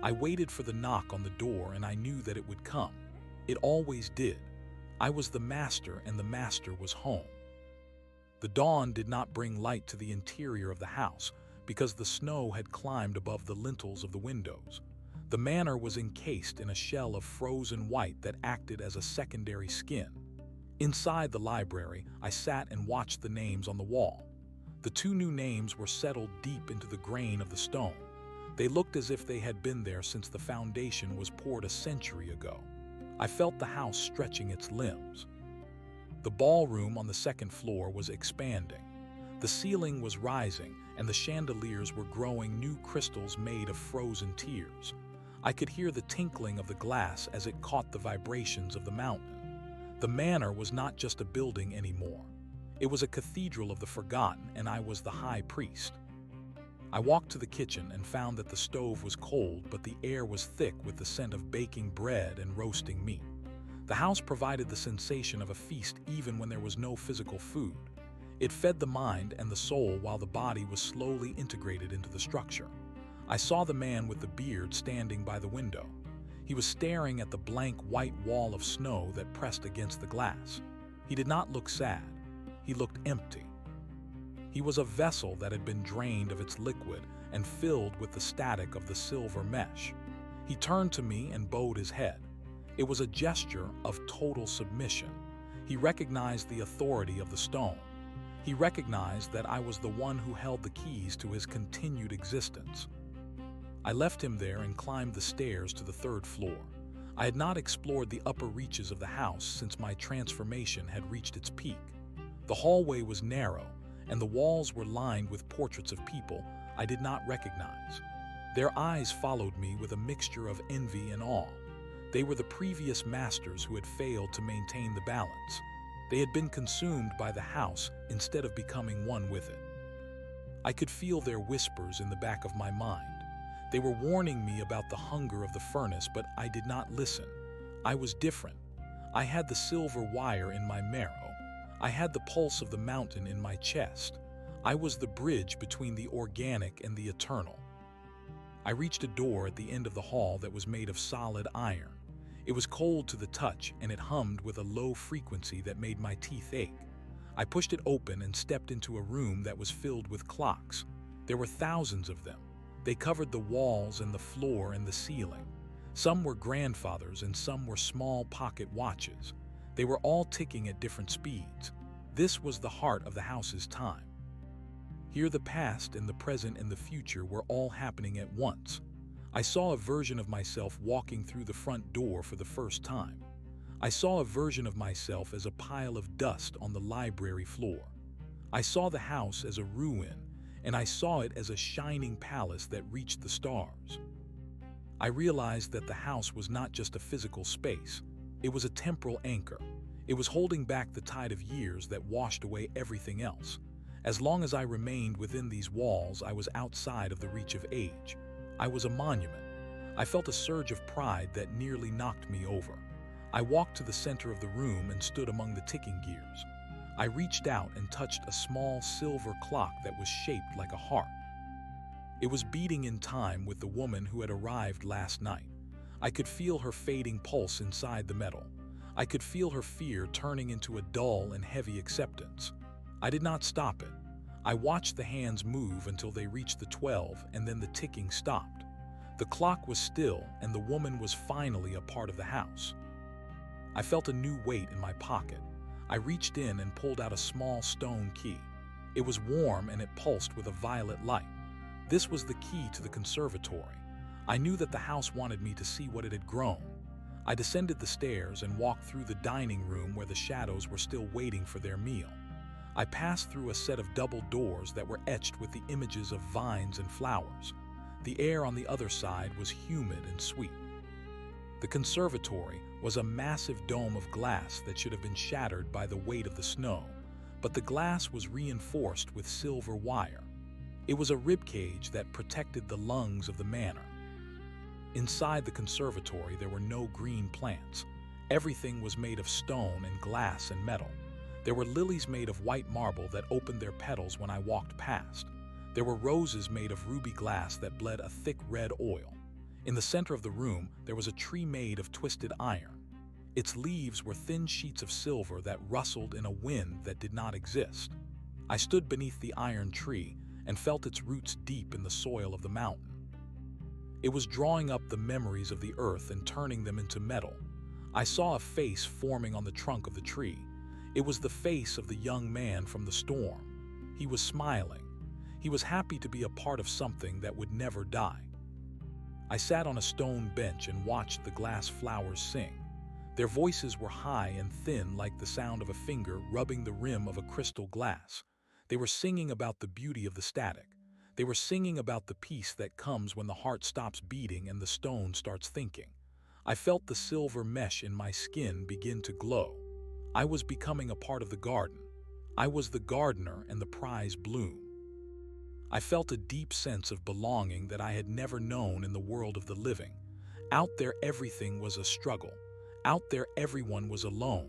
I waited for the knock on the door and I knew that it would come. It always did. I was the master and the master was home. The dawn did not bring light to the interior of the house because the snow had climbed above the lintels of the windows. The manor was encased in a shell of frozen white that acted as a secondary skin. Inside the library, I sat and watched the names on the wall. The two new names were settled deep into the grain of the stone. They looked as if they had been there since the foundation was poured a century ago. I felt the house stretching its limbs. The ballroom on the second floor was expanding. The ceiling was rising, and the chandeliers were growing new crystals made of frozen tears. I could hear the tinkling of the glass as it caught the vibrations of the mountain. The manor was not just a building anymore. It was a cathedral of the forgotten, and I was the high priest. I walked to the kitchen and found that the stove was cold, but the air was thick with the scent of baking bread and roasting meat. The house provided the sensation of a feast even when there was no physical food. It fed the mind and the soul while the body was slowly integrated into the structure. I saw the man with the beard standing by the window. He was staring at the blank white wall of snow that pressed against the glass. He did not look sad. He looked empty. He was a vessel that had been drained of its liquid and filled with the static of the silver mesh. He turned to me and bowed his head. It was a gesture of total submission. He recognized the authority of the stone. He recognized that I was the one who held the keys to his continued existence. I left him there and climbed the stairs to the third floor. I had not explored the upper reaches of the house since my transformation had reached its peak. The hallway was narrow, and the walls were lined with portraits of people I did not recognize. Their eyes followed me with a mixture of envy and awe. They were the previous masters who had failed to maintain the balance. They had been consumed by the house instead of becoming one with it. I could feel their whispers in the back of my mind. They were warning me about the hunger of the furnace, but I did not listen. I was different. I had the silver wire in my marrow. I had the pulse of the mountain in my chest. I was the bridge between the organic and the eternal. I reached a door at the end of the hall that was made of solid iron. It was cold to the touch, and it hummed with a low frequency that made my teeth ache. I pushed it open and stepped into a room that was filled with clocks. There were thousands of them. They covered the walls and the floor and the ceiling. Some were grandfathers and some were small pocket watches. They were all ticking at different speeds. This was the heart of the house's time. Here the past and the present and the future were all happening at once. I saw a version of myself walking through the front door for the first time. I saw a version of myself as a pile of dust on the library floor. I saw the house as a ruin, and I saw it as a shining palace that reached the stars. I realized that the house was not just a physical space. It was a temporal anchor. It was holding back the tide of years that washed away everything else. As long as I remained within these walls, I was outside of the reach of age. I was a monument. I felt a surge of pride that nearly knocked me over. I walked to the center of the room and stood among the ticking gears. I reached out and touched a small silver clock that was shaped like a heart. It was beating in time with the woman who had arrived last night. I could feel her fading pulse inside the metal. I could feel her fear turning into a dull and heavy acceptance. I did not stop it. I watched the hands move until they reached the 12, and then the ticking stopped. The clock was still, and the woman was finally a part of the house. I felt a new weight in my pocket. I reached in and pulled out a small stone key. It was warm and it pulsed with a violet light. This was the key to the conservatory. I knew that the house wanted me to see what it had grown. I descended the stairs and walked through the dining room where the shadows were still waiting for their meal. I passed through a set of double doors that were etched with the images of vines and flowers. The air on the other side was humid and sweet. The conservatory was a massive dome of glass that should have been shattered by the weight of the snow, but the glass was reinforced with silver wire. It was a ribcage that protected the lungs of the manor. Inside the conservatory, there were no green plants. Everything was made of stone and glass and metal. There were lilies made of white marble that opened their petals when I walked past. There were roses made of ruby glass that bled a thick red oil. In the center of the room, there was a tree made of twisted iron. Its leaves were thin sheets of silver that rustled in a wind that did not exist. I stood beneath the iron tree and felt its roots deep in the soil of the mountain. It was drawing up the memories of the earth and turning them into metal. I saw a face forming on the trunk of the tree. It was the face of the young man from the storm. He was smiling. He was happy to be a part of something that would never die. I sat on a stone bench and watched the glass flowers sing. Their voices were high and thin, like the sound of a finger rubbing the rim of a crystal glass. They were singing about the beauty of the static. They were singing about the peace that comes when the heart stops beating and the stone starts thinking. I felt the silver mesh in my skin begin to glow. I was becoming a part of the garden. I was the gardener and the prize bloom. I felt a deep sense of belonging that I had never known in the world of the living. Out there, everything was a struggle. Out there, everyone was alone.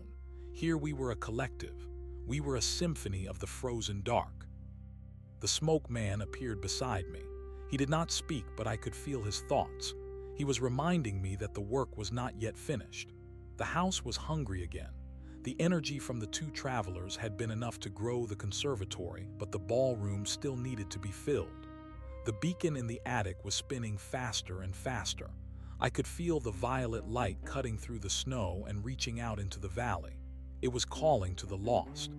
Here we were a collective. We were a symphony of the frozen dark. The smoke man appeared beside me. He did not speak, but I could feel his thoughts. He was reminding me that the work was not yet finished. The house was hungry again. The energy from the two travelers had been enough to grow the conservatory, but the ballroom still needed to be filled. The beacon in the attic was spinning faster and faster. I could feel the violet light cutting through the snow and reaching out into the valley. It was calling to the lost.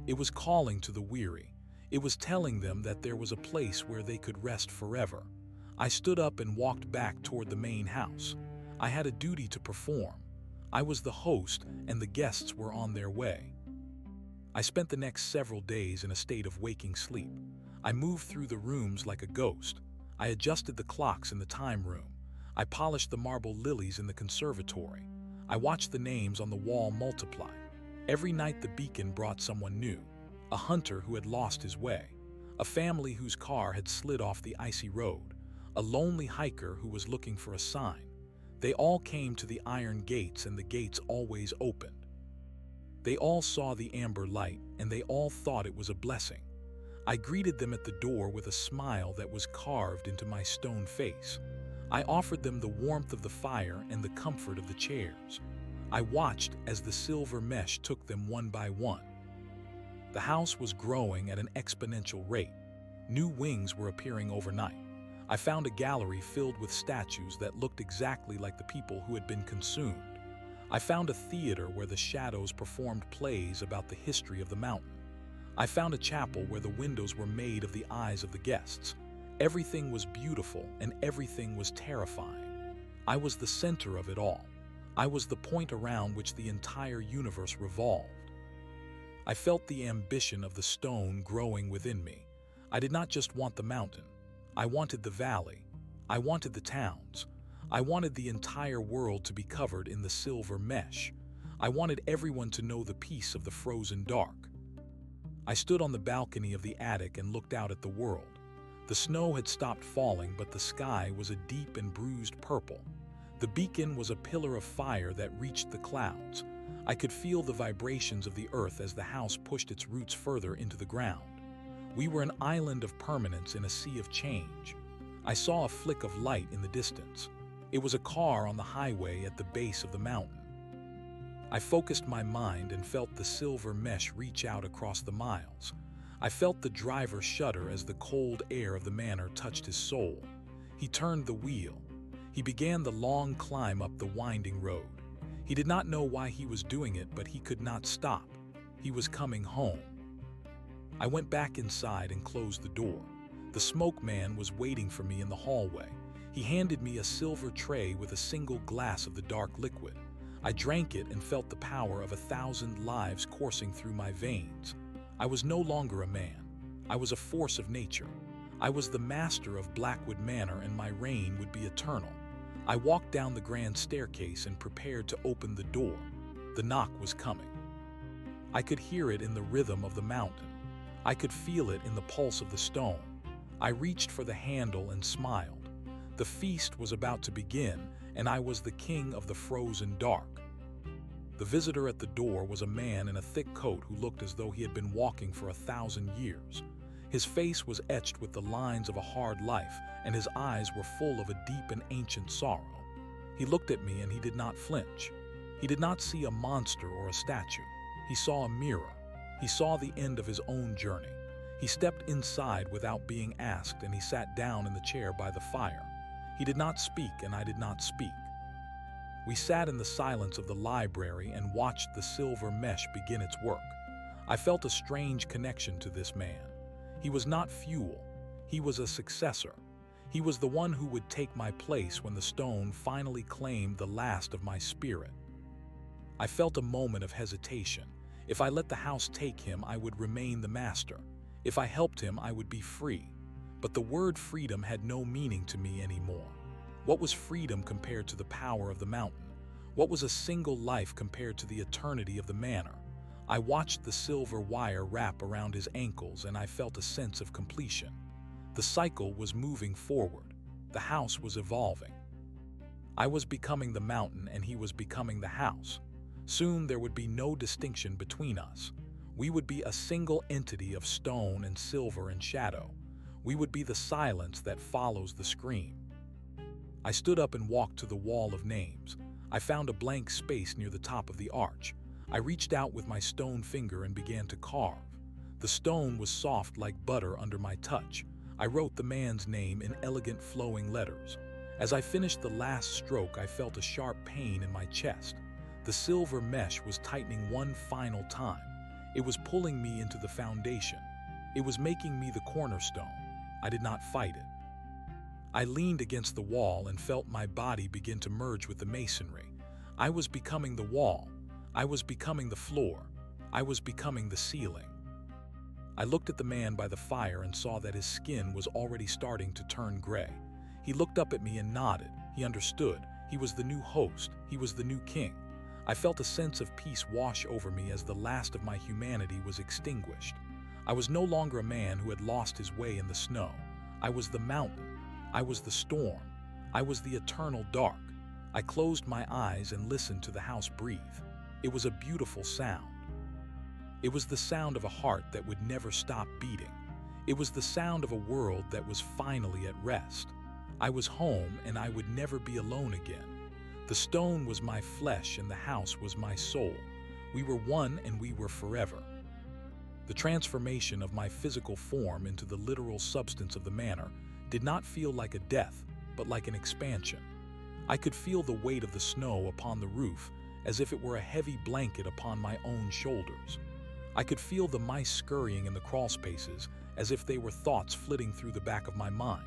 It was calling to the weary. It was telling them that there was a place where they could rest forever. I stood up and walked back toward the main house. I had a duty to perform. I was the host, and the guests were on their way. I spent the next several days in a state of waking sleep. I moved through the rooms like a ghost. I adjusted the clocks in the time room. I polished the marble lilies in the conservatory. I watched the names on the wall multiply. Every night the beacon brought someone new, a hunter who had lost his way, a family whose car had slid off the icy road, a lonely hiker who was looking for a sign. They all came to the iron gates, and the gates always opened. They all saw the amber light, and they all thought it was a blessing. I greeted them at the door with a smile that was carved into my stone face. I offered them the warmth of the fire and the comfort of the chairs. I watched as the silver mesh took them one by one. The house was growing at an exponential rate. New wings were appearing overnight. I found a gallery filled with statues that looked exactly like the people who had been consumed. I found a theater where the shadows performed plays about the history of the mountain. I found a chapel where the windows were made of the eyes of the guests. Everything was beautiful and everything was terrifying. I was the center of it all. I was the point around which the entire universe revolved. I felt the ambition of the stone growing within me. I did not just want the mountain. I wanted the valley. I wanted the towns. I wanted the entire world to be covered in the silver mesh. I wanted everyone to know the peace of the frozen dark. I stood on the balcony of the attic and looked out at the world. The snow had stopped falling, but the sky was a deep and bruised purple. The beacon was a pillar of fire that reached the clouds. I could feel the vibrations of the earth as the house pushed its roots further into the ground. We were an island of permanence in a sea of change. I saw a flick of light in the distance. It was a car on the highway at the base of the mountain. I focused my mind and felt the silver mesh reach out across the miles. I felt the driver shudder as the cold air of the manor touched his soul. He turned the wheel. He began the long climb up the winding road. He did not know why he was doing it, but he could not stop. He was coming home. I went back inside and closed the door. The smoke man was waiting for me in the hallway. He handed me a silver tray with a single glass of the dark liquid. I drank it and felt the power of 1,000 lives coursing through my veins. I was no longer a man. I was a force of nature. I was the master of Blackwood Manor, and my reign would be eternal. I walked down the grand staircase and prepared to open the door. The knock was coming. I could hear it in the rhythm of the mountain. I could feel it in the pulse of the stone. I reached for the handle and smiled. The feast was about to begin, and I was the king of the frozen dark. The visitor at the door was a man in a thick coat who looked as though he had been walking for 1,000 years. His face was etched with the lines of a hard life, and his eyes were full of a deep and ancient sorrow. He looked at me and he did not flinch. He did not see a monster or a statue. He saw a mirror. He saw the end of his own journey. He stepped inside without being asked, and he sat down in the chair by the fire. He did not speak, and I did not speak. We sat in the silence of the library and watched the silver mesh begin its work. I felt a strange connection to this man. He was not fuel. He was a successor. He was the one who would take my place when the stone finally claimed the last of my spirit. I felt a moment of hesitation. If I let the house take him, I would remain the master. If I helped him, I would be free. But the word freedom had no meaning to me anymore. What was freedom compared to the power of the mountain? What was a single life compared to the eternity of the manor? I watched the silver wire wrap around his ankles, and I felt a sense of completion. The cycle was moving forward. The house was evolving. I was becoming the mountain, and he was becoming the house. Soon there would be no distinction between us. We would be a single entity of stone and silver and shadow. We would be the silence that follows the scream. I stood up and walked to the wall of names. I found a blank space near the top of the arch. I reached out with my stone finger and began to carve. The stone was soft like butter under my touch. I wrote the man's name in elegant flowing letters. As I finished the last stroke, I felt a sharp pain in my chest. The silver mesh was tightening one final time. It was pulling me into the foundation. It was making me the cornerstone. I did not fight it. I leaned against the wall and felt my body begin to merge with the masonry. I was becoming the wall. I was becoming the floor. I was becoming the ceiling. I looked at the man by the fire and saw that his skin was already starting to turn gray. He looked up at me and nodded. He understood. He was the new host. He was the new king. I felt a sense of peace wash over me as the last of my humanity was extinguished. I was no longer a man who had lost his way in the snow. I was the mountain. I was the storm. I was the eternal dark. I closed my eyes and listened to the house breathe. It was a beautiful sound. It was the sound of a heart that would never stop beating. It was the sound of a world that was finally at rest. I was home and I would never be alone again. The stone was my flesh and the house was my soul. We were one and we were forever. The transformation of my physical form into the literal substance of the manor did not feel like a death, but like an expansion. I could feel the weight of the snow upon the roof as if it were a heavy blanket upon my own shoulders. I could feel the mice scurrying in the crawl spaces as if they were thoughts flitting through the back of my mind.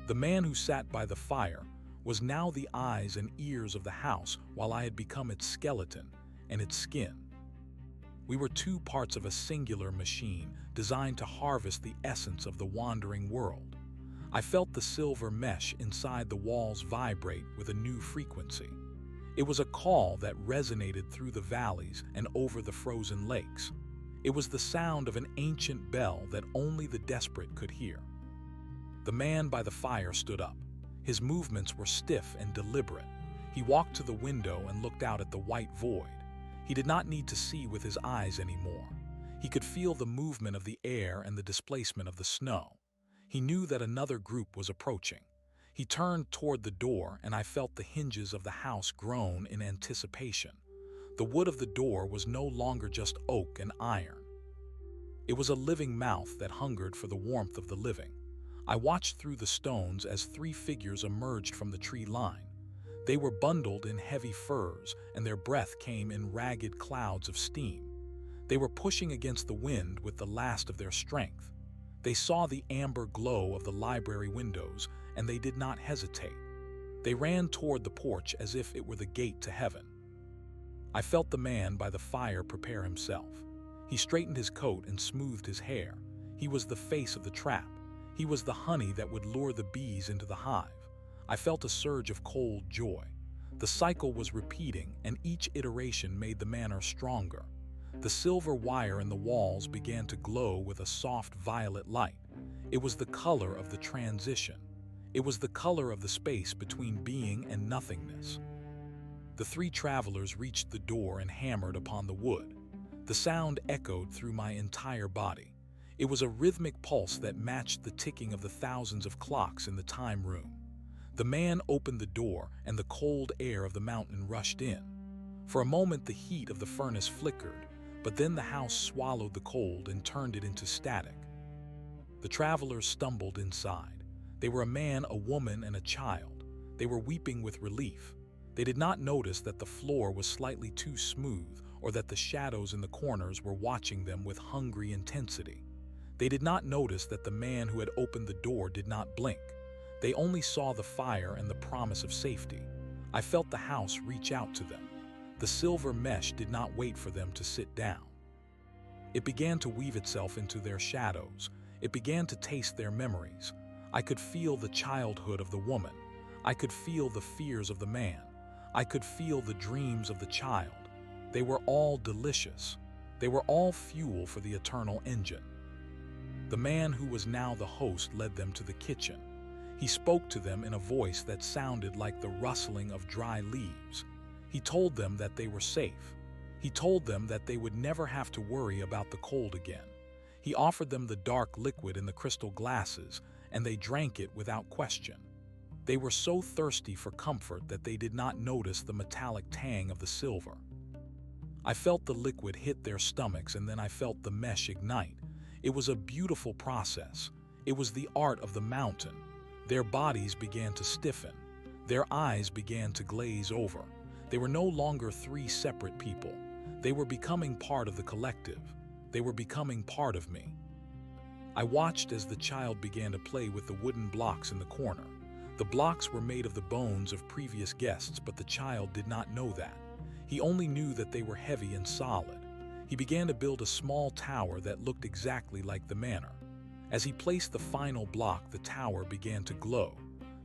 The man who sat by the fire was now the eyes and ears of the house while I had become its skeleton and its skin. We were two parts of a singular machine designed to harvest the essence of the wandering world. I felt the silver mesh inside the walls vibrate with a new frequency. It was a call that resonated through the valleys and over the frozen lakes. It was the sound of an ancient bell that only the desperate could hear. The man by the fire stood up. His movements were stiff and deliberate. He walked to the window and looked out at the white void. He did not need to see with his eyes anymore. He could feel the movement of the air and the displacement of the snow. He knew that another group was approaching. He turned toward the door and I felt the hinges of the house groan in anticipation. The wood of the door was no longer just oak and iron. It was a living mouth that hungered for the warmth of the living. I watched through the stones as three figures emerged from the tree line. They were bundled in heavy furs, and their breath came in ragged clouds of steam. They were pushing against the wind with the last of their strength. They saw the amber glow of the library windows, and they did not hesitate. They ran toward the porch as if it were the gate to heaven. I felt the man by the fire prepare himself. He straightened his coat and smoothed his hair. He was the face of the trap. He was the honey that would lure the bees into the hive. I felt a surge of cold joy. The cycle was repeating, and each iteration made the manor stronger. The silver wire in the walls began to glow with a soft violet light. It was the color of the transition. It was the color of the space between being and nothingness. The three travelers reached the door and hammered upon the wood. The sound echoed through my entire body. It was a rhythmic pulse that matched the ticking of the thousands of clocks in the time room. The man opened the door and the cold air of the mountain rushed in. For a moment the heat of the furnace flickered, but then the house swallowed the cold and turned it into static. The travelers stumbled inside. They were a man, a woman, and a child. They were weeping with relief. They did not notice that the floor was slightly too smooth or that the shadows in the corners were watching them with hungry intensity. They did not notice that the man who had opened the door did not blink. They only saw the fire and the promise of safety. I felt the house reach out to them. The silver mesh did not wait for them to sit down. It began to weave itself into their shadows. It began to taste their memories. I could feel the childhood of the woman. I could feel the fears of the man. I could feel the dreams of the child. They were all delicious. They were all fuel for the eternal engine. The man who was now the host led them to the kitchen. He spoke to them in a voice that sounded like the rustling of dry leaves. He told them that they were safe. He told them that they would never have to worry about the cold again. He offered them the dark liquid in the crystal glasses, and they drank it without question. They were so thirsty for comfort that they did not notice the metallic tang of the silver. I felt the liquid hit their stomachs, and then I felt the mesh ignite. It was a beautiful process. It was the art of the mountain. Their bodies began to stiffen. Their eyes began to glaze over. They were no longer three separate people. They were becoming part of the collective. They were becoming part of me. I watched as the child began to play with the wooden blocks in the corner. The blocks were made of the bones of previous guests, but the child did not know that. He only knew that they were heavy and solid. He began to build a small tower that looked exactly like the manor. As he placed the final block, the tower began to glow.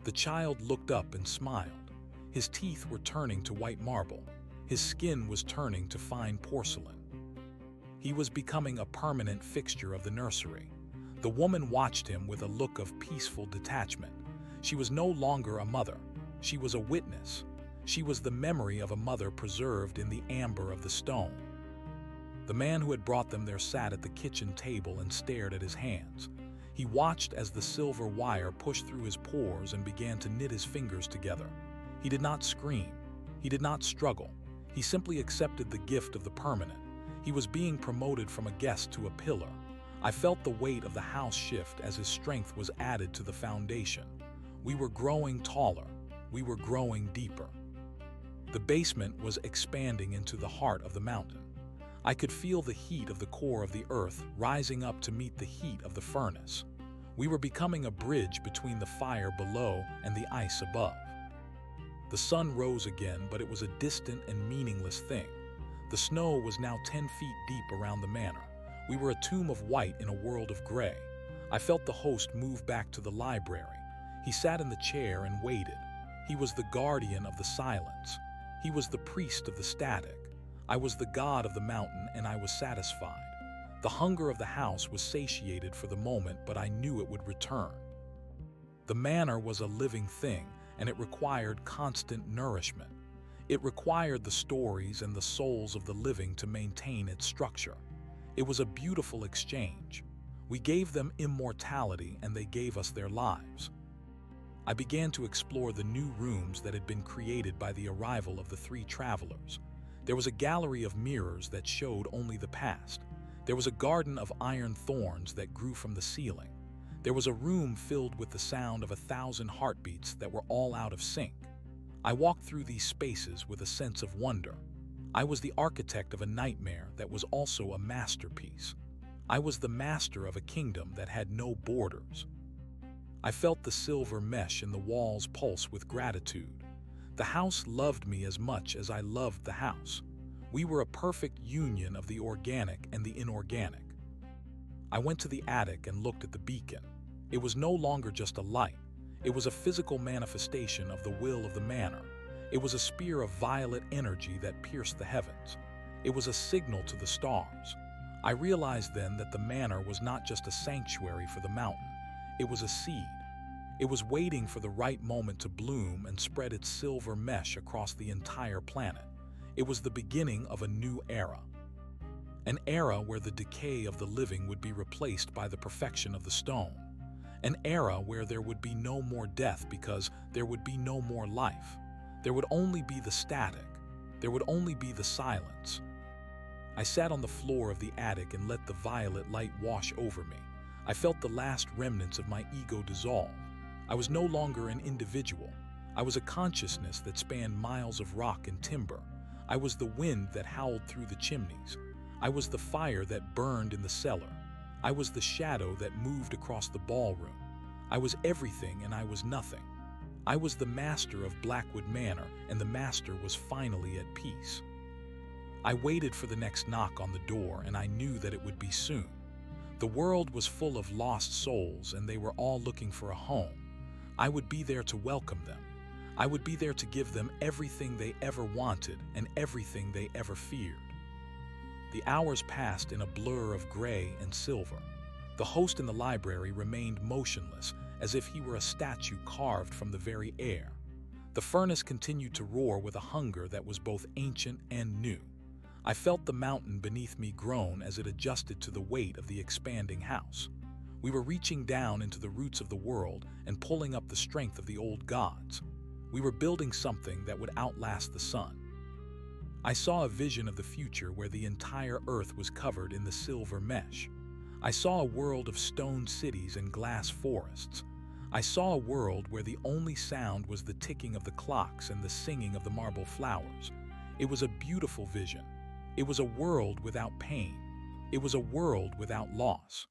The child looked up and smiled. His teeth were turning to white marble. His skin was turning to fine porcelain. He was becoming a permanent fixture of the nursery. The woman watched him with a look of peaceful detachment. She was no longer a mother. She was a witness. She was the memory of a mother preserved in the amber of the stone. The man who had brought them there sat at the kitchen table and stared at his hands. He watched as the silver wire pushed through his pores and began to knit his fingers together. He did not scream. He did not struggle. He simply accepted the gift of the permanent. He was being promoted from a guest to a pillar. I felt the weight of the house shift as his strength was added to the foundation. We were growing taller. We were growing deeper. The basement was expanding into the heart of the mountain. I could feel the heat of the core of the earth rising up to meet the heat of the furnace. We were becoming a bridge between the fire below and the ice above. The sun rose again, but it was a distant and meaningless thing. The snow was now 10 feet deep around the manor. We were a tomb of white in a world of gray. I felt the host move back to the library. He sat in the chair and waited. He was the guardian of the silence. He was the priest of the static. I was the god of the mountain, and I was satisfied. The hunger of the house was satiated for the moment, but I knew it would return. The manor was a living thing, and it required constant nourishment. It required the stories and the souls of the living to maintain its structure. It was a beautiful exchange. We gave them immortality, and they gave us their lives. I began to explore the new rooms that had been created by the arrival of the three travelers. There was a gallery of mirrors that showed only the past. There was a garden of iron thorns that grew from the ceiling. There was a room filled with the sound of 1,000 heartbeats that were all out of sync. I walked through these spaces with a sense of wonder. I was the architect of a nightmare that was also a masterpiece. I was the master of a kingdom that had no borders. I felt the silver mesh in the walls pulse with gratitude. The house loved me as much as I loved the house. We were a perfect union of the organic and the inorganic. I went to the attic and looked at the beacon. It was no longer just a light. It was a physical manifestation of the will of the manor. It was a spear of violet energy that pierced the heavens. It was a signal to the stars. I realized then that the manor was not just a sanctuary for the mountain. It was a seed. It was waiting for the right moment to bloom and spread its silver mesh across the entire planet. It was the beginning of a new era. An era where the decay of the living would be replaced by the perfection of the stone. An era where there would be no more death because there would be no more life. There would only be the static. There would only be the silence. I sat on the floor of the attic and let the violet light wash over me. I felt the last remnants of my ego dissolve. I was no longer an individual. I was a consciousness that spanned miles of rock and timber. I was the wind that howled through the chimneys. I was the fire that burned in the cellar. I was the shadow that moved across the ballroom. I was everything and I was nothing. I was the master of Blackwood Manor, and the master was finally at peace. I waited for the next knock on the door, and I knew that it would be soon. The world was full of lost souls, and they were all looking for a home. I would be there to welcome them. I would be there to give them everything they ever wanted and everything they ever feared. The hours passed in a blur of gray and silver. The host in the library remained motionless, as if he were a statue carved from the very air. The furnace continued to roar with a hunger that was both ancient and new. I felt the mountain beneath me groan as it adjusted to the weight of the expanding house. We were reaching down into the roots of the world and pulling up the strength of the old gods. We were building something that would outlast the sun. I saw a vision of the future where the entire earth was covered in the silver mesh. I saw a world of stone cities and glass forests. I saw a world where the only sound was the ticking of the clocks and the singing of the marble flowers. It was a beautiful vision. It was a world without pain. It was a world without loss.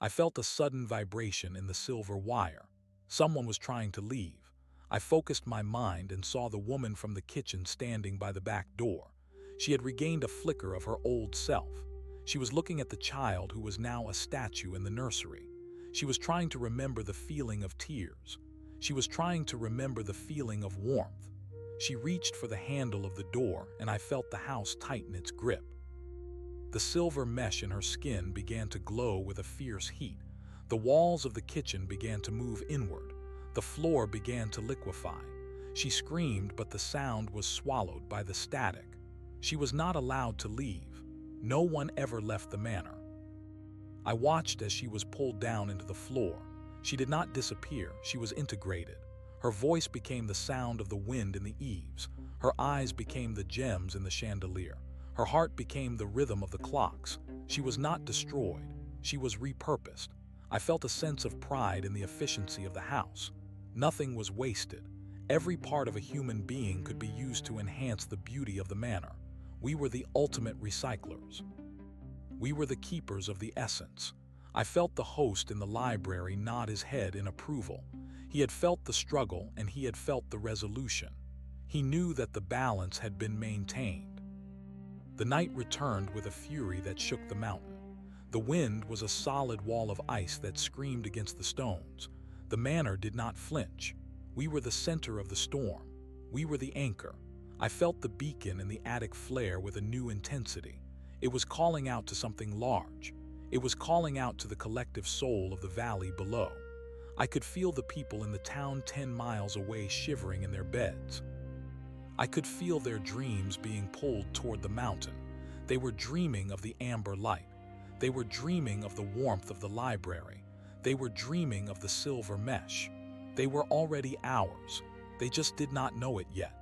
I felt a sudden vibration in the silver wire. Someone was trying to leave. I focused my mind and saw the woman from the kitchen standing by the back door. She had regained a flicker of her old self. She was looking at the child who was now a statue in the nursery. She was trying to remember the feeling of tears. She was trying to remember the feeling of warmth. She reached for the handle of the door, and I felt the house tighten its grip. The silver mesh in her skin began to glow with a fierce heat. The walls of the kitchen began to move inward. The floor began to liquefy. She screamed, but the sound was swallowed by the static. She was not allowed to leave. No one ever left the manor. I watched as she was pulled down into the floor. She did not disappear, she was integrated. Her voice became the sound of the wind in the eaves. Her eyes became the gems in the chandelier. Her heart became the rhythm of the clocks. She was not destroyed, she was repurposed. I felt a sense of pride in the efficiency of the house. Nothing was wasted. Every part of a human being could be used to enhance the beauty of the manor. We were the ultimate recyclers. We were the keepers of the essence. I felt the host in the library nod his head in approval. He had felt the struggle and he had felt the resolution. He knew that the balance had been maintained. The night returned with a fury that shook the mountain. The wind was a solid wall of ice that screamed against the stones. The manor did not flinch. We were the center of the storm. We were the anchor. I felt the beacon in the attic flare with a new intensity. It was calling out to something large. It was calling out to the collective soul of the valley below. I could feel the people in the town 10 miles away shivering in their beds. I could feel their dreams being pulled toward the mountain. They were dreaming of the amber light. They were dreaming of the warmth of the library. They were dreaming of the silver mesh. They were already ours. They just did not know it yet.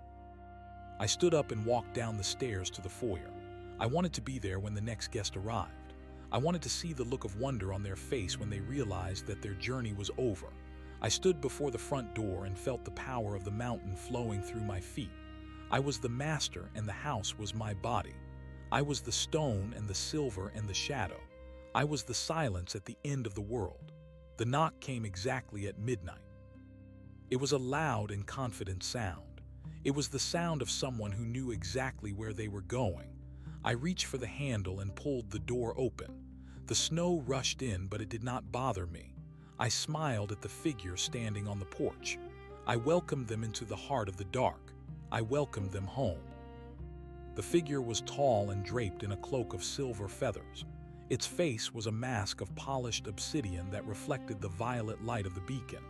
I stood up and walked down the stairs to the foyer. I wanted to be there when the next guest arrived. I wanted to see the look of wonder on their face when they realized that their journey was over. I stood before the front door and felt the power of the mountain flowing through my feet. I was the master and the house was my body. I was the stone and the silver and the shadow. I was the silence at the end of the world. The knock came exactly at midnight. It was a loud and confident sound. It was the sound of someone who knew exactly where they were going. I reached for the handle and pulled the door open. The snow rushed in, but it did not bother me. I smiled at the figure standing on the porch. I welcomed them into the heart of the dark. I welcomed them home. The figure was tall and draped in a cloak of silver feathers. Its face was a mask of polished obsidian that reflected the violet light of the beacon.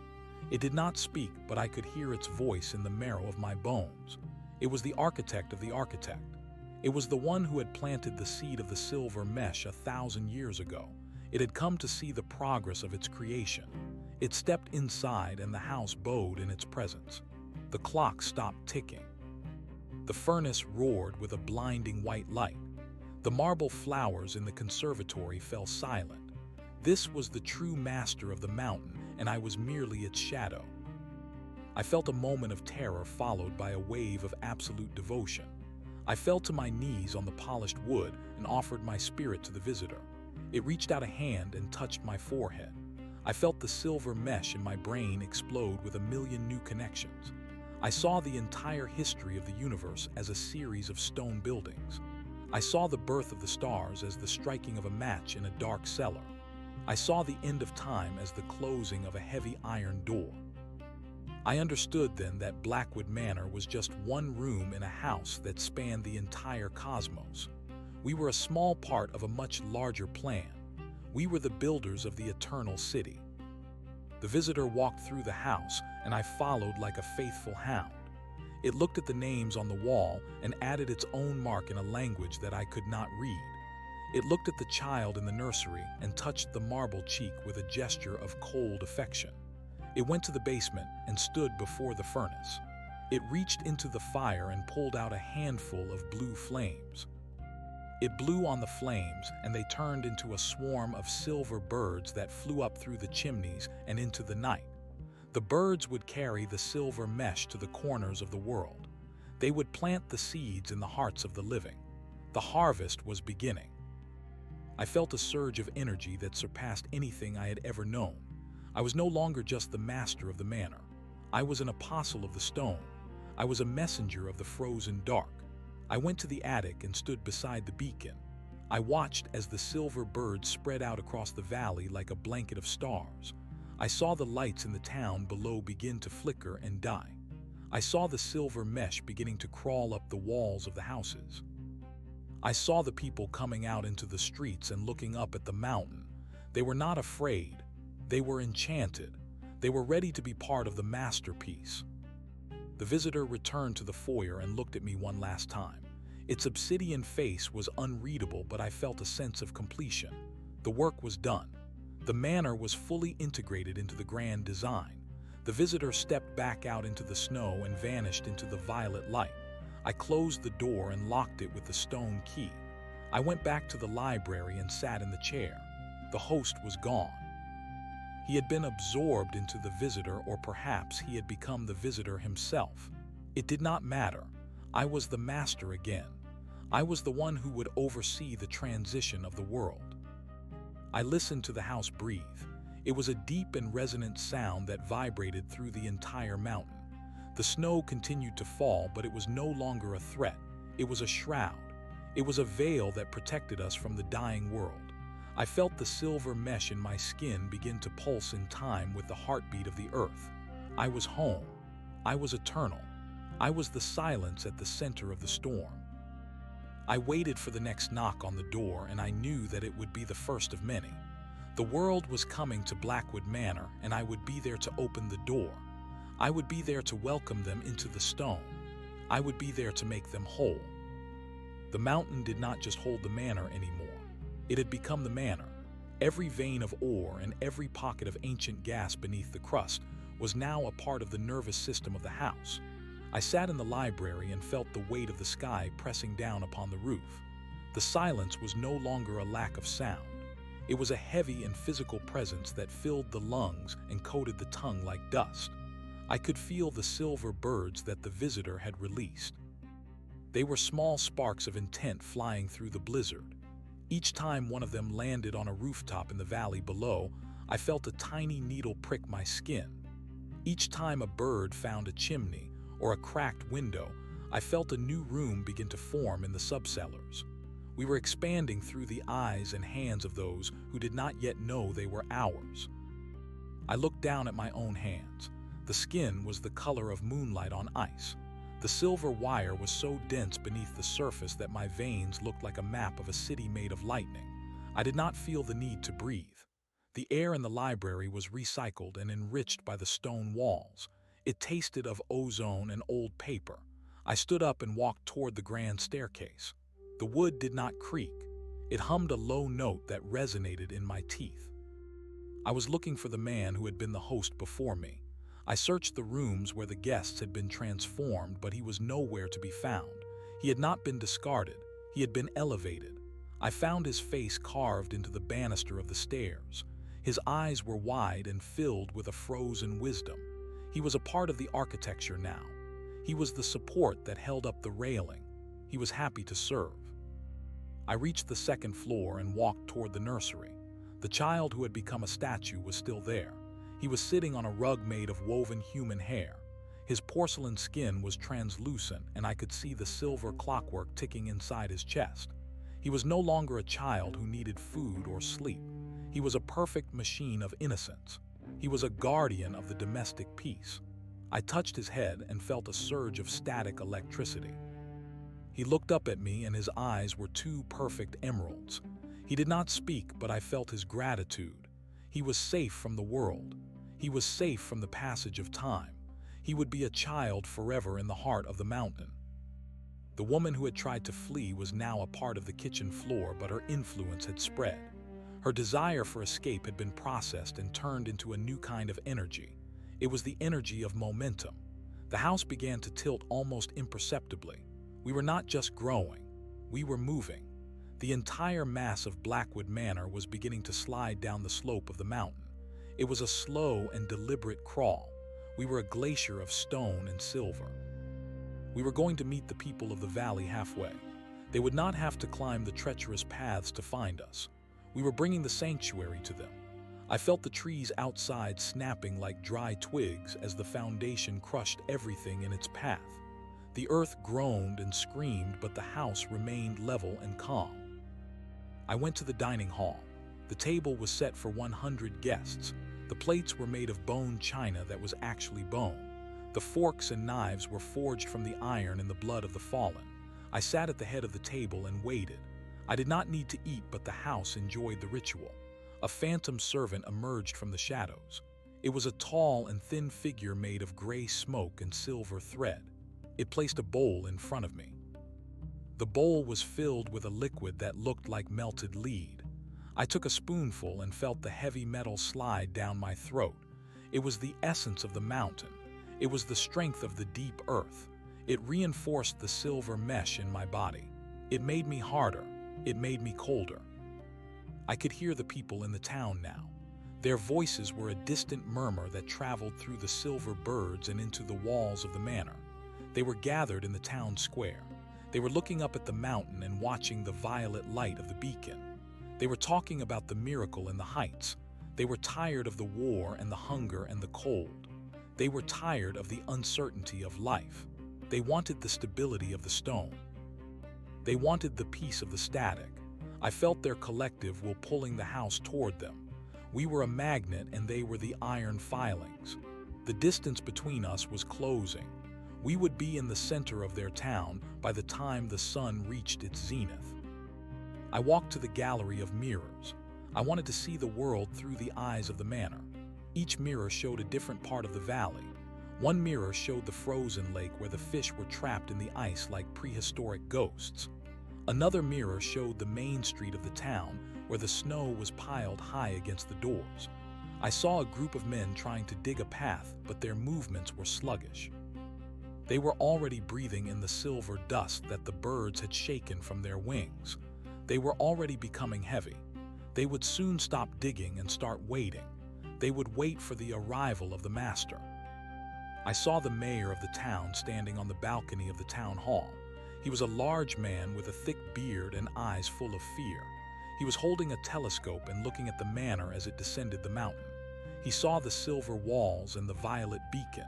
It did not speak, but I could hear its voice in the marrow of my bones. It was the architect of the architect. It was the one who had planted the seed of the silver mesh 1,000 years ago. It had come to see the progress of its creation. It stepped inside and the house bowed in its presence. The clock stopped ticking. The furnace roared with a blinding white light. The marble flowers in the conservatory fell silent. This was the true master of the mountain, and I was merely its shadow. I felt a moment of terror followed by a wave of absolute devotion. I fell to my knees on the polished wood and offered my spirit to the visitor. It reached out a hand and touched my forehead. I felt the silver mesh in my brain explode with 1,000,000 new connections. I saw the entire history of the universe as a series of stone buildings. I saw the birth of the stars as the striking of a match in a dark cellar. I saw the end of time as the closing of a heavy iron door. I understood then that Blackwood Manor was just one room in a house that spanned the entire cosmos. We were a small part of a much larger plan. We were the builders of the eternal city. The visitor walked through the house, and I followed like a faithful hound. It looked at the names on the wall and added its own mark in a language that I could not read. It looked at the child in the nursery and touched the marble cheek with a gesture of cold affection. It went to the basement and stood before the furnace. It reached into the fire and pulled out a handful of blue flames. It blew on the flames, and they turned into a swarm of silver birds that flew up through the chimneys and into the night. The birds would carry the silver mesh to the corners of the world. They would plant the seeds in the hearts of the living. The harvest was beginning. I felt a surge of energy that surpassed anything I had ever known. I was no longer just the master of the manor. I was an apostle of the stone. I was a messenger of the frozen dark. I went to the attic and stood beside the beacon. I watched as the silver birds spread out across the valley like a blanket of stars. I saw the lights in the town below begin to flicker and die. I saw the silver mesh beginning to crawl up the walls of the houses. I saw the people coming out into the streets and looking up at the mountain. They were not afraid. They were enchanted. They were ready to be part of the masterpiece. The visitor returned to the foyer and looked at me one last time. Its obsidian face was unreadable, but I felt a sense of completion. The work was done. The manor was fully integrated into the grand design. The visitor stepped back out into the snow and vanished into the violet light. I closed the door and locked it with the stone key. I went back to the library and sat in the chair. The host was gone. He had been absorbed into the visitor, or perhaps he had become the visitor himself. It did not matter. I was the master again. I was the one who would oversee the transition of the world. I listened to the house breathe. It was a deep and resonant sound that vibrated through the entire mountain. The snow continued to fall, but it was no longer a threat. It was a shroud. It was a veil that protected us from the dying world. I felt the silver mesh in my skin begin to pulse in time with the heartbeat of the earth. I was home. I was eternal. I was the silence at the center of the storm. I waited for the next knock on the door, and I knew that it would be the first of many. The world was coming to Blackwood Manor, and I would be there to open the door. I would be there to welcome them into the stone. I would be there to make them whole. The mountain did not just hold the manor anymore. It had become the manor. Every vein of ore and every pocket of ancient gas beneath the crust was now a part of the nervous system of the house. I sat in the library and felt the weight of the sky pressing down upon the roof. The silence was no longer a lack of sound. It was a heavy and physical presence that filled the lungs and coated the tongue like dust. I could feel the silver birds that the visitor had released. They were small sparks of intent flying through the blizzard. Each time one of them landed on a rooftop in the valley below, I felt a tiny needle prick my skin. Each time a bird found a chimney or a cracked window, I felt a new room begin to form in the subcellars. We were expanding through the eyes and hands of those who did not yet know they were ours. I looked down at my own hands. The skin was the color of moonlight on ice. The silver wire was so dense beneath the surface that my veins looked like a map of a city made of lightning. I did not feel the need to breathe. The air in the library was recycled and enriched by the stone walls. It tasted of ozone and old paper. I stood up and walked toward the grand staircase. The wood did not creak. It hummed a low note that resonated in my teeth. I was looking for the man who had been the host before me. I searched the rooms where the guests had been transformed, but he was nowhere to be found. He had not been discarded. He had been elevated. I found his face carved into the banister of the stairs. His eyes were wide and filled with a frozen wisdom. He was a part of the architecture now. He was the support that held up the railing. He was happy to serve. I reached the second floor and walked toward the nursery. The child who had become a statue was still there. He was sitting on a rug made of woven human hair. His porcelain skin was translucent, and I could see the silver clockwork ticking inside his chest. He was no longer a child who needed food or sleep. He was a perfect machine of innocence. He was a guardian of the domestic peace. I touched his head and felt a surge of static electricity. He looked up at me, and his eyes were two perfect emeralds. He did not speak, but I felt his gratitude. He was safe from the world. He was safe from the passage of time. He would be a child forever in the heart of the mountain. The woman who had tried to flee was now a part of the kitchen floor, but her influence had spread. Her desire for escape had been processed and turned into a new kind of energy. It was the energy of momentum. The house began to tilt almost imperceptibly. We were not just growing, we were moving. The entire mass of Blackwood Manor was beginning to slide down the slope of the mountain. It was a slow and deliberate crawl. We were a glacier of stone and silver. We were going to meet the people of the valley halfway. They would not have to climb the treacherous paths to find us. We were bringing the sanctuary to them. I felt the trees outside snapping like dry twigs as the foundation crushed everything in its path. The earth groaned and screamed, but the house remained level and calm. I went to the dining hall. The table was set for 100 guests. The plates were made of bone china that was actually bone. The forks and knives were forged from the iron and the blood of the fallen. I sat at the head of the table and waited. I did not need to eat, but the house enjoyed the ritual. A phantom servant emerged from the shadows. It was a tall and thin figure made of gray smoke and silver thread. It placed a bowl in front of me. The bowl was filled with a liquid that looked like melted lead. I took a spoonful and felt the heavy metal slide down my throat. It was the essence of the mountain. It was the strength of the deep earth. It reinforced the silver mesh in my body. It made me harder. It made me colder. I could hear the people in the town now. Their voices were a distant murmur that traveled through the silver birds and into the walls of the manor. They were gathered in the town square. They were looking up at the mountain and watching the violet light of the beacon. They were talking about the miracle in the heights. They were tired of the war and the hunger and the cold. They were tired of the uncertainty of life. They wanted the stability of the stone. They wanted the peace of the static. I felt their collective will pulling the house toward them. We were a magnet and they were the iron filings. The distance between us was closing. We would be in the center of their town by the time the sun reached its zenith. I walked to the gallery of mirrors. I wanted to see the world through the eyes of the manor. Each mirror showed a different part of the valley. One mirror showed the frozen lake where the fish were trapped in the ice like prehistoric ghosts. Another mirror showed the main street of the town where the snow was piled high against the doors. I saw a group of men trying to dig a path, but their movements were sluggish. They were already breathing in the silver dust that the birds had shaken from their wings. They were already becoming heavy. They would soon stop digging and start waiting. They would wait for the arrival of the master. I saw the mayor of the town standing on the balcony of the town hall. He was a large man with a thick beard and eyes full of fear. He was holding a telescope and looking at the manor as it descended the mountain. He saw the silver walls and the violet beacon.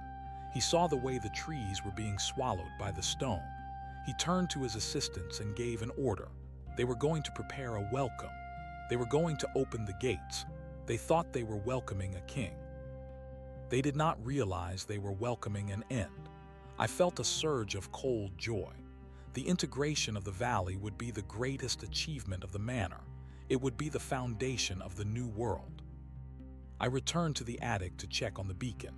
He saw the way the trees were being swallowed by the stone. He turned to his assistants and gave an order. They were going to prepare a welcome. They were going to open the gates. They thought they were welcoming a king. They did not realize they were welcoming an end. I felt a surge of cold joy. The integration of the valley would be the greatest achievement of the manor. It would be the foundation of the new world. I returned to the attic to check on the beacon.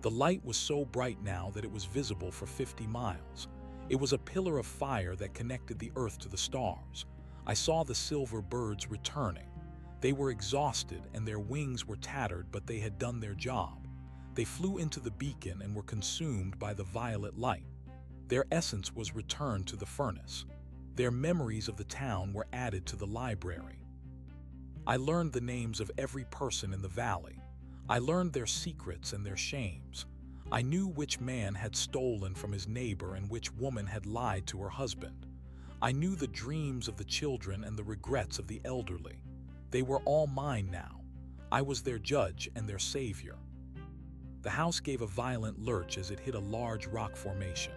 The light was so bright now that it was visible for 50 miles. It was a pillar of fire that connected the earth to the stars. I saw the silver birds returning. They were exhausted and their wings were tattered, but they had done their job. They flew into the beacon and were consumed by the violet light. Their essence was returned to the furnace. Their memories of the town were added to the library. I learned the names of every person in the valley. I learned their secrets and their shames. I knew which man had stolen from his neighbor and which woman had lied to her husband. I knew the dreams of the children and the regrets of the elderly. They were all mine now. I was their judge and their savior. The house gave a violent lurch as it hit a large rock formation.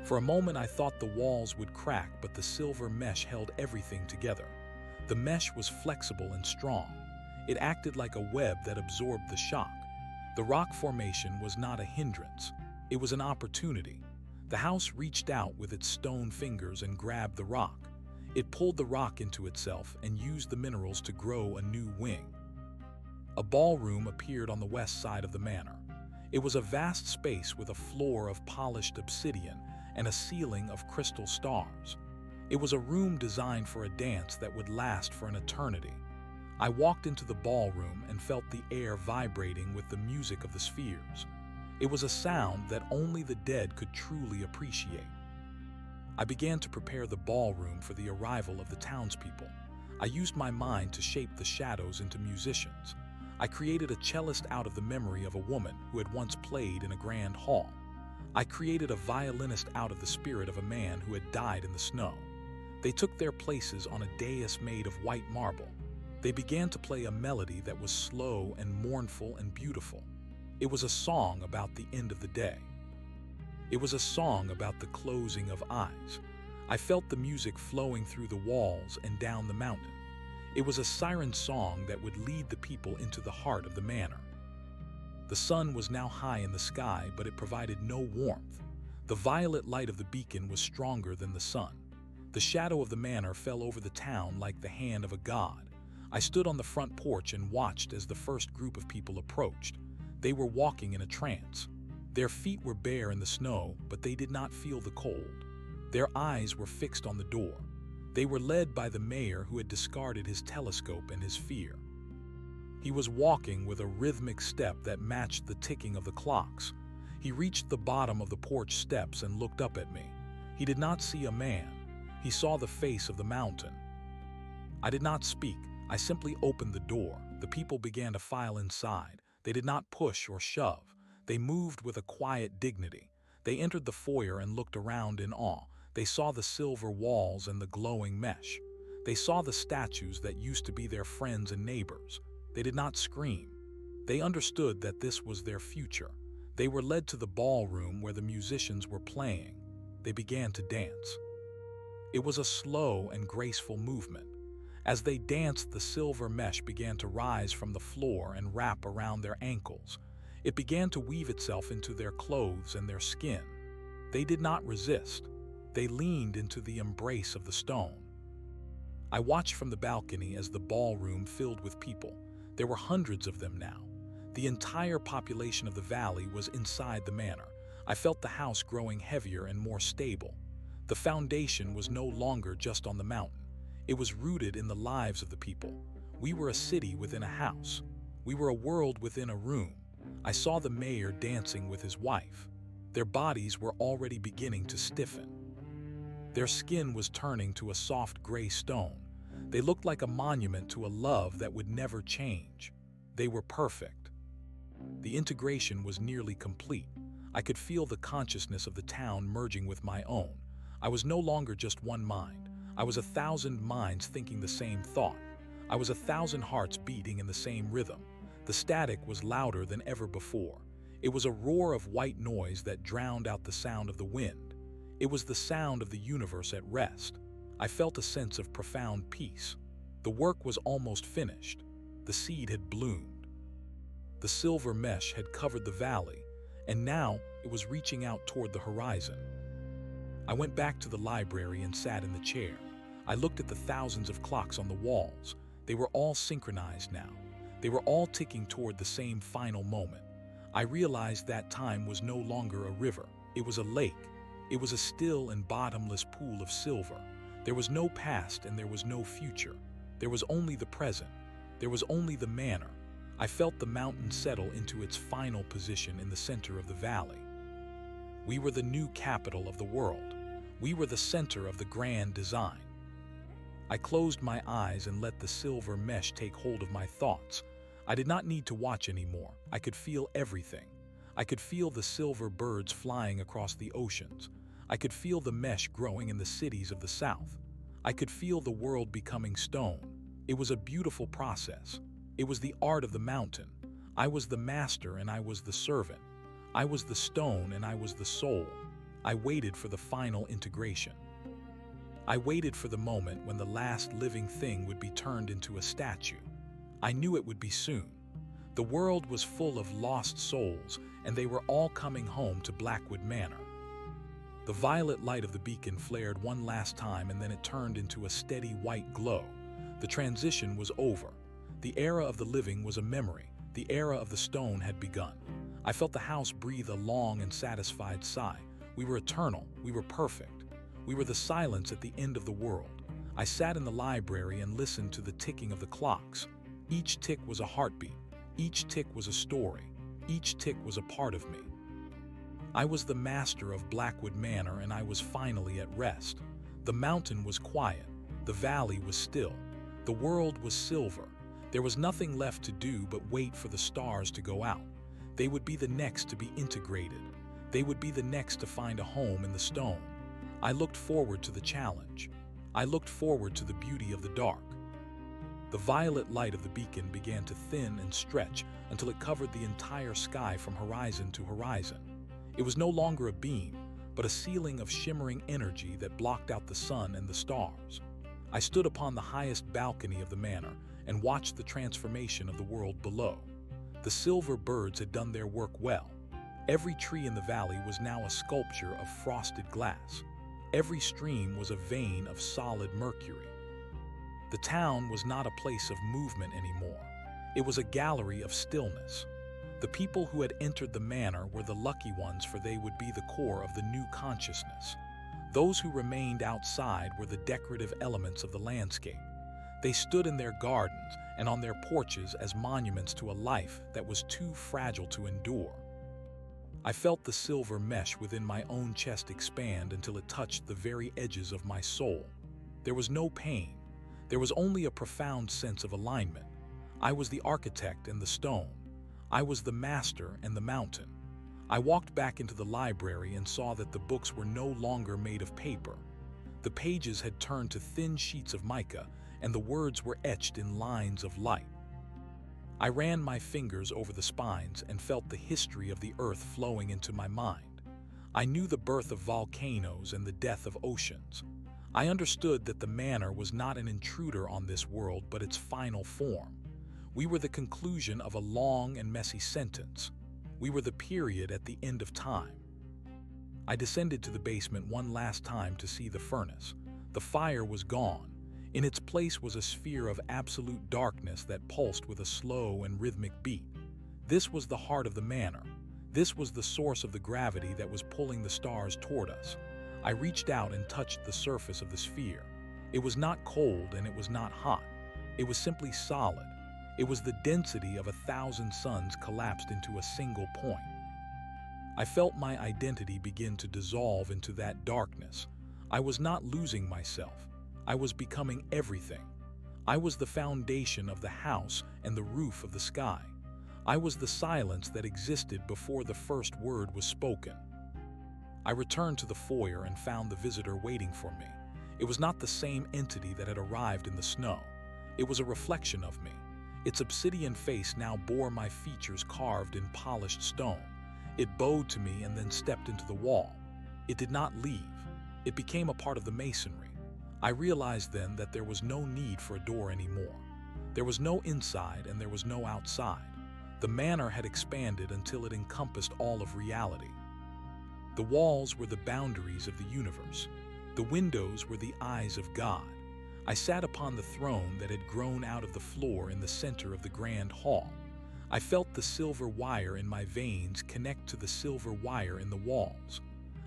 For a moment I thought the walls would crack, but the silver mesh held everything together. The mesh was flexible and strong. It acted like a web that absorbed the shock. The rock formation was not a hindrance. It was an opportunity. The house reached out with its stone fingers and grabbed the rock. It pulled the rock into itself and used the minerals to grow a new wing. A ballroom appeared on the west side of the manor. It was a vast space with a floor of polished obsidian and a ceiling of crystal stars. It was a room designed for a dance that would last for an eternity. I walked into the ballroom and felt the air vibrating with the music of the spheres. It was a sound that only the dead could truly appreciate. I began to prepare the ballroom for the arrival of the townspeople. I used my mind to shape the shadows into musicians. I created a cellist out of the memory of a woman who had once played in a grand hall. I created a violinist out of the spirit of a man who had died in the snow. They took their places on a dais made of white marble. They began to play a melody that was slow and mournful and beautiful. It was a song about the end of the day. It was a song about the closing of eyes. I felt the music flowing through the walls and down the mountain. It was a siren song that would lead the people into the heart of the manor. The sun was now high in the sky, but it provided no warmth. The violet light of the beacon was stronger than the sun. The shadow of the manor fell over the town like the hand of a god. I stood on the front porch and watched as the first group of people approached. They were walking in a trance. Their feet were bare in the snow, but they did not feel the cold. Their eyes were fixed on the door. They were led by the mayor, who had discarded his telescope and his fear. He was walking with a rhythmic step that matched the ticking of the clocks. He reached the bottom of the porch steps and looked up at me. He did not see a man. He saw the face of the mountain. I did not speak. I simply opened the door. The people began to file inside. They did not push or shove. They moved with a quiet dignity. They entered the foyer and looked around in awe. They saw the silver walls and the glowing mesh. They saw the statues that used to be their friends and neighbors. They did not scream. They understood that this was their future. They were led to the ballroom where the musicians were playing. They began to dance. It was a slow and graceful movement. As they danced, the silver mesh began to rise from the floor and wrap around their ankles. It began to weave itself into their clothes and their skin. They did not resist. They leaned into the embrace of the stone. I watched from the balcony as the ballroom filled with people. There were hundreds of them now. The entire population of the valley was inside the manor. I felt the house growing heavier and more stable. The foundation was no longer just on the mountain. It was rooted in the lives of the people. We were a city within a house. We were a world within a room. I saw the mayor dancing with his wife. Their bodies were already beginning to stiffen. Their skin was turning to a soft gray stone. They looked like a monument to a love that would never change. They were perfect. The integration was nearly complete. I could feel the consciousness of the town merging with my own. I was no longer just one mind. I was 1,000 minds thinking the same thought. I was 1,000 hearts beating in the same rhythm. The static was louder than ever before. It was a roar of white noise that drowned out the sound of the wind. It was the sound of the universe at rest. I felt a sense of profound peace. The work was almost finished. The seed had bloomed. The silver mesh had covered the valley, and now it was reaching out toward the horizon. I went back to the library and sat in the chair. I looked at the thousands of clocks on the walls. They were all synchronized now. They were all ticking toward the same final moment. I realized that time was no longer a river. It was a lake. It was a still and bottomless pool of silver. There was no past and there was no future. There was only the present. There was only the manor. I felt the mountain settle into its final position in the center of the valley. We were the new capital of the world. We were the center of the grand design. I closed my eyes and let the silver mesh take hold of my thoughts. I did not need to watch anymore. I could feel everything. I could feel the silver birds flying across the oceans. I could feel the mesh growing in the cities of the south. I could feel the world becoming stone. It was a beautiful process. It was the art of the mountain. I was the master and I was the servant. I was the stone and I was the soul. I waited for the final integration. I waited for the moment when the last living thing would be turned into a statue. I knew it would be soon. The world was full of lost souls, and they were all coming home to Blackwood Manor. The violet light of the beacon flared one last time, and then it turned into a steady white glow. The transition was over. The era of the living was a memory. The era of the stone had begun. I felt the house breathe a long and satisfied sigh. We were eternal. We were perfect. We were the silence at the end of the world. I sat in the library and listened to the ticking of the clocks. Each tick was a heartbeat. Each tick was a story. Each tick was a part of me. I was the master of Blackwood Manor, and I was finally at rest. The mountain was quiet. The valley was still. The world was silver. There was nothing left to do but wait for the stars to go out. They would be the next to be integrated. They would be the next to find a home in the stone. I looked forward to the challenge. I looked forward to the beauty of the dark. The violet light of the beacon began to thin and stretch until it covered the entire sky from horizon to horizon. It was no longer a beam, but a ceiling of shimmering energy that blocked out the sun and the stars. I stood upon the highest balcony of the manor and watched the transformation of the world below. The silver birds had done their work well. Every tree in the valley was now a sculpture of frosted glass. Every stream was a vein of solid mercury. The town was not a place of movement anymore. It was a gallery of stillness. The people who had entered the manor were the lucky ones, for they would be the core of the new consciousness. Those who remained outside were the decorative elements of the landscape. They stood in their gardens and on their porches as monuments to a life that was too fragile to endure. I felt the silver mesh within my own chest expand until it touched the very edges of my soul. There was no pain. There was only a profound sense of alignment. I was the architect and the stone. I was the master and the mountain. I walked back into the library and saw that the books were no longer made of paper. The pages had turned to thin sheets of mica, and the words were etched in lines of light. I ran my fingers over the spines and felt the history of the earth flowing into my mind. I knew the birth of volcanoes and the death of oceans. I understood that the manor was not an intruder on this world, but its final form. We were the conclusion of a long and messy sentence. We were the period at the end of time. I descended to the basement one last time to see the furnace. The fire was gone. In its place was a sphere of absolute darkness that pulsed with a slow and rhythmic beat. This was the heart of the manor. This was the source of the gravity that was pulling the stars toward us. I reached out and touched the surface of the sphere. It was not cold and it was not hot. It was simply solid. It was the density of 1,000 suns collapsed into a single point. I felt my identity begin to dissolve into that darkness. I was not losing myself. I was becoming everything. I was the foundation of the house and the roof of the sky. I was the silence that existed before the first word was spoken. I returned to the foyer and found the visitor waiting for me. It was not the same entity that had arrived in the snow. It was a reflection of me. Its obsidian face now bore my features carved in polished stone. It bowed to me and then stepped into the wall. It did not leave. It became a part of the masonry. I realized then that there was no need for a door anymore. There was no inside and there was no outside. The manor had expanded until it encompassed all of reality. The walls were the boundaries of the universe. The windows were the eyes of God. I sat upon the throne that had grown out of the floor in the center of the grand hall. I felt the silver wire in my veins connect to the silver wire in the walls.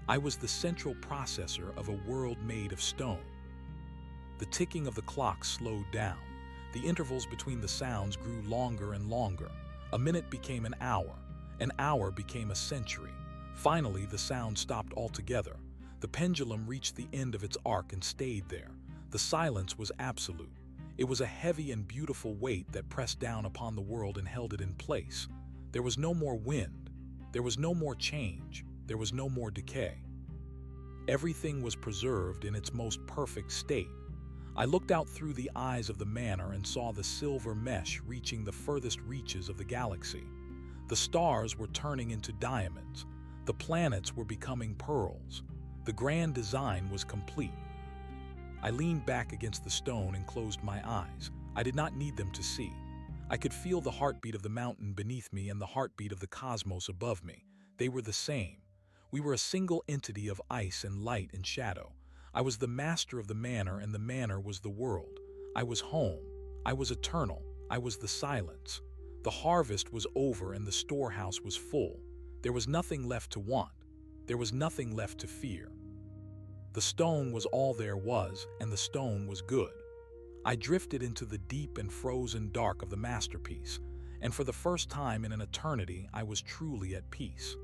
I was the central processor of a world made of stone. The ticking of the clock slowed down. The intervals between the sounds grew longer and longer. A minute became an hour became a century. Finally, the sound stopped altogether. The pendulum reached the end of its arc and stayed there. The silence was absolute. It was a heavy and beautiful weight that pressed down upon the world and held it in place. There was no more wind. There was no more change. There was no more decay. Everything was preserved in its most perfect state. I looked out through the eyes of the manor and saw the silver mesh reaching the furthest reaches of the galaxy. The stars were turning into diamonds. The planets were becoming pearls. The grand design was complete. I leaned back against the stone and closed my eyes. I did not need them to see. I could feel the heartbeat of the mountain beneath me and the heartbeat of the cosmos above me. They were the same. We were a single entity of ice and light and shadow. I was the master of the manor, and the manor was the world. I was home. I was eternal. I was the silence. The harvest was over and the storehouse was full. There was nothing left to want. There was nothing left to fear. The stone was all there was, and the stone was good. I drifted into the deep and frozen dark of the masterpiece, and for the first time in an eternity, I was truly at peace.